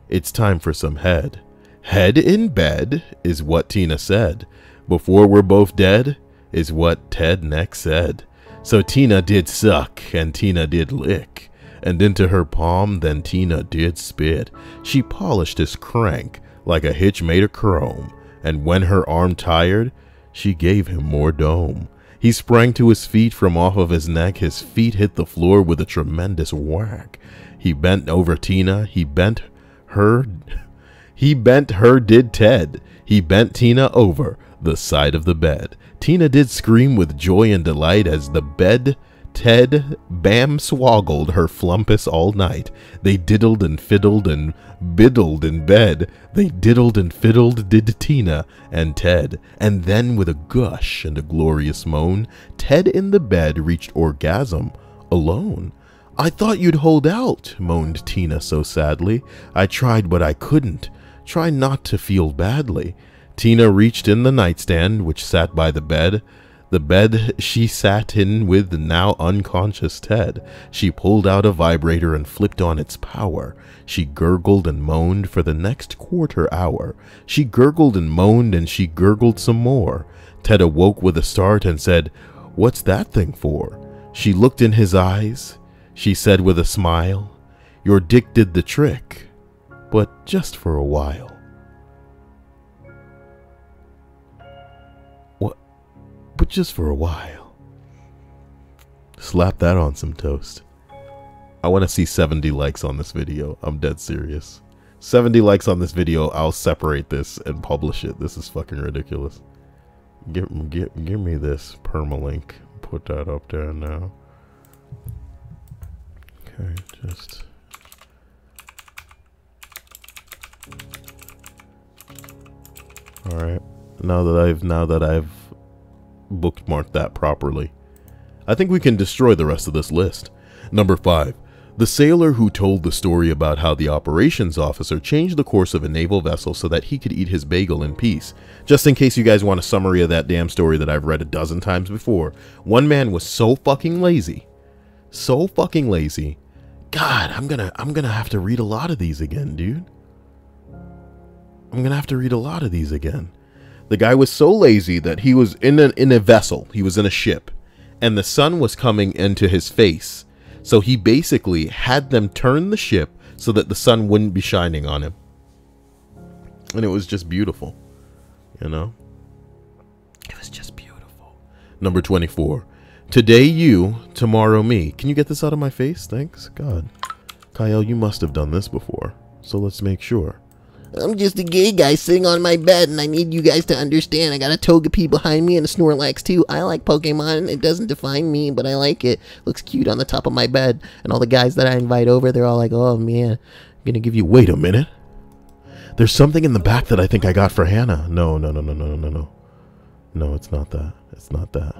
[SPEAKER 1] "It's time for some head." "Head in bed," is what Tina said. "Before we're both dead," is what Ted next said. So Tina did suck, and Tina did lick, and into her palm then Tina did spit. She polished his crank like a hitch made of chrome, and when her arm tired, she gave him more dome. He sprang to his feet from off of his neck, his feet hit the floor with a tremendous whack. He bent over Tina, he bent her did Ted. He bent Tina over the side of the bed. Tina did scream with joy and delight as the bed Ted bam swoggled her flumpus all night. They diddled and fiddled and biddled in bed. They diddled and fiddled did Tina and Ted. And then with a gush and a glorious moan, Ted in the bed reached orgasm alone. "I thought you'd hold out," moaned Tina so sadly. "I tried but I couldn't. Try not to feel badly." Tina reached in the nightstand which sat by the bed. The bed she sat in with the now unconscious Ted. She pulled out a vibrator and flipped on its power. She gurgled and moaned for the next quarter hour. She gurgled and moaned and she gurgled some more. Ted awoke with a start and said, "What's that thing for?" She looked in his eyes. She said with a smile, "Your dick did the trick, but just for a while." What? But just for a while. Slap that on some toast. I want to see 70 likes on this video. I'm dead serious. 70 likes on this video, I'll separate this and publish it. This is fucking ridiculous. Give me this permalink. Put that up there now. Okay, just... Alright. Now that I've bookmarked that properly, I think we can destroy the rest of this list. Number 5. The sailor who told the story about how the operations officer changed the course of a naval vessel so that he could eat his bagel in peace. Just in case you guys want a summary of that damn story that I've read a dozen times before. One man was so fucking lazy. So fucking lazy. God, I'm gonna have to read a lot of these again, dude. I'm gonna have to read a lot of these again. The guy was so lazy that he was in a vessel. He was in a ship. And the sun was coming into his face. So he basically had them turn the ship so that the sun wouldn't be shining on him. And it was just beautiful. You know? It was just beautiful. Number 24. Today you, tomorrow me. Can you get this out of my face? Thanks. God. Kyle, you must have done this before. So let's make sure.
[SPEAKER 2] I'm just a gay guy sitting on my bed, and I need you guys to understand. I got a Togepi behind me and a Snorlax too. I like Pokemon. It doesn't define me, but I like it. Looks cute on the top of my bed. And all the guys that I invite over, they're all like, "Oh man, I'm gonna give you."
[SPEAKER 1] Wait a minute. There's something in the back that I think I got for Hannah. No. No, it's not that. It's not that.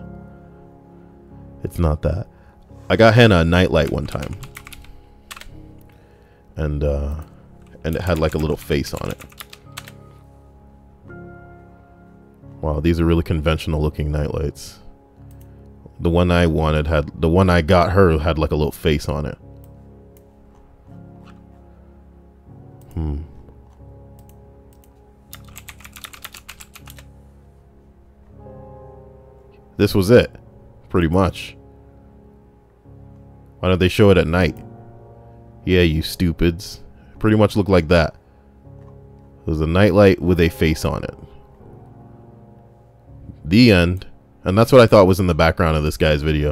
[SPEAKER 1] It's not that. I got Hannah a nightlight one time. And it had like a little face on it. Wow, these are really conventional looking nightlights. The one I wanted the one I got her had like a little face on it. This was it, pretty much. Why don't they show it at night? Yeah, you stupids. Pretty much looked like that. It was a nightlight with a face on it. The end. And that's what I thought was in the background of this guy's video.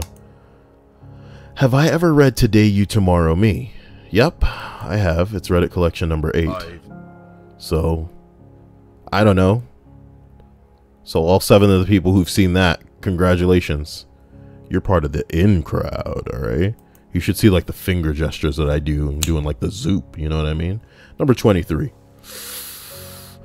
[SPEAKER 1] Have I ever read Today You, Tomorrow Me? Yep, I have. It's Reddit collection number 8. So, I don't know. So all 7 of the people who've seen that, congratulations. You're part of the in crowd, alright? You should see like the finger gestures that I do. I'm doing like the zoop, you know what I mean? Number 23.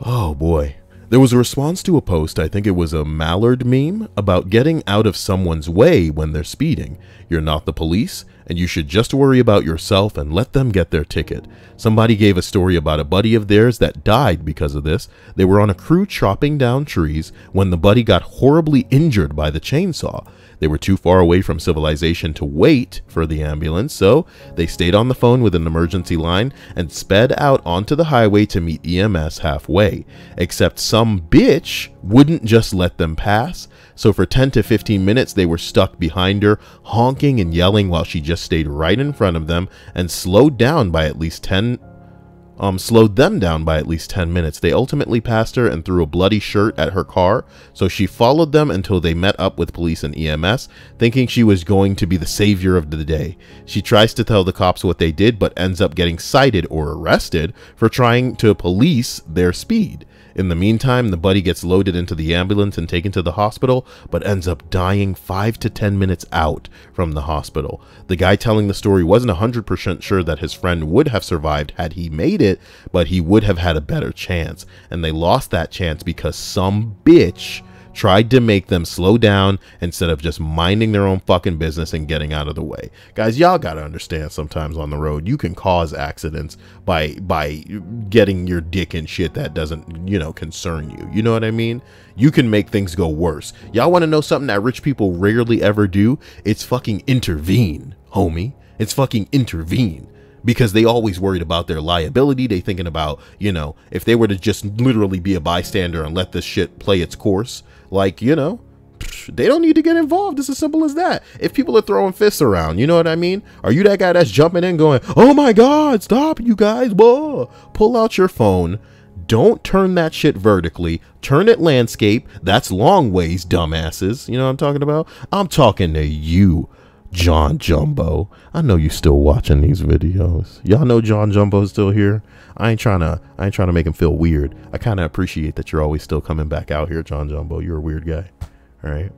[SPEAKER 1] Oh boy. There was a response to a post, I think it was a mallard meme, about getting out of someone's way when they're speeding. You're not the police, and you should just worry about yourself and let them get their ticket. Somebody gave a story about a buddy of theirs that died because of this. They were on a crew chopping down trees when the buddy got horribly injured by the chainsaw. They were too far away from civilization to wait for the ambulance, so they stayed on the phone with an emergency line and sped out onto the highway to meet EMS halfway. Except some bitch wouldn't just let them pass, so for 10 to 15 minutes they were stuck behind her, honking and yelling while she just stayed right in front of them and slowed them down by at least 10 minutes. They ultimately passed her and threw a bloody shirt at her car, so she followed them until they met up with police and EMS, thinking she was going to be the savior of the day. She tries to tell the cops what they did, but ends up getting cited or arrested for trying to police their speed. In the meantime, the buddy gets loaded into the ambulance and taken to the hospital, but ends up dying 5 to 10 minutes out from the hospital. The guy telling the story wasn't 100% sure that his friend would have survived had he made it, but he would have had a better chance. And they lost that chance because some bitch tried to make them slow down instead of just minding their own fucking business and getting out of the way. Guys, y'all gotta understand, sometimes on the road you can cause accidents by getting your dick in shit that doesn't, you know, concern you. You know what I mean? You can make things go worse. Y'all want to know something that rich people rarely ever do? It's fucking intervene, homie. It's fucking intervene. Because they always worried about their liability. They thinking about, you know, if they were to just literally be a bystander and let this shit play its course, like, you know, they don't need to get involved. It's as simple as that. If people are throwing fists around, you know what I mean? Are you that guy that's jumping in going, oh my God, stop you guys. Whoa. Pull out your phone. Don't turn that shit vertically. Turn it landscape. That's long ways, dumbasses. You know what I'm talking about? I'm talking to you, John Jumbo. I know you still watching these videos. Y'all know John Jumbo's still here. I ain't trying to make him feel weird. I kind of appreciate that you're always still coming back out here, John Jumbo. You're a weird guy. All right.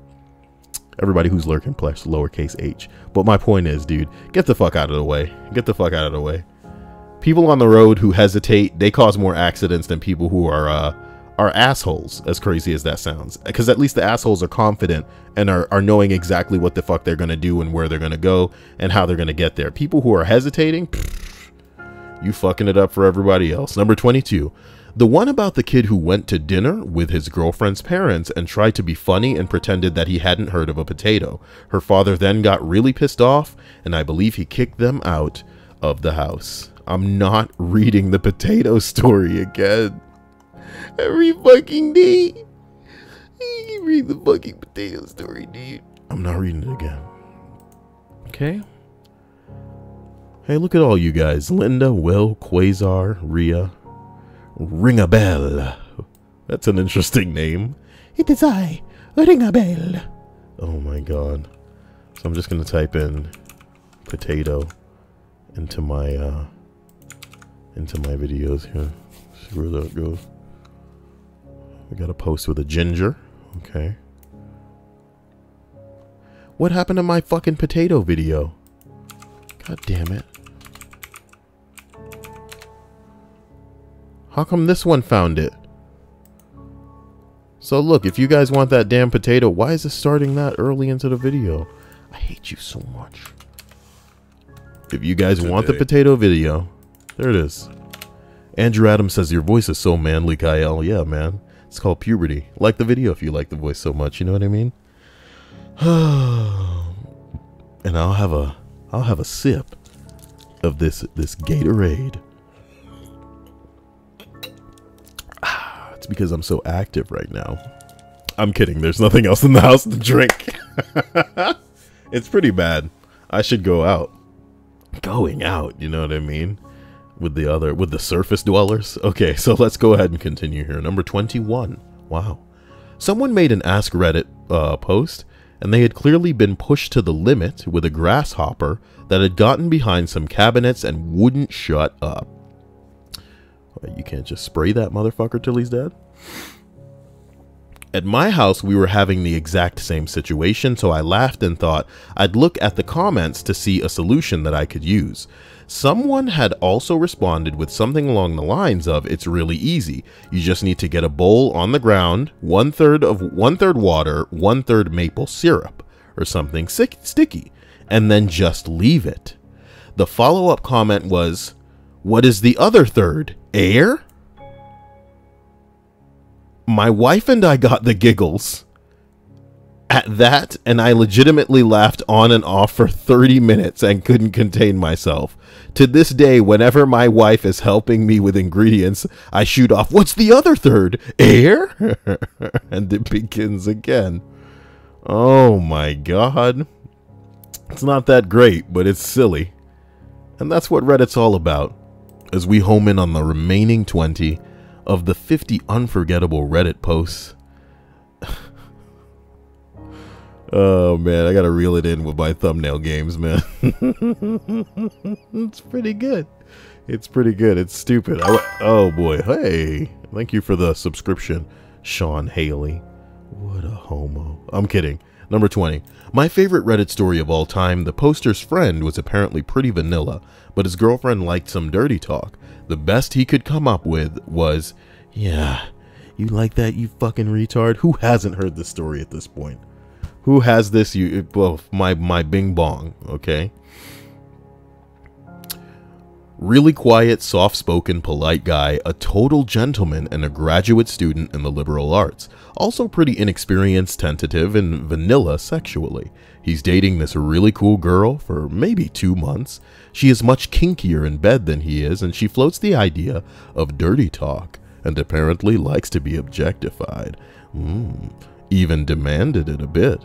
[SPEAKER 1] Everybody who's lurking, plus lowercase h. But my point is, dude, get the fuck out of the way. Get the fuck out of the way. People on the road who hesitate, they cause more accidents than people who are assholes, as crazy as that sounds. Because at least the assholes are confident and are knowing exactly what the fuck they're going to do and where they're going to go and how they're going to get there. People who are hesitating, you fucking it up for everybody else. Number 22. The one about the kid who went to dinner with his girlfriend's parents and tried to be funny and pretended that he hadn't heard of a potato. Her father then got really pissed off, and I believe he kicked them out of the house. I'm not reading the potato story again. Every fucking day. You read the fucking potato story, dude. I'm not reading it again. Okay. Hey, look at all you guys. Linda, Will, Quasar, Rhea. Ring a bell. That's an interesting name.
[SPEAKER 2] It is I, ring a bell.
[SPEAKER 1] Oh my God. So I'm just going to type in potato into my videos here. See where that goes. We got a post with a ginger. Okay. What happened to my fucking potato video? God damn it. How come this one found it? So look, if you guys want that damn potato, why is it starting that early into the video? I hate you so much. If you guys want the potato video, there it is. Andrew Adams says, your voice is so manly, Kyle. Yeah, man. It's called puberty. Like the video if you like the voice so much, you know what I mean? And I'll have a sip of this Gatorade. It's because I'm so active right now. I'm kidding. There's nothing else in the house to drink. It's pretty bad. I should go out. Going out, you know what I mean? With the surface dwellers. Okay, so let's go ahead and continue here. Number 21. Wow. Someone made an Ask Reddit post, and they had clearly been pushed to the limit with a grasshopper that had gotten behind some cabinets and wouldn't shut up. You can't just spray that motherfucker till he's dead? At my house, we were having the exact same situation, so I laughed and thought I'd look at the comments to see a solution that I could use. Someone had also responded with something along the lines of, it's really easy. You just need to get a bowl on the ground, one third water, 1/3 maple syrup, or something sticky, and then just leave it. The follow-up comment was, what is the other third? Air? My wife and I got the giggles at that, and I legitimately laughed on and off for 30 minutes and couldn't contain myself. To this day, whenever my wife is helping me with ingredients, I shoot off, what's the other third? Air? And it begins again. Oh my God. It's not that great, but it's silly. And that's what Reddit's all about. As we home in on the remaining 20 of the 50 unforgettable Reddit posts. Oh man, I gotta reel it in with my thumbnail games, man. It's pretty good. It's pretty good. It's stupid. Oh boy. Hey, thank you for the subscription, Sean Haley. What a homo. I'm kidding. Number 20. My favorite Reddit story of all time, the poster's friend was apparently pretty vanilla, but his girlfriend liked some dirty talk. The best he could come up with was, yeah, You like that, you fucking retard? Who hasn't heard this story at this point? Who has this? Well, my bing bong, okay? Really quiet, soft-spoken, polite guy, a total gentleman, and a graduate student in the liberal arts. Also pretty inexperienced, tentative, and vanilla sexually. He's dating this really cool girl for maybe 2 months. She is much kinkier in bed than he is, and she floats the idea of dirty talk, and apparently likes to be objectified. Even demanded it a bit.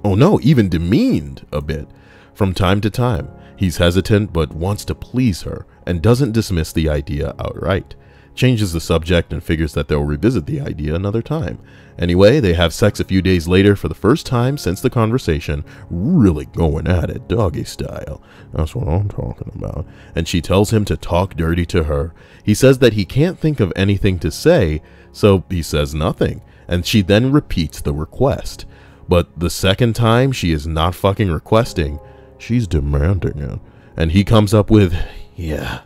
[SPEAKER 1] Oh no, even demeaned a bit. From time to time, he's hesitant but wants to please her, and doesn't dismiss the idea outright. Changes the subject and figures that they'll revisit the idea another time. Anyway, they have sex a few days later for the first time since the conversation, really going at it, doggy style. That's what I'm talking about. And she tells him to talk dirty to her. He says that he can't think of anything to say, so he says nothing, and she then repeats the request. But the second time she is not fucking requesting, she's demanding it. And he comes up with, yeah,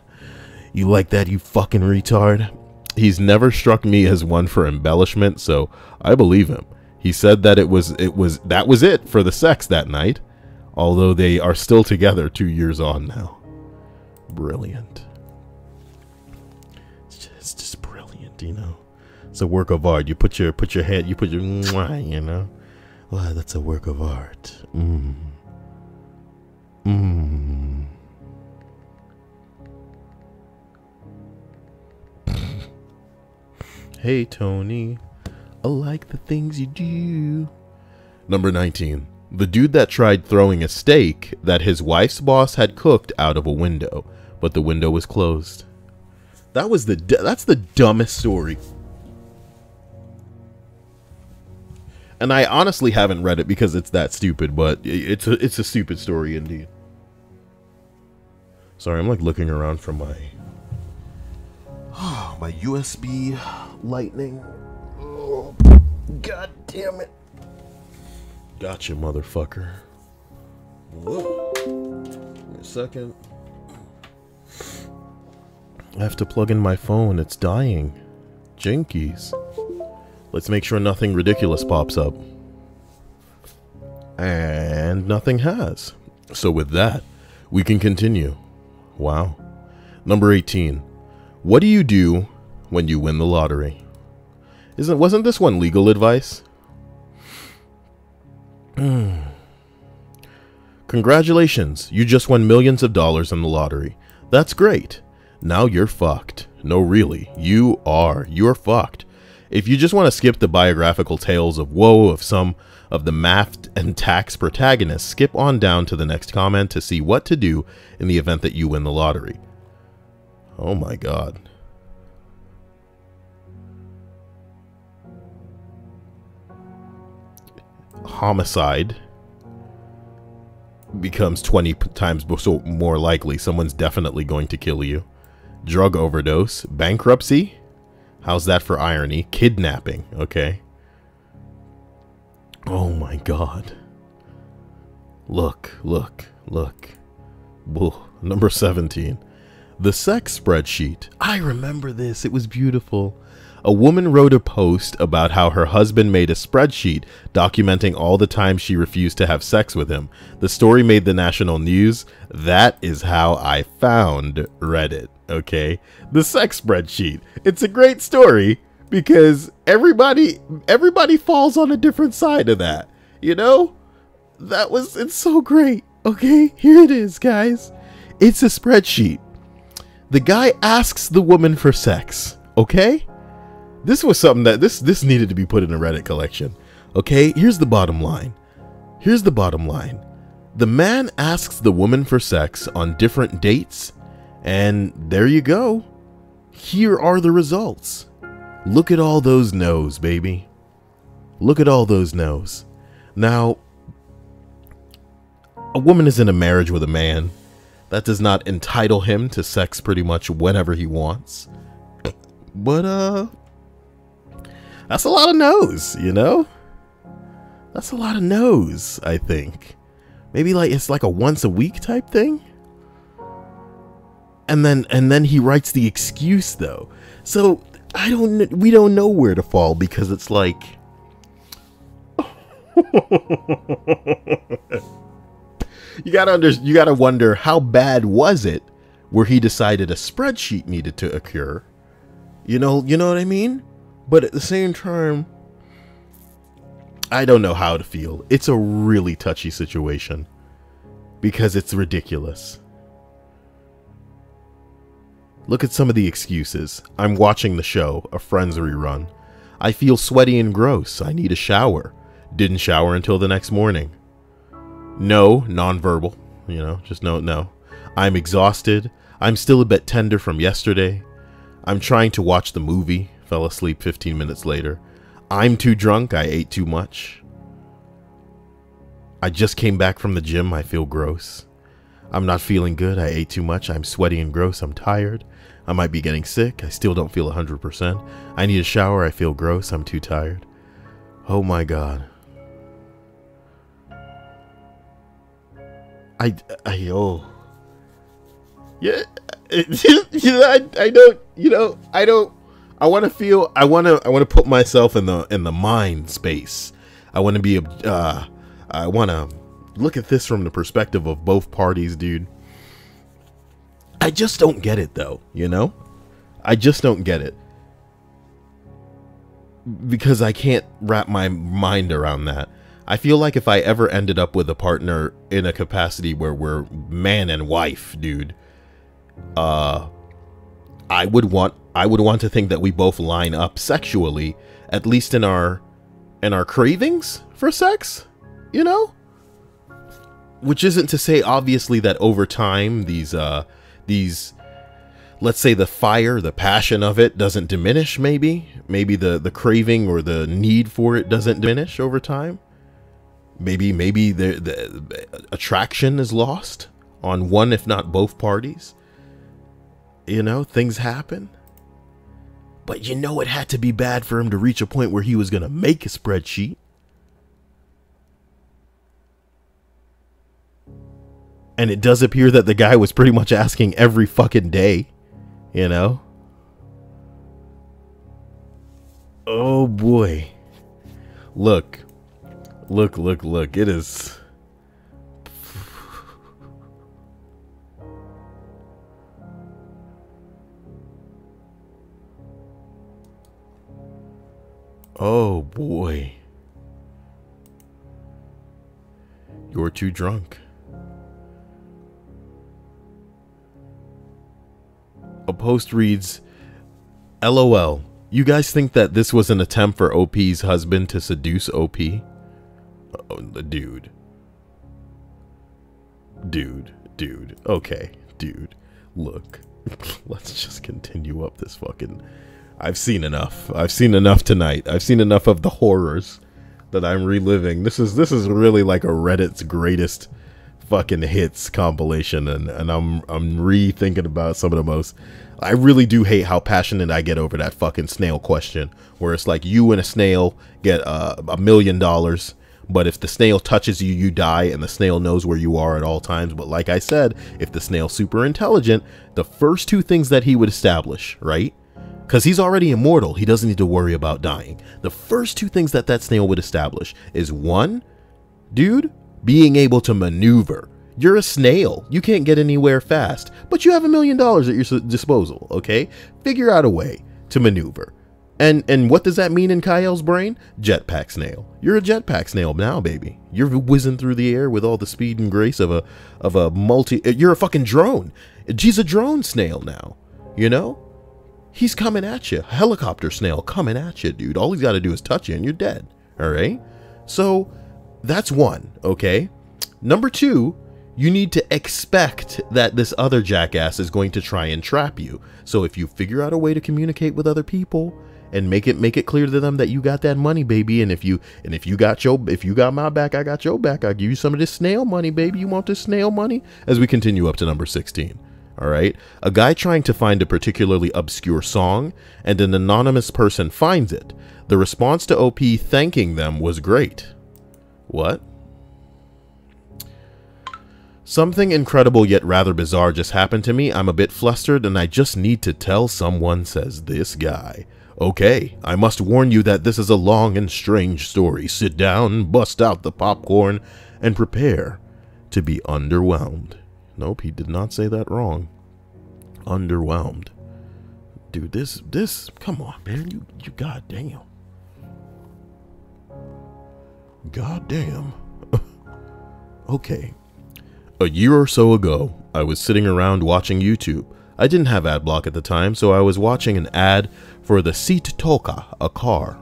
[SPEAKER 1] you like that, you fucking retard? He's never struck me as one for embellishment, so I believe him. He said that that was it for the sex that night, although they are still together 2 years on now. Brilliant. It's just brilliant, you know. It's a work of art. You put your head, you know. Wow, that's a work of art. Hey, Tony. I like the things you do. Number 19. The dude that tried throwing a steak that his wife's boss had cooked out of a window, but the window was closed. That's the dumbest story. And I honestly haven't read it because it's that stupid, but it's a stupid story indeed. Sorry, I'm like looking around for my USB lightning. Oh, God damn it. Gotcha, motherfucker. Whoa. Give me a second. I have to plug in my phone. It's dying. Jinkies. Let's make sure nothing ridiculous pops up. And nothing has. So with that, we can continue. Wow. Number 18. What do you do when you win the lottery? Wasn't this one legal advice? Congratulations, you just won millions of dollars in the lottery. That's great. Now you're fucked. No, really, you're fucked. If you just want to skip the biographical tales of woe of some of the math and tax protagonists, skip on down to the next comment to see what to do in the event that you win the lottery. Oh my God. Homicide becomes 20 times more likely. Someone's definitely going to kill you. Drug overdose. Bankruptcy. How's that for irony? Kidnapping. Okay. Oh my God. Look. Number 17. The sex spreadsheet. I remember this. It was beautiful. A woman wrote a post about how her husband made a spreadsheet documenting all the times she refused to have sex with him. The story made the national news. That is how I found Reddit, okay? The sex spreadsheet. It's a great story because everybody falls on a different side of that, you know? It's so great, okay? Here it is, guys. It's a spreadsheet. The guy asks the woman for sex, okay? This was something that this needed to be put in a Reddit collection. Okay, here's the bottom line. The man asks the woman for sex on different dates, and there you go. Here are the results. Look at all those no's, baby. Look at all those no's. Now, a woman is in a marriage with a man. That does not entitle him to sex pretty much whenever he wants. But, that's a lot of no's, you know? That's a lot of no's, I think. Maybe it's like a once a week type thing. And then he writes the excuse though. So we don't know where to fall, because it's like, you gotta wonder, how bad was it where he decided a spreadsheet needed to occur? You know what I mean? But at the same time, I don't know how to feel. It's a really touchy situation because it's ridiculous. Look at some of the excuses. I'm watching the show, a Friends rerun. I feel sweaty and gross. I need a shower. Didn't shower until the next morning. No, nonverbal. You know, just no. I'm exhausted. I'm still a bit tender from yesterday. I'm trying to watch the movie. Fell asleep 15 minutes later. I'm too drunk. I ate too much. I just came back from the gym. I feel gross. I'm not feeling good. I ate too much. I'm sweaty and gross. I'm tired. I might be getting sick. I still don't feel 100%. I need a shower. I feel gross. I'm too tired. Oh my God. Oh. Yeah. I want to put myself in the mind space. I want to be, I want to look at this from the perspective of both parties, dude. I just don't get it, though, you know? I just don't get it. Because I can't wrap my mind around that. I feel like if I ever ended up with a partner in a capacity where we're man and wife, dude, I would want to think that we both line up sexually, at least in our cravings for sex, you know? Which isn't to say, obviously, that over time these let's say the fire, the passion of it doesn't diminish. Maybe the craving or the need for it doesn't diminish over time. Maybe the attraction is lost on one, if not both parties. You know, things happen. But you know, it had to be bad for him to reach a point where he was going to make a spreadsheet. And it does appear that the guy was pretty much asking every fucking day, you know? Oh boy. Look. It is... Oh boy. You're too drunk. A post reads, LOL. You guys think that this was an attempt for OP's husband to seduce OP? Oh, dude. Okay, dude. Look. Let's just continue up this fucking... I've seen enough. I've seen enough tonight. I've seen enough of the horrors that I'm reliving. This is really like a Reddit's greatest fucking hits compilation, and I'm rethinking about some of the most... I really do hate how passionate I get over that fucking snail question, where it's like you and a snail get $1 million, but if the snail touches you, you die, and the snail knows where you are at all times. But like I said, if the snail's super intelligent, the first two things that he would establish, right? Because he's already immortal, he doesn't need to worry about dying. The first two things that snail would establish is, one, dude, being able to maneuver. You're a snail. You can't get anywhere fast, but you have $1 million at your disposal, okay? Figure out a way to maneuver. And what does that mean in Kyle's brain? Jetpack snail. You're a jetpack snail now, baby. You're whizzing through the air with all the speed and grace of a multi... You're a fucking drone. She's a drone snail now, you know? He's coming at you. Helicopter snail coming at you, dude. All he's got to do is touch you and you're dead, all right? So that's one, okay? Number two, you need to expect that this other jackass is going to try and trap you. So if you figure out a way to communicate with other people and make it clear to them that you got that money, baby, and if you got my back, I got your back. I'll give you some of this snail money, baby. You want this snail money? As we continue up to number 16. All right. A guy trying to find a particularly obscure song, and an anonymous person finds it. The response to OP thanking them was great. What? Something incredible yet rather bizarre just happened to me. I'm a bit flustered and I just need to tell someone, says this guy. Okay, I must warn you that this is a long and strange story. Sit down, bust out the popcorn, and prepare to be underwhelmed. Nope, he did not say that wrong. Underwhelmed. Dude, this, come on, man, you goddamn. Goddamn. Okay. A year or so ago, I was sitting around watching YouTube. I didn't have ad block at the time, so I was watching an ad for the Seat Toka, a car.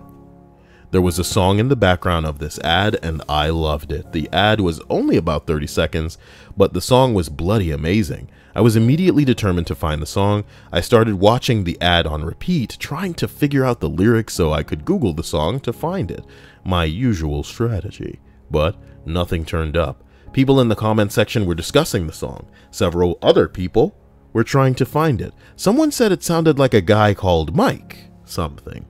[SPEAKER 1] There was a song in the background of this ad, and I loved it. The ad was only about 30 seconds, but the song was bloody amazing. I was immediately determined to find the song. I started watching the ad on repeat, trying to figure out the lyrics so I could Google the song to find it. My usual strategy. But nothing turned up. People in the comment section were discussing the song. Several other people were trying to find it. Someone said it sounded like a guy called Mike something.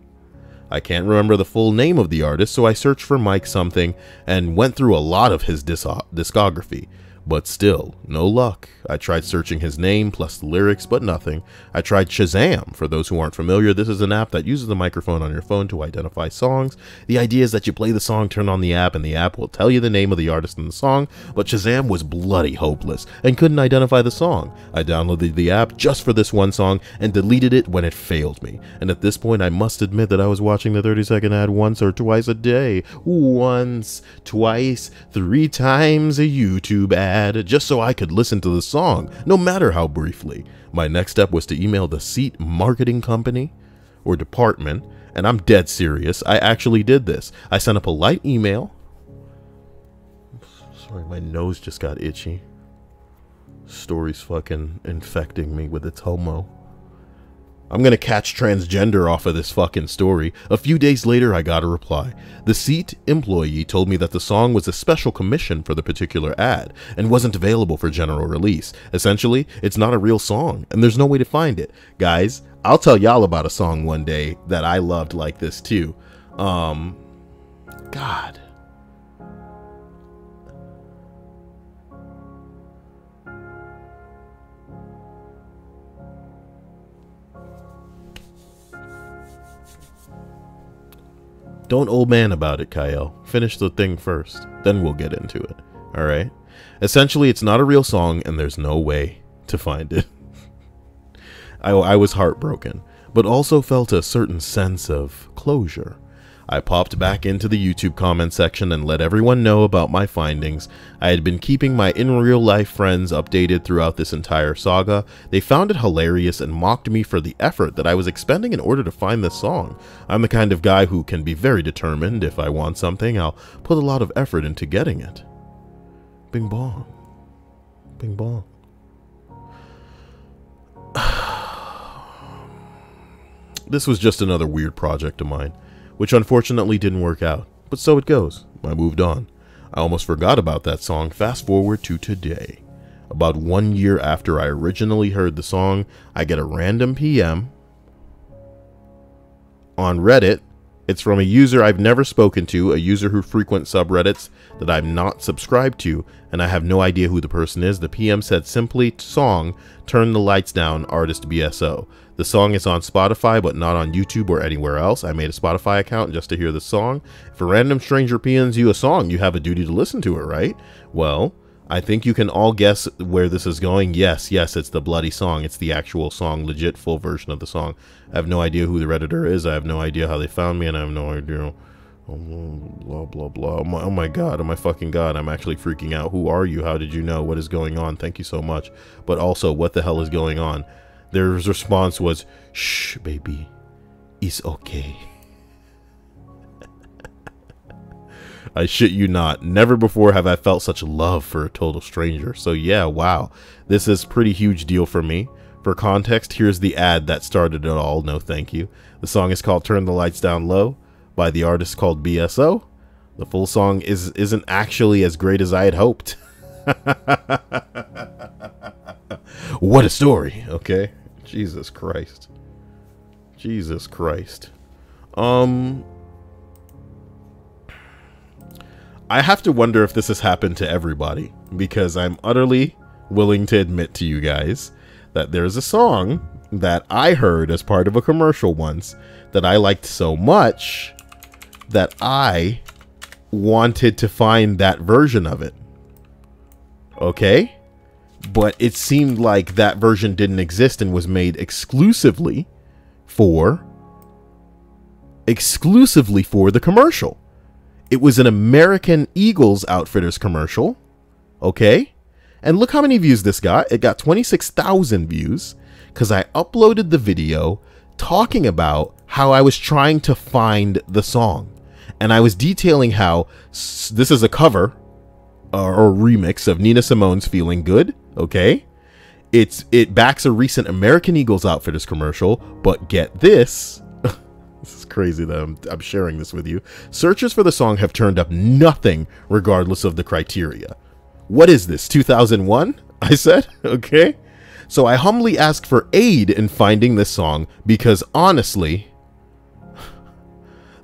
[SPEAKER 1] I can't remember the full name of the artist, so I searched for Mike something and went through a lot of his discography. But still, no luck. I tried searching his name plus the lyrics, but nothing. I tried Shazam. For those who aren't familiar, this is an app that uses the microphone on your phone to identify songs. The idea is that you play the song, turn on the app, and the app will tell you the name of the artist in the song, but Shazam was bloody hopeless and couldn't identify the song. I downloaded the app just for this one song and deleted it when it failed me. And at this point, I must admit that I was watching the 30-second ad once or twice a day. Once, twice, 3 times a YouTube ad. Just so I could listen to the song, no matter how briefly. My next step was to email the Seat marketing company or department, and I'm dead serious. I actually did this. I sent a polite email. Sorry, my nose just got itchy. Story's fucking infecting me with its homo. I'm gonna catch transgender off of this fucking story. A few days later, I got a reply. The Seat employee told me that the song was a special commission for the particular ad and wasn't available for general release. Essentially, it's not a real song and there's no way to find it. Guys, I'll tell y'all about a song one day that I loved like this too. God. Don't old man about it, Kyle. Finish the thing first, then we'll get into it. Alright? Essentially, it's not a real song, and there's no way to find it. I was heartbroken, but also felt a certain sense of closure. I popped back into the YouTube comment section and let everyone know about my findings. I had been keeping my in-real-life friends updated throughout this entire saga. They found it hilarious and mocked me for the effort that I was expending in order to find this song. I'm the kind of guy who can be very determined. If I want something, I'll put a lot of effort into getting it. Bing bong. Bing bong. This was just another weird project of mine, which unfortunately didn't work out, but so it goes. I moved on. I almost forgot about that song. Fast forward to today. About 1 year after I originally heard the song, I get a random PM on Reddit. It's from a user I've never spoken to, a user who frequents subreddits that I'm not subscribed to, and I have no idea who the person is. The PM said simply, song, turn the lights down, artist BSO. The song is on Spotify, but not on YouTube or anywhere else. I made a Spotify account just to hear the song. If a random stranger PMs you a song, you have a duty to listen to it, right? Well, I think you can all guess where this is going. Yes, it's the bloody song. It's the actual song, legit full version of the song. I have no idea who the Redditor is. I have no idea how they found me, and I have no idea. Blah, blah, blah. Oh my God. Oh my fucking God. I'm actually freaking out. Who are you? How did you know? What is going on? Thank you so much. But also, what the hell is going on? Their response was, shh, baby. It's okay. I shit you not. Never before have I felt such love for a total stranger. So yeah, wow. This is a pretty huge deal for me. For context, here's the ad that started it all. No thank you. The song is called Turn the Lights Down Low by the artist called BSO. The full song isn't actually as great as I had hoped. What a story, okay? Jesus Christ. Jesus Christ. I have to wonder if this has happened to everybody. because I'm utterly willing to admit to you guys that there's a song that I heard as part of a commercial once that I liked so much that I wanted to find that version of it. Okay? But it seemed like that version didn't exist and was made exclusively for the commercial. It was an American Eagles Outfitters commercial. Okay? And look how many views this got. It got 26,000 views because I uploaded the video talking about how I was trying to find the song. And I was detailing how this is a cover or remix of Nina Simone's Feeling Good. Okay? It backs a recent American Eagles Outfitters commercial, but get this. This is crazy that I'm sharing this with you. Searches for the song have turned up nothing regardless of the criteria. What is this, 2001? I said, okay. So I humbly asked for aid in finding this song because honestly,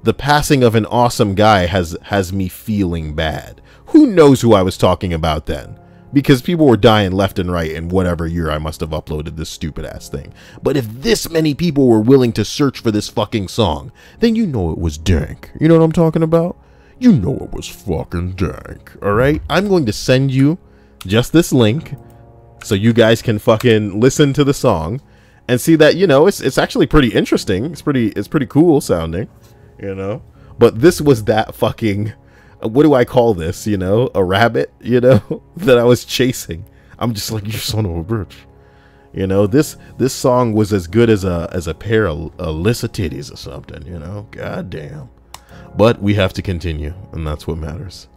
[SPEAKER 1] the passing of an awesome guy has me feeling bad. Who knows who I was talking about then? Because people were dying left and right in whatever year I must have uploaded this stupid ass thing. But if this many people were willing to search for this fucking song, then you know it was dank. You know what I'm talking about? You know it was fucking dank. Alright? I'm going to send you just this link so you guys can fucking listen to the song and see that, you know, it's actually pretty interesting. It's pretty cool sounding, you know? But this was that fucking, what do I call this, you know, a rabbit, you know, that I was chasing. I'm just like, you son of a bitch. You know, this song was as good as a pair of illicit titties or something, you know. God damn. But we have to continue, and that's what matters.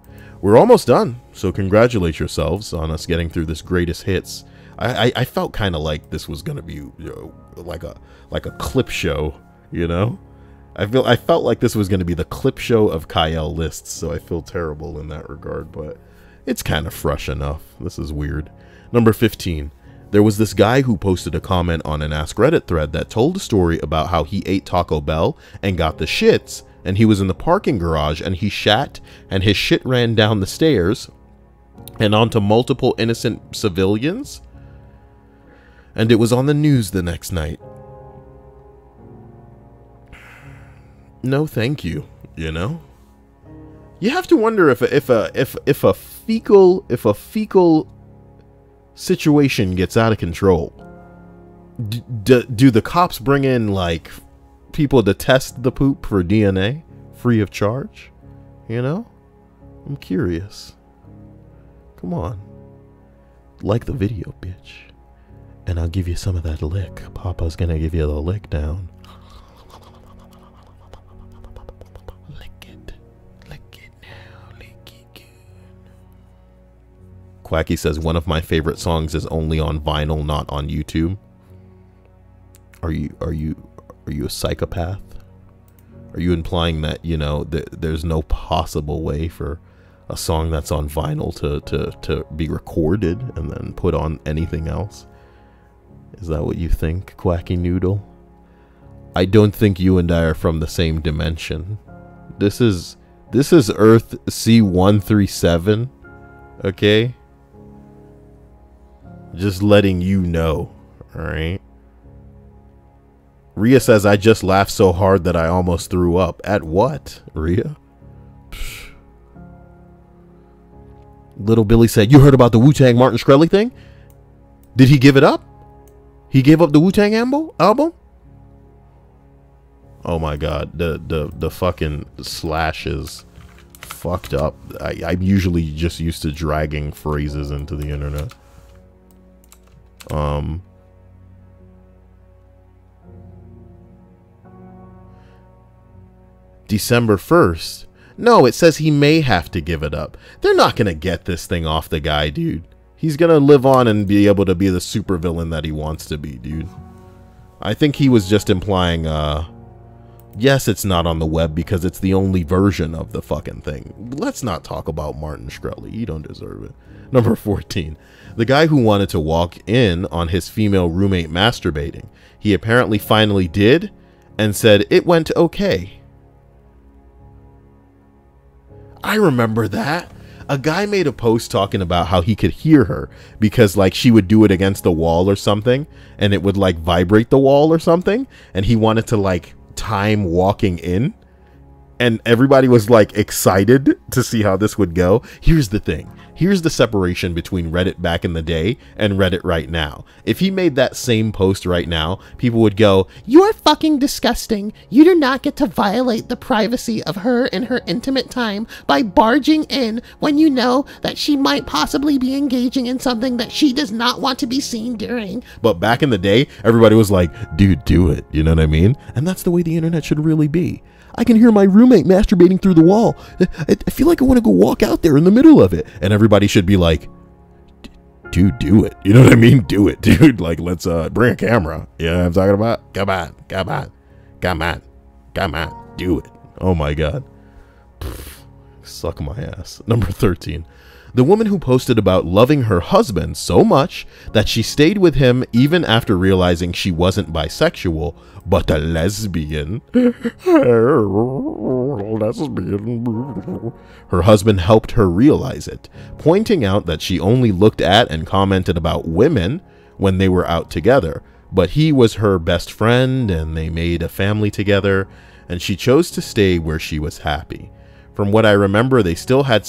[SPEAKER 1] We're almost done, so congratulate yourselves on us getting through this greatest hits. I felt kind of like this was gonna be, you know, like a clip show, you know. I felt like this was going to be the clip show of Kyle lists, so I feel terrible in that regard, but it's kind of fresh enough. This is weird. Number 15. There was this guy who posted a comment on an AskReddit thread that told a story about how he ate Taco Bell and got the shits, and he was in the parking garage and he shat and his shit ran down the stairs and onto multiple innocent civilians, and it was on the news the next night. No, thank you. You know, you have to wonder if a fecal situation gets out of control. Do the cops bring in like people to test the poop for DNA free of charge? You know, I'm curious. Come on, like the video, bitch, and I'll give you some of that lick. Papa's gonna give you the lick down. Quacky says one of my favorite songs is only on vinyl, not on YouTube. Are you a psychopath? Are you implying that, you know, there's no possible way for a song that's on vinyl to be recorded and then put on anything else? Is that what you think, Quacky Noodle? I don't think you and I are from the same dimension. This is Earth C137, okay? Just letting you know, alright? Rhea says, I just laughed so hard that I almost threw up. At what, Rhea? Psh. Little Billy said, you heard about the Wu-Tang Martin Shkreli thing? Did he give it up? He gave up the Wu-Tang album? Oh my god, the fucking slash is fucked up. I'm usually just used to dragging phrases into the internet. December 1st. No, it says he may have to give it up. They're not gonna get this thing off the guy, dude. He's gonna live on and be able to be the supervillain that he wants to be, dude. I think he was just implying, yes, it's not on the web because it's the only version of the fucking thing. Let's not talk about Martin Shkreli. You don't deserve it. Number 14. The guy who wanted to walk in on his female roommate masturbating. He apparently finally did and said it went okay. I remember that. A guy made a post talking about how he could hear her because like she would do it against the wall or something and it would like vibrate the wall or something, and he wanted to like time walking in, and everybody was like excited to see how this would go. Here's the thing. Here's the separation between Reddit back in the day and Reddit right now. If he made that same post right now, people would go,
[SPEAKER 2] "You're fucking disgusting. You do not get to violate the privacy of her in her intimate time by barging in when you know that she might possibly be engaging in something that she does not want to be seen during."
[SPEAKER 1] But back in the day, everybody was like, dude, do it. You know what I mean? And that's the way the internet should really be. I can hear my roommate masturbating through the wall. I feel like I want to go walk out there in the middle of it. And everybody should be like, dude, do it. You know what I mean? Do it, dude. Like, let's bring a camera. You know what I'm talking about? Come on, come on, come on, come on. Do it. Oh my God. Pfft, suck my ass. Number 13. The woman who posted about loving her husband so much that she stayed with him even after realizing she wasn't bisexual, but a lesbian. Her husband helped her realize it, pointing out that she only looked at and commented about women when they were out together, but he was her best friend and they made a family together, and she chose to stay where she was happy. From what I remember, they still had a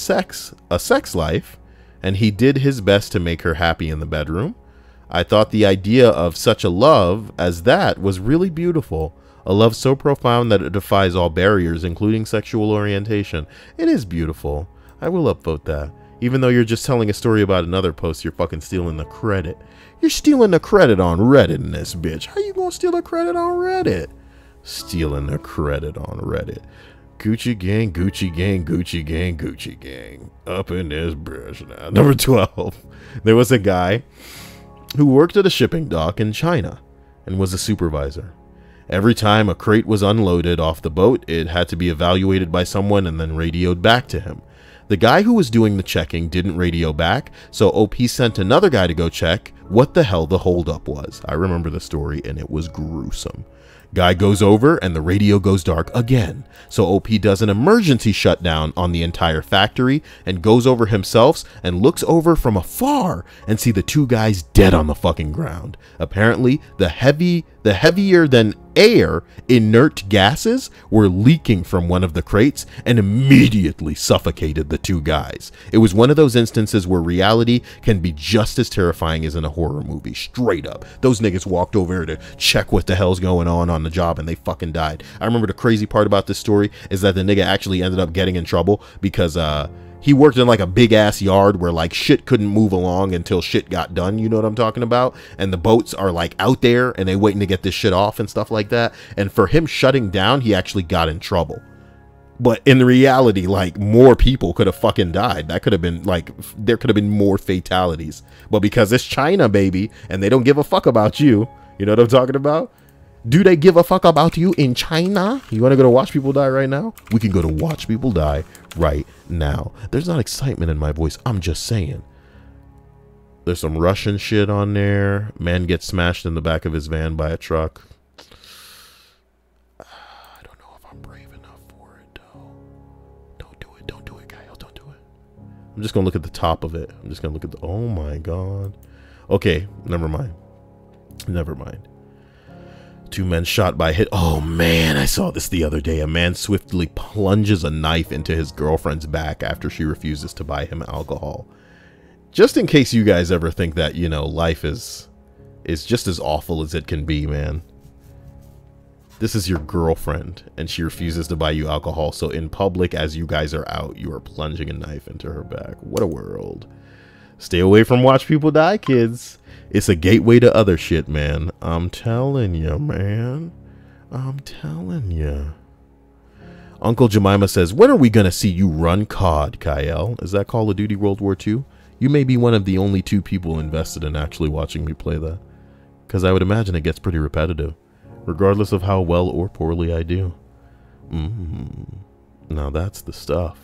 [SPEAKER 1] sex life, and he did his best to make her happy in the bedroom. I thought the idea of such a love as that was really beautiful. A love so profound that it defies all barriers, including sexual orientation. It is beautiful. I will upvote that. Even though you're just telling a story about another post, you're fucking stealing the credit. You're stealing the credit on Reddit in this bitch. How you gonna steal the credit on Reddit? Stealing the credit on Reddit. Gucci gang, Gucci gang, Gucci gang, Gucci gang. Up in this brush now. Number 12. There was a guy who worked at a shipping dock in China and was a supervisor. Every time a crate was unloaded off the boat, it had to be evaluated by someone and then radioed back to him. The guy who was doing the checking didn't radio back, so OP sent another guy to go check what the hell the holdup was. I remember the story and it was gruesome. Guy goes over and the radio goes dark again. So OP does an emergency shutdown on the entire factory and goes over himself and looks over from afar and see the two guys dead on the fucking ground. Apparently, the heavier than air inert gases were leaking from one of the crates and immediately suffocated the two guys. It was one of those instances where reality can be just as terrifying as in a horror movie. Straight up. Those niggas walked over to check what the hell's going on the job and they fucking died. I remember the crazy part about this story is that the nigga actually ended up getting in trouble because he worked in like a big ass yard where like shit couldn't move along until shit got done. You know what I'm talking about? And the boats are like out there and they waiting to get this shit off and stuff like that. And for him shutting down, he actually got in trouble. But in reality, like more people could have fucking died. That could have been like, there could have been more fatalities. But because it's China, baby, and they don't give a fuck about you. You know what I'm talking about? Do they give a fuck about you in China? You want to go to watch people die right now? We can go to watch people die right now. There's not excitement in my voice. I'm just saying. There's some Russian shit on there. Man gets smashed in the back of his van by a truck. I don't know if I'm brave enough for it, though. Don't do it. Don't do it, Kyle. Don't do it. I'm just going to look at the top of it. I'm just going to look at the... Oh, my God. Okay, never mind. Never mind. Two men shot by hit. Oh man, I saw this the other day. A man swiftly plunges a knife into his girlfriend's back after she refuses to buy him alcohol. Just in case you guys ever think that, you know, life is just as awful as it can be, man. This is your girlfriend and she refuses to buy you alcohol. So in public, as you guys are out, you are plunging a knife into her back. What a world. Stay away from watch people die, kids. It's a gateway to other shit, man. I'm telling you, man. I'm telling you. Uncle Jemima says, when are we going to see you run COD, Kyle? Is that Call of Duty World War II? You may be one of the only 2 people invested in actually watching me play that. Because I would imagine it gets pretty repetitive. Regardless of how well or poorly I do. Now that's the stuff.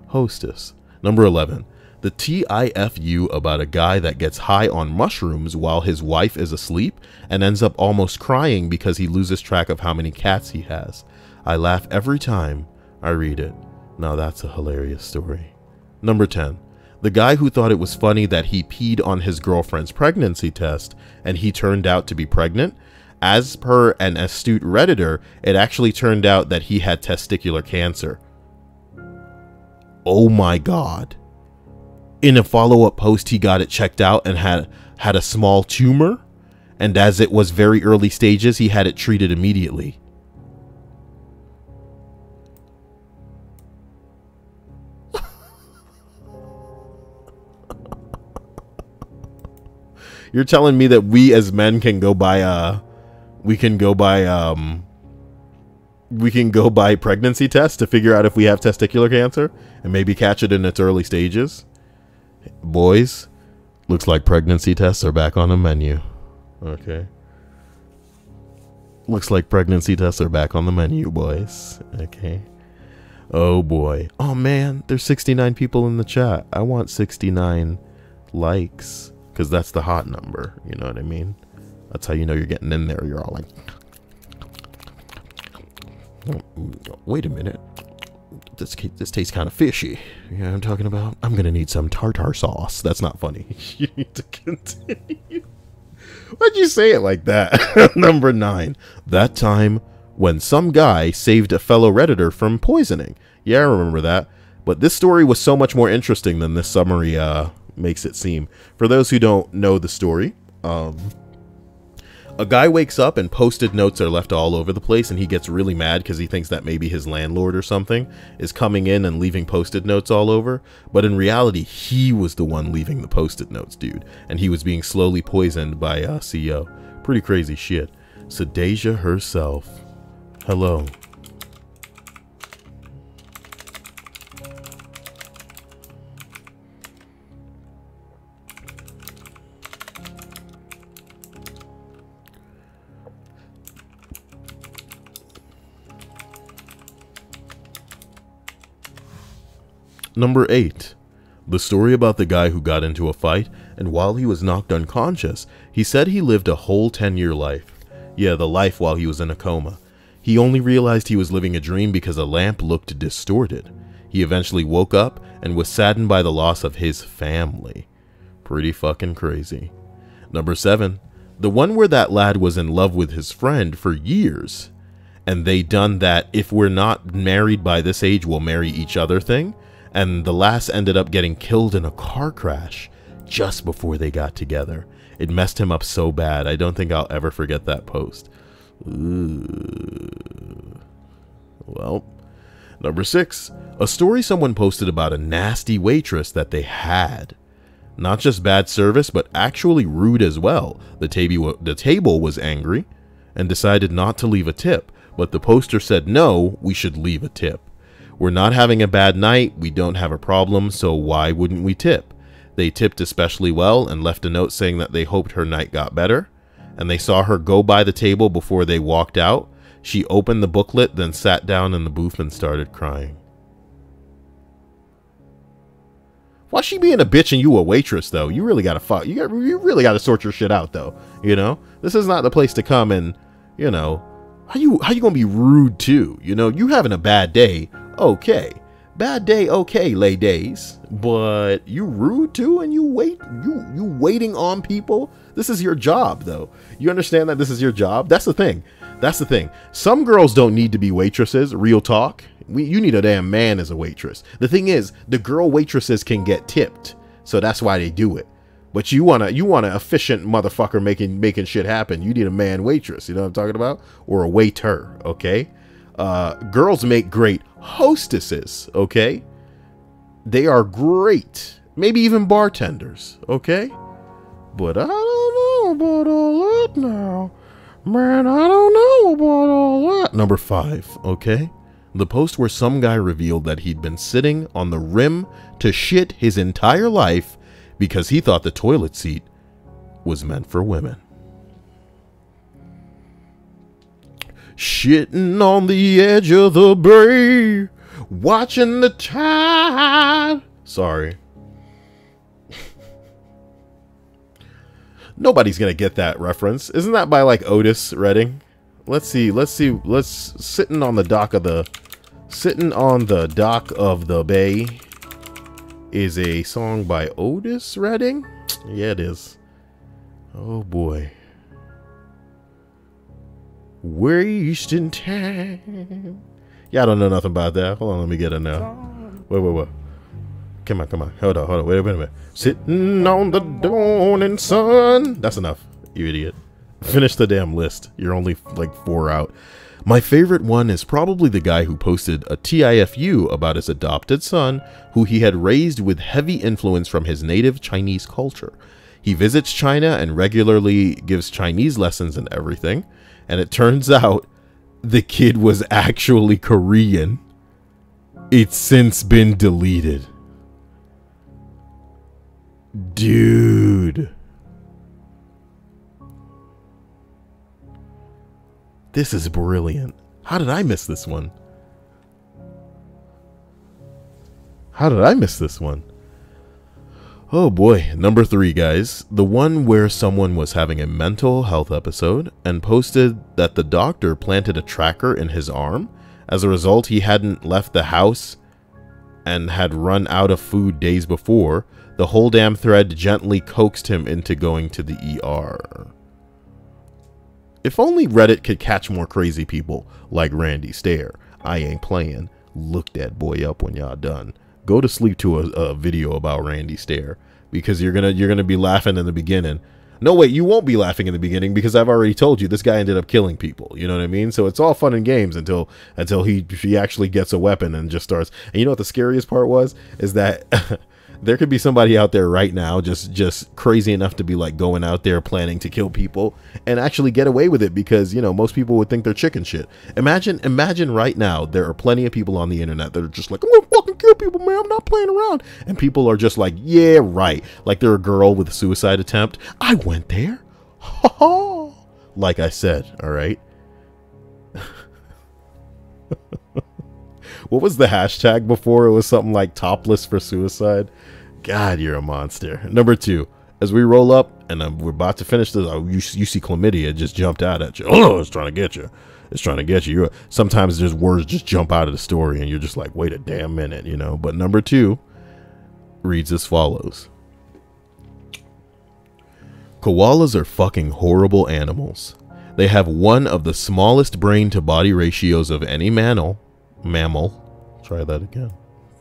[SPEAKER 1] Hostess. Number 11. The TIFU about a guy that gets high on mushrooms while his wife is asleep and ends up almost crying because he loses track of how many cats he has. I laugh every time I read it. Now that's a hilarious story. Number 10. The guy who thought it was funny that he peed on his girlfriend's pregnancy test and he turned out to be pregnant. As per an astute Redditor, it actually turned out that he had testicular cancer. Oh my God. In a follow-up post, he got it checked out and had a small tumor. And as it was very early stages, he had it treated immediately. You're telling me that we as men can go buy pregnancy tests to figure out if we have testicular cancer and maybe catch it in its early stages? Boys, looks like pregnancy tests are back on the menu. Okay. Looks like pregnancy tests are back on the menu, boys. Okay. Oh boy. Oh man, there's 69 people in the chat. I want 69 likes. Because that's the hot number, you know what I mean? That's how you know you're getting in there. You're all like, oh, wait a minute. This tastes kind of fishy. You know what I'm talking about? I'm going to need some tartar sauce. That's not funny. You need to continue. Why'd you say it like that? Number 9. That time when some guy saved a fellow Redditor from poisoning. Yeah, I remember that. But this story was so much more interesting than this summary makes it seem. For those who don't know the story, a guy wakes up and Post-it notes are left all over the place, and he gets really mad because he thinks that maybe his landlord or something is coming in and leaving Post-it notes all over. But in reality, he was the one leaving the Post-it notes, dude, and he was being slowly poisoned by CO. Pretty crazy shit. Sadeja herself. Hello. Number 8. The story about the guy who got into a fight, and while he was knocked unconscious, he said he lived a whole 10-year life. Yeah, the life while he was in a coma. He only realized he was living a dream because a lamp looked distorted. He eventually woke up and was saddened by the loss of his family. Pretty fucking crazy. Number 7. The one where that lad was in love with his friend for years, and they done that if we're not married by this age, we'll marry each other thing. And the lass ended up getting killed in a car crash just before they got together. It messed him up so bad. I don't think I'll ever forget that post. Ooh. Well, number 6. A story someone posted about a nasty waitress that they had. Not just bad service, but actually rude as well. The table was angry and decided not to leave a tip, but the poster said, no, we should leave a tip. We're not having a bad night, we don't have a problem, so why wouldn't we tip? They tipped especially well and left a note saying that they hoped her night got better. And they saw her go by the table before they walked out. She opened the booklet, then sat down in the booth and started crying. Why she being a bitch and you a waitress though? You really gotta fuck. You really gotta sort your shit out though. You know, this is not the place to come and, you know, how you gonna be rude too? You know, you having a bad day. Okay, bad day, okay, ladies, but you rude too, and you waiting on people. This is your job, though. You understand that this is your job? That's the thing. That's the thing. Some girls don't need to be waitresses. Real talk. You need a damn man as a waitress. The thing is, the girl waitresses can get tipped, so that's why they do it. But you want a efficient motherfucker making shit happen. You need a man waitress. You know what I'm talking about? Or a waiter. Okay. Girls make great hostesses, okay? They are great. Maybe even bartenders, okay? But I don't know about all that now. Man, I don't know about all that. Number 5, okay? The post where some guy revealed that he'd been sitting on the rim to shit his entire life because he thought the toilet seat was meant for women. Shitting on the edge of the bay, watching the tide. Sorry. Nobody's gonna get that reference. Isn't that by like Otis Redding? Let's see. Sitting on the dock of the bay, is a song by Otis Redding. Yeah, it is. Oh boy. Wasting time. Yeah, I don't know nothing about that. Hold on, let me get it now. Wait. Come on. Hold on. Wait a minute. Sitting on the dawning sun. That's enough, you idiot. Finish the damn list. You're only like 4 out. My favorite one is probably the guy who posted a TIFU about his adopted son, who he had raised with heavy influence from his native Chinese culture. He visits China and regularly gives Chinese lessons and everything. And it turns out the kid was actually Korean. It's since been deleted. Dude. This is brilliant. How did I miss this one? Oh boy, number 3, guys. The one where someone was having a mental health episode and posted that the doctor planted a tracker in his arm. As a result, he hadn't left the house and had run out of food days before. The whole damn thread gently coaxed him into going to the ER. If only Reddit could catch more crazy people like Randy Stare. I ain't playing. Look that boy up when y'all done. Go to sleep to a video about Randy Stare, because you're gonna be laughing in the beginning. No, wait, you won't be laughing in the beginning, because I've already told you this guy ended up killing people. You know what I mean? So it's all fun and games until he actually gets a weapon and just starts. And you know what the scariest part was? Is that there could be somebody out there right now just crazy enough to be like going out there planning to kill people and actually get away with it, because, you know, most people would think they're chicken shit. Imagine right now there are plenty of people on the internet that are just like, I'm gonna fucking kill people, man, I'm not playing around. And people are just like, yeah, right. Like they're a girl with a suicide attempt. I went there. Ha ha. Like I said, all right. What was the hashtag before? It was something like topless for suicide. God, you're a monster. Number 2, as we roll up and we're about to finish this, you see chlamydia just jumped out at you. Oh, it's trying to get you. It's trying to get you. Sometimes there's words just jump out of the story and you're just like, wait a damn minute, you know. But number 2 reads as follows. Koalas are fucking horrible animals. They have one of the smallest brain to body ratios of any mammal. Try that again,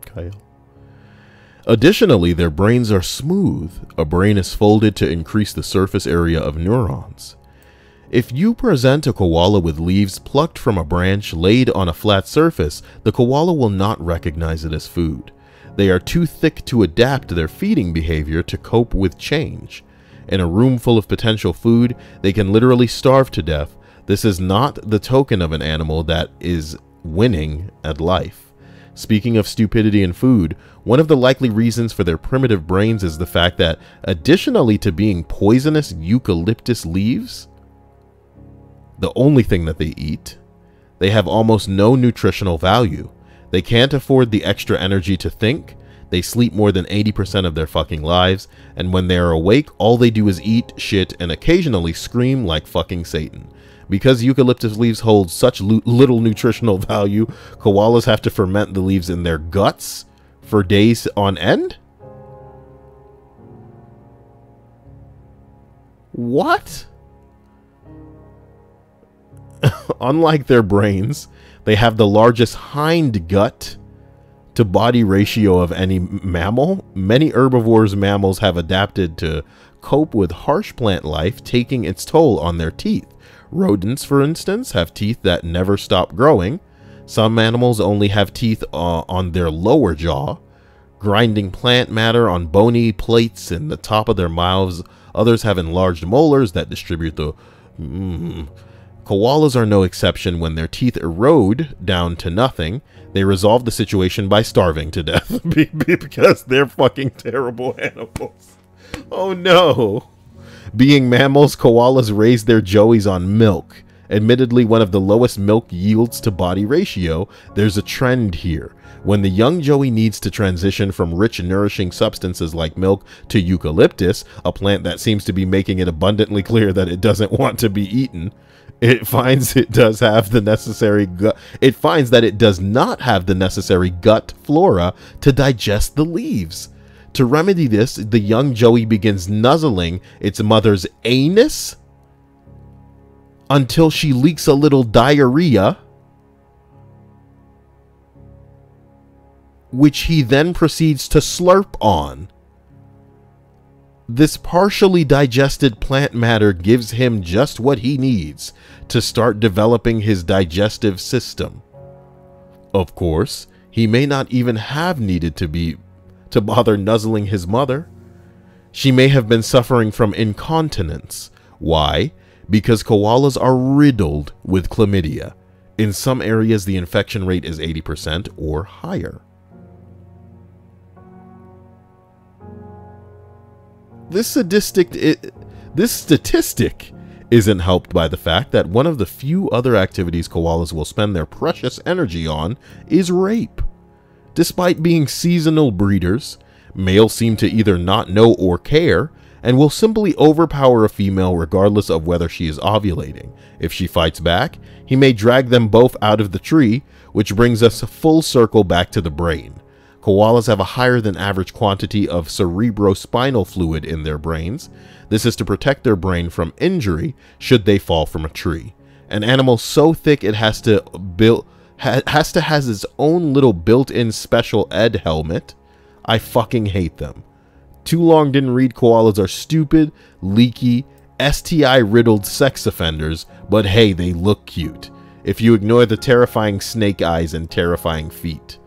[SPEAKER 1] Kyle. Additionally, their brains are smooth. A brain is folded to increase the surface area of neurons. If you present a koala with leaves plucked from a branch laid on a flat surface, the koala will not recognize it as food. They are too thick to adapt their feeding behavior to cope with change. In a room full of potential food, they can literally starve to death. This is not the token of an animal that is winning at life. Speaking of stupidity in food, one of the likely reasons for their primitive brains is the fact that, additionally to being poisonous eucalyptus leaves, the only thing that they eat, they have almost no nutritional value. They can't afford the extra energy to think. They sleep more than 80% of their fucking lives, and when they are awake, all they do is eat, shit, and occasionally scream like fucking Satan. Because eucalyptus leaves hold such little nutritional value, koalas have to ferment the leaves in their guts for days on end? What? Unlike their brains, they have the largest hind gut to body ratio of any mammal. Many herbivorous mammals have adapted to cope with harsh plant life, taking its toll on their teeth. Rodents, for instance, have teeth that never stop growing. Some animals only have teeth on their lower jaw, grinding plant matter on bony plates in the top of their mouths. Others have enlarged molars that distribute the... Koalas are no exception. When their teeth erode down to nothing, they resolve the situation by starving to death because they're fucking terrible animals. Oh no. Being mammals, koalas raise their joeys on milk. Admittedly, one of the lowest milk yields to body ratio, there's a trend here. When the young joey needs to transition from rich, nourishing substances like milk to eucalyptus, a plant that seems to be making it abundantly clear that it doesn't want to be eaten, it finds it does have the necessary gut. It finds that it does not have the necessary gut flora to digest the leaves. To remedy this, the young Joey begins nuzzling its mother's anus until she leaks a little diarrhea, which he then proceeds to slurp on. This partially digested plant matter gives him just what he needs to start developing his digestive system. Of course, he may not even have needed to bother nuzzling his mother. She may have been suffering from incontinence. Why? Because koalas are riddled with chlamydia. In some areas, the infection rate is 80% or higher. This statistic isn't helped by the fact that one of the few other activities koalas will spend their precious energy on is rape. Despite being seasonal breeders, males seem to either not know or care and will simply overpower a female regardless of whether she is ovulating. If she fights back, he may drag them both out of the tree, which brings us full circle back to the brain. Koalas have a higher than average quantity of cerebrospinal fluid in their brains. This is to protect their brain from injury should they fall from a tree. An animal so thick it has to has its own little built-in special ed helmet. I fucking hate them. Too long didn't read koalas are stupid, leaky, STI-riddled sex offenders, but hey, they look cute. If you ignore the terrifying snake eyes and terrifying feet.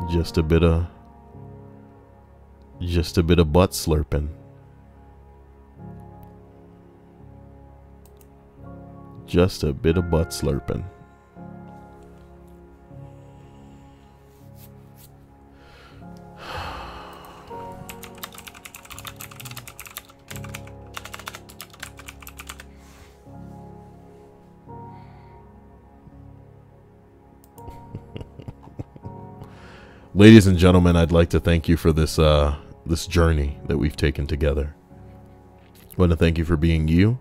[SPEAKER 1] Just a bit of butt slurping. Just a bit of butt slurping. Ladies and gentlemen, I'd like to thank you for this this journey that we've taken together. I want to thank you for being you.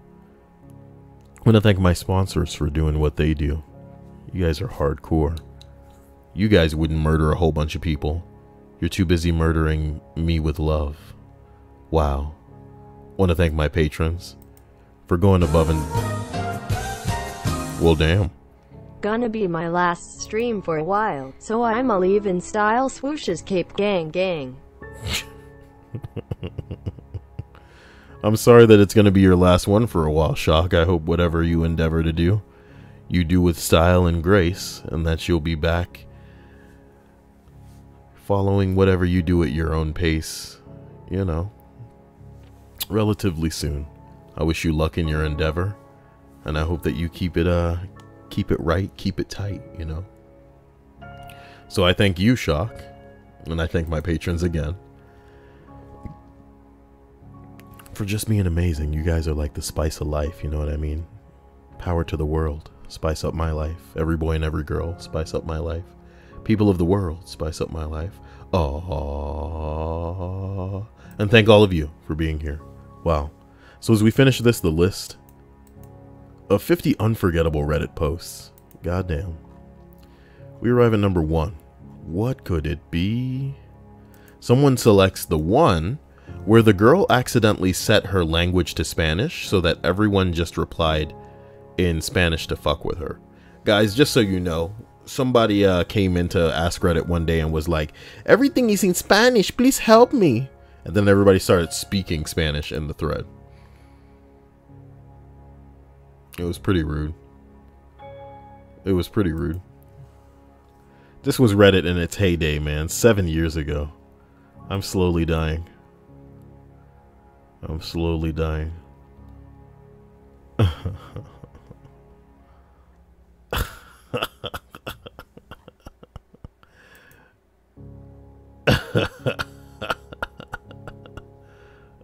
[SPEAKER 1] I want to thank my sponsors for doing what they do. You guys are hardcore. You guys wouldn't murder a whole bunch of people. You're too busy murdering me with love. Wow. I want to thank my patrons for going above and... Well, damn.
[SPEAKER 3] Gonna be my last stream for a while, so I'ma leave in style. Swooshes, cape gang gang.
[SPEAKER 1] I'm sorry that it's gonna be your last one for a while, Shock. I hope whatever you endeavor to do, you do with style and grace, and that you'll be back following whatever you do at your own pace, you know, relatively soon. I wish you luck in your endeavor, and I hope that you keep it right, keep it tight, you know. So I thank you, Shock, and I thank my patrons again for just being amazing. You guys are like the spice of life, you know what I mean? Power to the world, spice up my life. Every boy and every girl, spice up my life. People of the world, spice up my life. Aww. And thank all of you for being here. Wow. So as we finish this, the list of 50 unforgettable Reddit posts. Goddamn. We arrive at number 1. What could it be? Someone selects the one where the girl accidentally set her language to Spanish so that everyone just replied in Spanish to fuck with her. Guys, just so you know, somebody came into AskReddit one day and was like, everything is in Spanish, please help me. And then everybody started speaking Spanish in the thread. It was pretty rude. It was pretty rude. This was Reddit in its heyday, man. 7 years ago. I'm slowly dying. I'm slowly dying.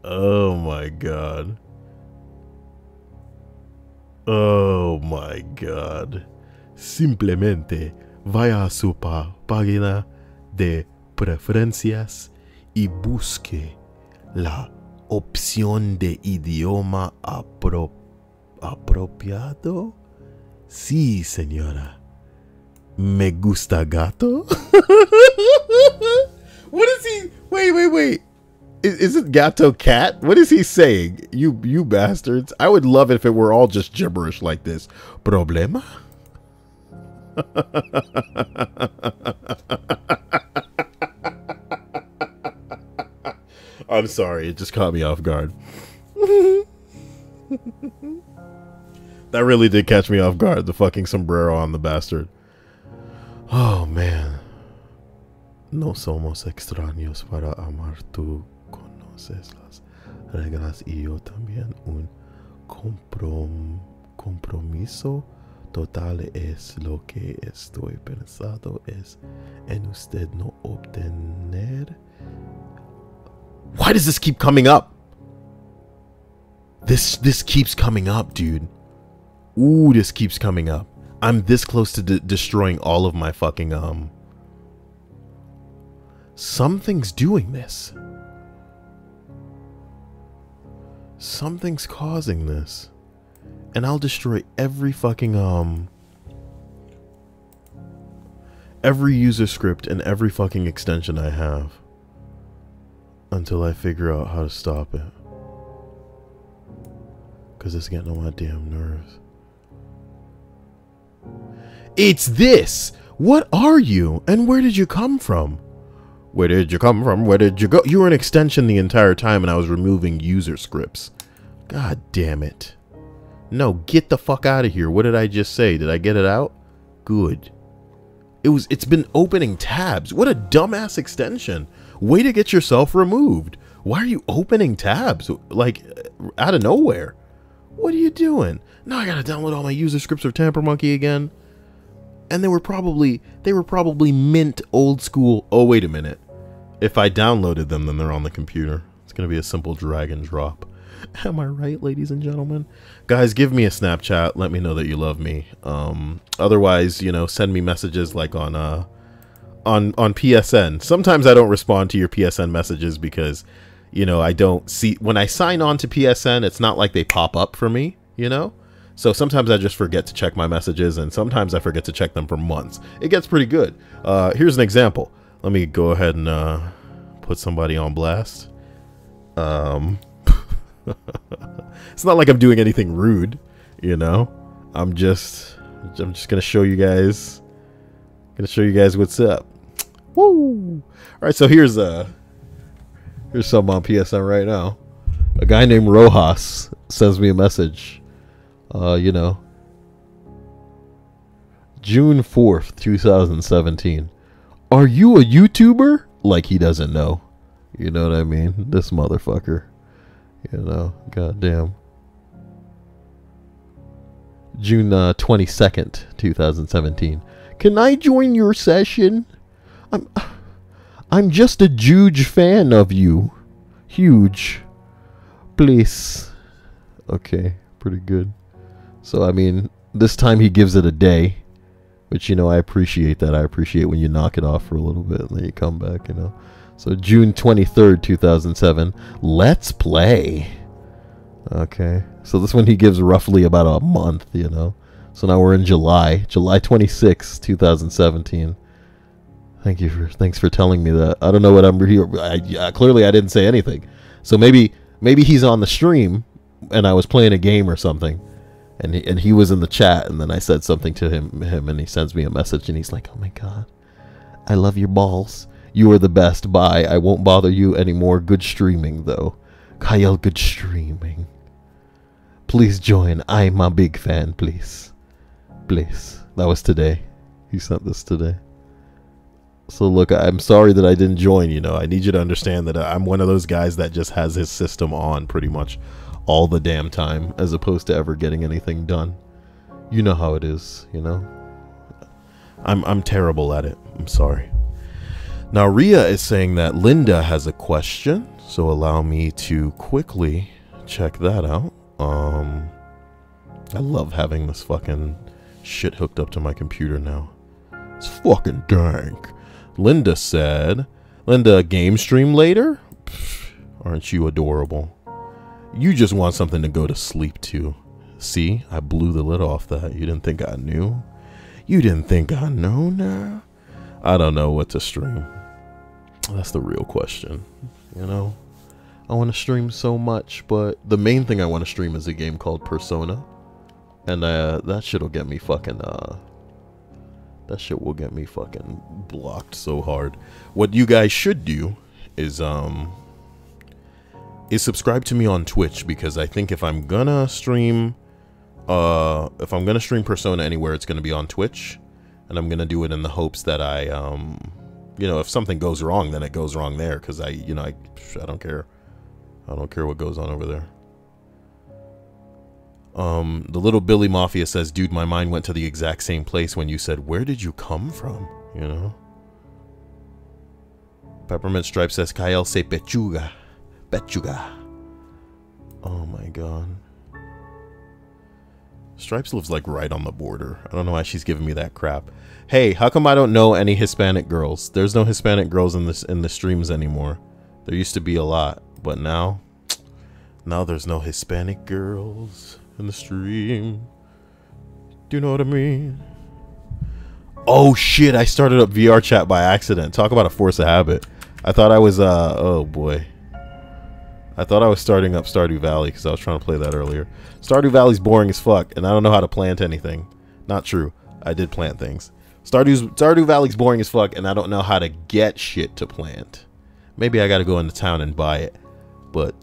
[SPEAKER 1] Oh my god. Oh my god. simplemente vaya a su página de preferencias y busque la opción de idioma apropiado. Sí, señora. Me gusta gato. What is he? Wait. Is it gato cat? What is he saying? You bastards. I would love it if it were all just gibberish like this. Problema? I'm sorry, it just caught me off guard. That really did catch me off guard, the fucking sombrero on the bastard. Oh, man. No somos extraños para amar. Tú conoces las reglas y yo también. Un compromiso total es lo que estoy pensando es en usted no obtener. Why does this keep coming up? This keeps coming up, dude. Ooh, this keeps coming up. I'm this close to destroying all of my fucking Something's doing this. Something's causing this. And I'll destroy every fucking every user script and every fucking extension I have until I figure out how to stop it. Cause it's getting on my damn nerves. It's this! What are you? And where did you come from? Where did you come from? Where did you go? You were an extension the entire time and I was removing user scripts. God damn it. No, get the fuck out of here. What did I just say? Did I get it out? Good. It's been opening tabs. What a dumbass extension. Way to get yourself removed. Why are you opening tabs? Like, out of nowhere. What are you doing? Now I gotta download all my user scripts of Tamper Monkey again. And they were probably mint old school. Oh, wait a minute. If I downloaded them, then they're on the computer. It's gonna be a simple drag and drop. Am I right, ladies and gentlemen? Guys, give me a Snapchat. Let me know that you love me. Otherwise, you know, send me messages like on PSN. Sometimes I don't respond to your PSN messages because, you know, I don't see when I sign on to PSN. It's not like they pop up for me, you know. So sometimes I just forget to check my messages, and sometimes I forget to check them for months. It gets pretty good. Here's an example. Let me go ahead and put somebody on blast. It's not like I'm doing anything rude, you know. I'm just gonna show you guys. What's up. Woo! All right, so here's something on PSN right now. A guy named Rojas sends me a message. You know, June 4th, 2017. Are you a YouTuber? Like he doesn't know. You know what I mean? This motherfucker. You know, goddamn. June 22nd, 2017. Can I join your session? I'm just a huge fan of you. Huge. Please. Okay, pretty good. So, I mean, this time he gives it a day. Which, you know, I appreciate that. I appreciate when you knock it off for a little bit and then you come back, you know. So, June 23rd, 2007. Let's play. Okay. So, this one he gives roughly about a month, you know. So, now we're in July. July 26th, 2017. Thanks for telling me that. I don't know what I'm here. Clearly, I didn't say anything. So, maybe he's on the stream and I was playing a game or something. And he was in the chat, and then I said something to him, and he sends me a message, and he's like, "Oh my god, I love your balls. You are the best. Bye. I won't bother you anymore. Good streaming, though. Kyle, good streaming. Please join. I'm a big fan. Please, please." That was today. He sent this today. So look, I'm sorry that I didn't join. You know, I need you to understand that I'm one of those guys that just has his system on pretty much all the damn time, as opposed to ever getting anything done. You know how it is, you know. I'm terrible at it. I'm sorry. Now Ria is saying that Linda has a question, so allow me to quickly check that out. I love having this fucking shit hooked up to my computer now. It's fucking dank. Linda said, Linda, game stream later? Pfft, aren't you adorable? You just want something to go to sleep to. See, I blew the lid off that. You didn't think I knew? You didn't think I know now? I don't know what to stream. That's the real question, you know? I want to stream so much, but the main thing I want to stream is a game called Persona. And that shit will get me fucking, that shit will get me fucking blocked so hard. What you guys should do is subscribe to me on Twitch, because I think if I'm gonna stream Persona anywhere, it's gonna be on Twitch, and I'm gonna do it in the hopes that I you know, if something goes wrong, then it goes wrong there, because I don't care. I don't care what goes on over there. The little Billy Mafia says, dude, my mind went to the exact same place when you said, where did you come from? You know? Peppermint Stripe says, Kyle say pechuga. Pechuga. Oh my god. Stripes lives like right on the border. I don't know why she's giving me that crap. Hey, how come I don't know any Hispanic girls? There's no Hispanic girls in the streams anymore. There used to be a lot, but now there's no Hispanic girls in the stream. Do you know what I mean? Oh shit, I started up VR chat by accident. Talk about a force of habit. I thought I was oh boy. I thought I was starting up Stardew Valley because I was trying to play that earlier. Stardew Valley's boring as fuck, and I don't know how to plant anything. Not true. I did plant things. Stardew Valley's boring as fuck, and I don't know how to get shit to plant. Maybe I gotta go into town and buy it. But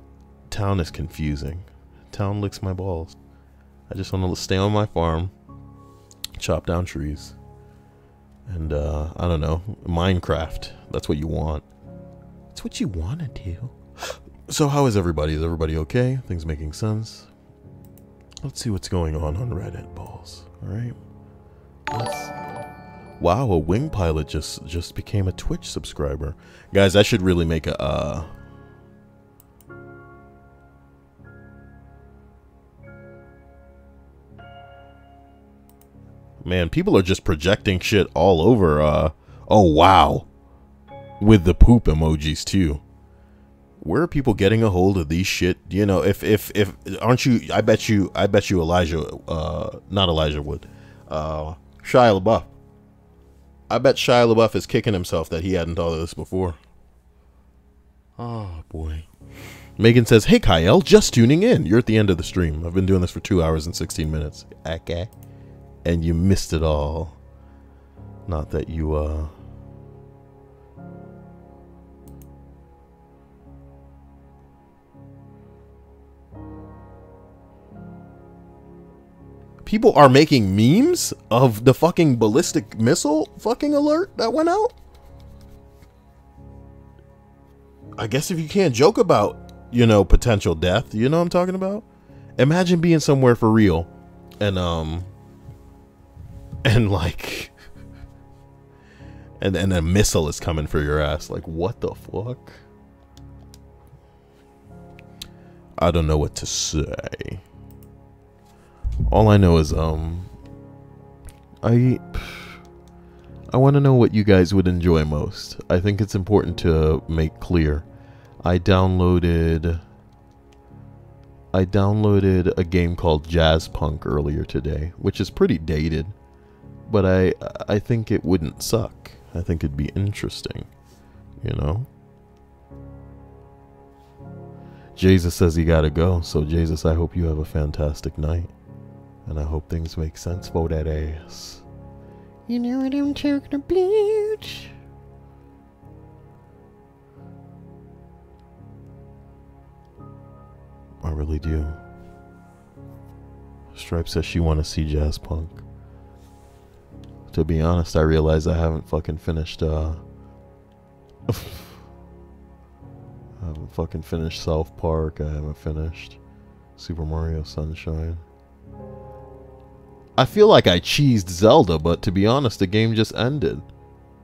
[SPEAKER 1] town is confusing. Town licks my balls. I just want to stay on my farm, chop down trees, and I don't know, Minecraft. That's what you want. That's what you want to do. So how is everybody? Is everybody okay? Things making sense? Let's see what's going on Reddit, balls. All right. Wow, a wing pilot just became a Twitch subscriber. Guys, I should really make a man, people are just projecting shit all over. Oh wow, with the poop emojis too. Where are people getting a hold of these shit? You know, if aren't you? I bet you Elijah, not Elijah Wood, Shia LaBeouf. I bet Shia LaBeouf is kicking himself that he hadn't thought of this before. Oh boy. Megan says, "Hey Kyle, just tuning in. You're at the end of the stream. I've been doing this for 2 hours and 16 minutes. Okay, and you missed it all. Not that you people are making memes of the fucking ballistic missile fucking alert that went out. I guess if you can't joke about, you know, potential death, you know what I'm talking about? Imagine being somewhere for real and like and a missile is coming for your ass. Like, what the fuck? I don't know what to say. All I know is I want to know what you guys would enjoy most. I think it's important to make clear. I downloaded a game called Jazz Punk earlier today, which is pretty dated, but I think it wouldn't suck. I think it'd be interesting, you know? Jesus says he gotta go, so Jesus, I hope you have a fantastic night. And I hope things make sense for that ass.
[SPEAKER 2] You know what I'm talking about?
[SPEAKER 1] I really do. Stripe says she want to see Jazz Punk. To be honest, I realize I haven't fucking finished, I haven't fucking finished South Park. I haven't finished Super Mario Sunshine. I feel like I cheesed Zelda, but to be honest, the game just ended.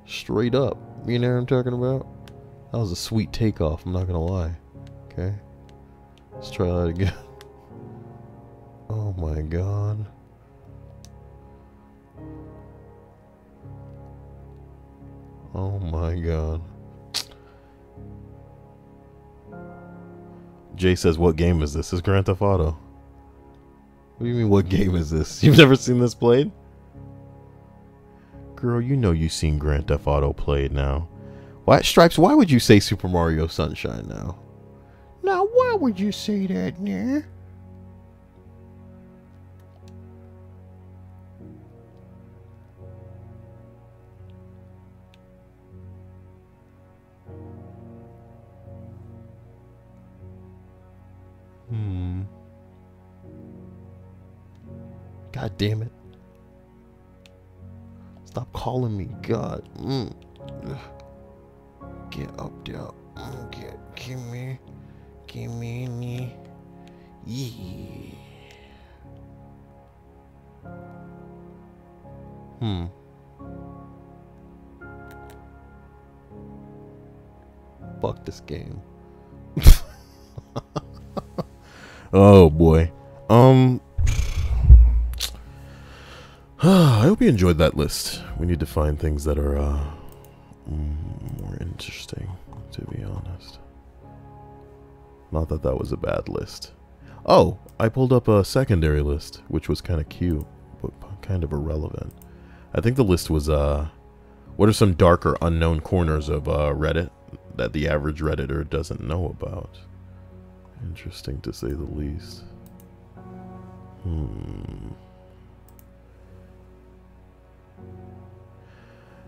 [SPEAKER 1] Straight up. You know what I'm talking about? That was a sweet takeoff, I'm not gonna lie. Okay? Let's try that again. Oh my god. Oh my god. Jay says, what game is this? This is Grand Theft Auto. What do you mean, what game is this? You've never seen this played? Girl, you know you've seen Grand Theft Auto played now. Why, Stripes, why would you say Super Mario Sunshine now?
[SPEAKER 2] Now, why would you say that, nah?
[SPEAKER 1] God damn it. Stop calling me God. Get up there. Give me any. Yeah. Fuck this game. Oh boy. I hope you enjoyed that list. We need to find things that are more interesting, to be honest. Not that that was a bad list. Oh, I pulled up a secondary list, which was kind of cute, but kind of irrelevant. I think the list was, what are some dark or unknown corners of Reddit that the average Redditor doesn't know about? Interesting to say the least.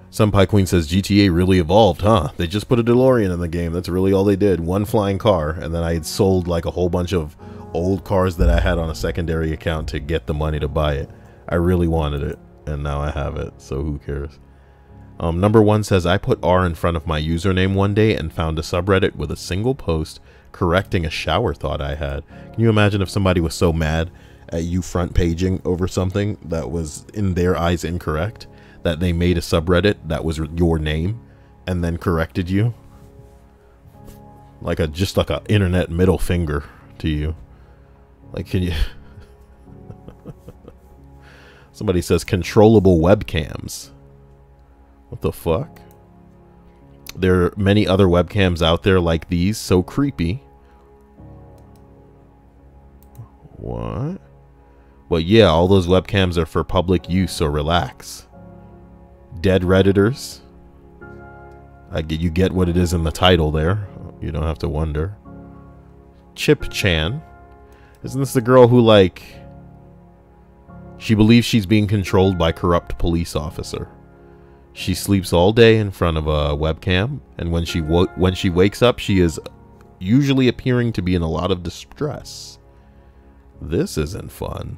[SPEAKER 1] Some Pie Queen says GTA really evolved, huh? They just put a DeLorean in the game. That's really all they did. One flying car, and then I had sold like a whole bunch of old cars that I had on a secondary account to get the money to buy it. I really wanted it, and now I have it, so who cares? Number 1 says, I put R in front of my username one day and found a subreddit with a single post correcting a shower thought I had. Can you imagine if somebody was so mad at you front paging over something that was in their eyes incorrect that they made a subreddit that was your name and then corrected you? Like just like a internet middle finger to you. Like, can you... Somebody says controllable webcams. What the fuck? There are many other webcams out there like these, so creepy. What? Well, yeah, all those webcams are for public use, so relax. Dead Redditors. You get what it is in the title there. You don't have to wonder. Chip Chan. Isn't this the girl who, like... She believes she's being controlled by corrupt police officer. She sleeps all day in front of a webcam, and when she wakes up, she is usually appearing to be in a lot of distress. This isn't fun.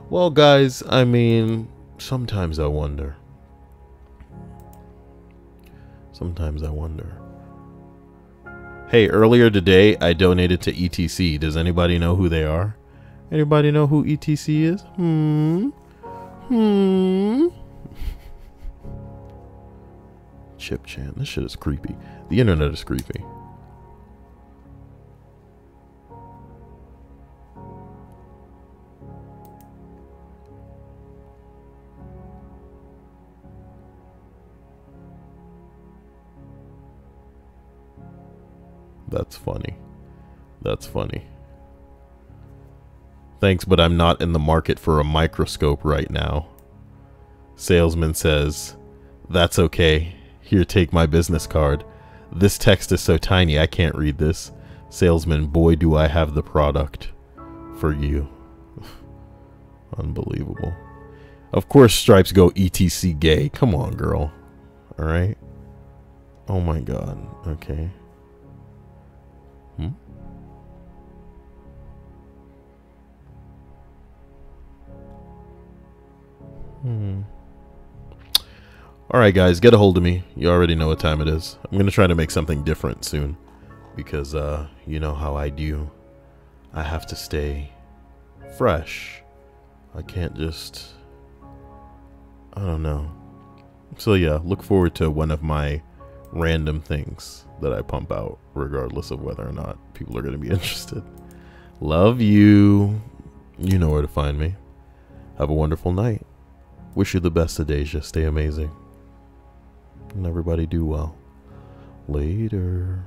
[SPEAKER 1] Well, guys, I mean, sometimes I wonder. Sometimes I wonder. Hey, earlier today, I donated to ETC. Does anybody know who they are? Anybody know who ETC is? Chip Chan. This shit is creepy. The internet is creepy. That's funny. That's funny. Thanks, but I'm not in the market for a microscope right now. Salesman says, that's okay. Here, take my business card. This text is so tiny I can't read this. Salesman, boy, do I have the product for you. Unbelievable. Of course stripes go ETC gay. Come on, girl. Alright? Oh my god. Okay. Alright guys, get a hold of me. You already know what time it is. I'm going to try to make something different soon. Because, you know how I do. I have to stay fresh. I can't just... I don't know. So yeah, look forward to one of my random things that I pump out, regardless of whether or not people are going to be interested. Love you. You know where to find me. Have a wonderful night. Wish you the best of days. Just stay amazing. and everybody do well. Later.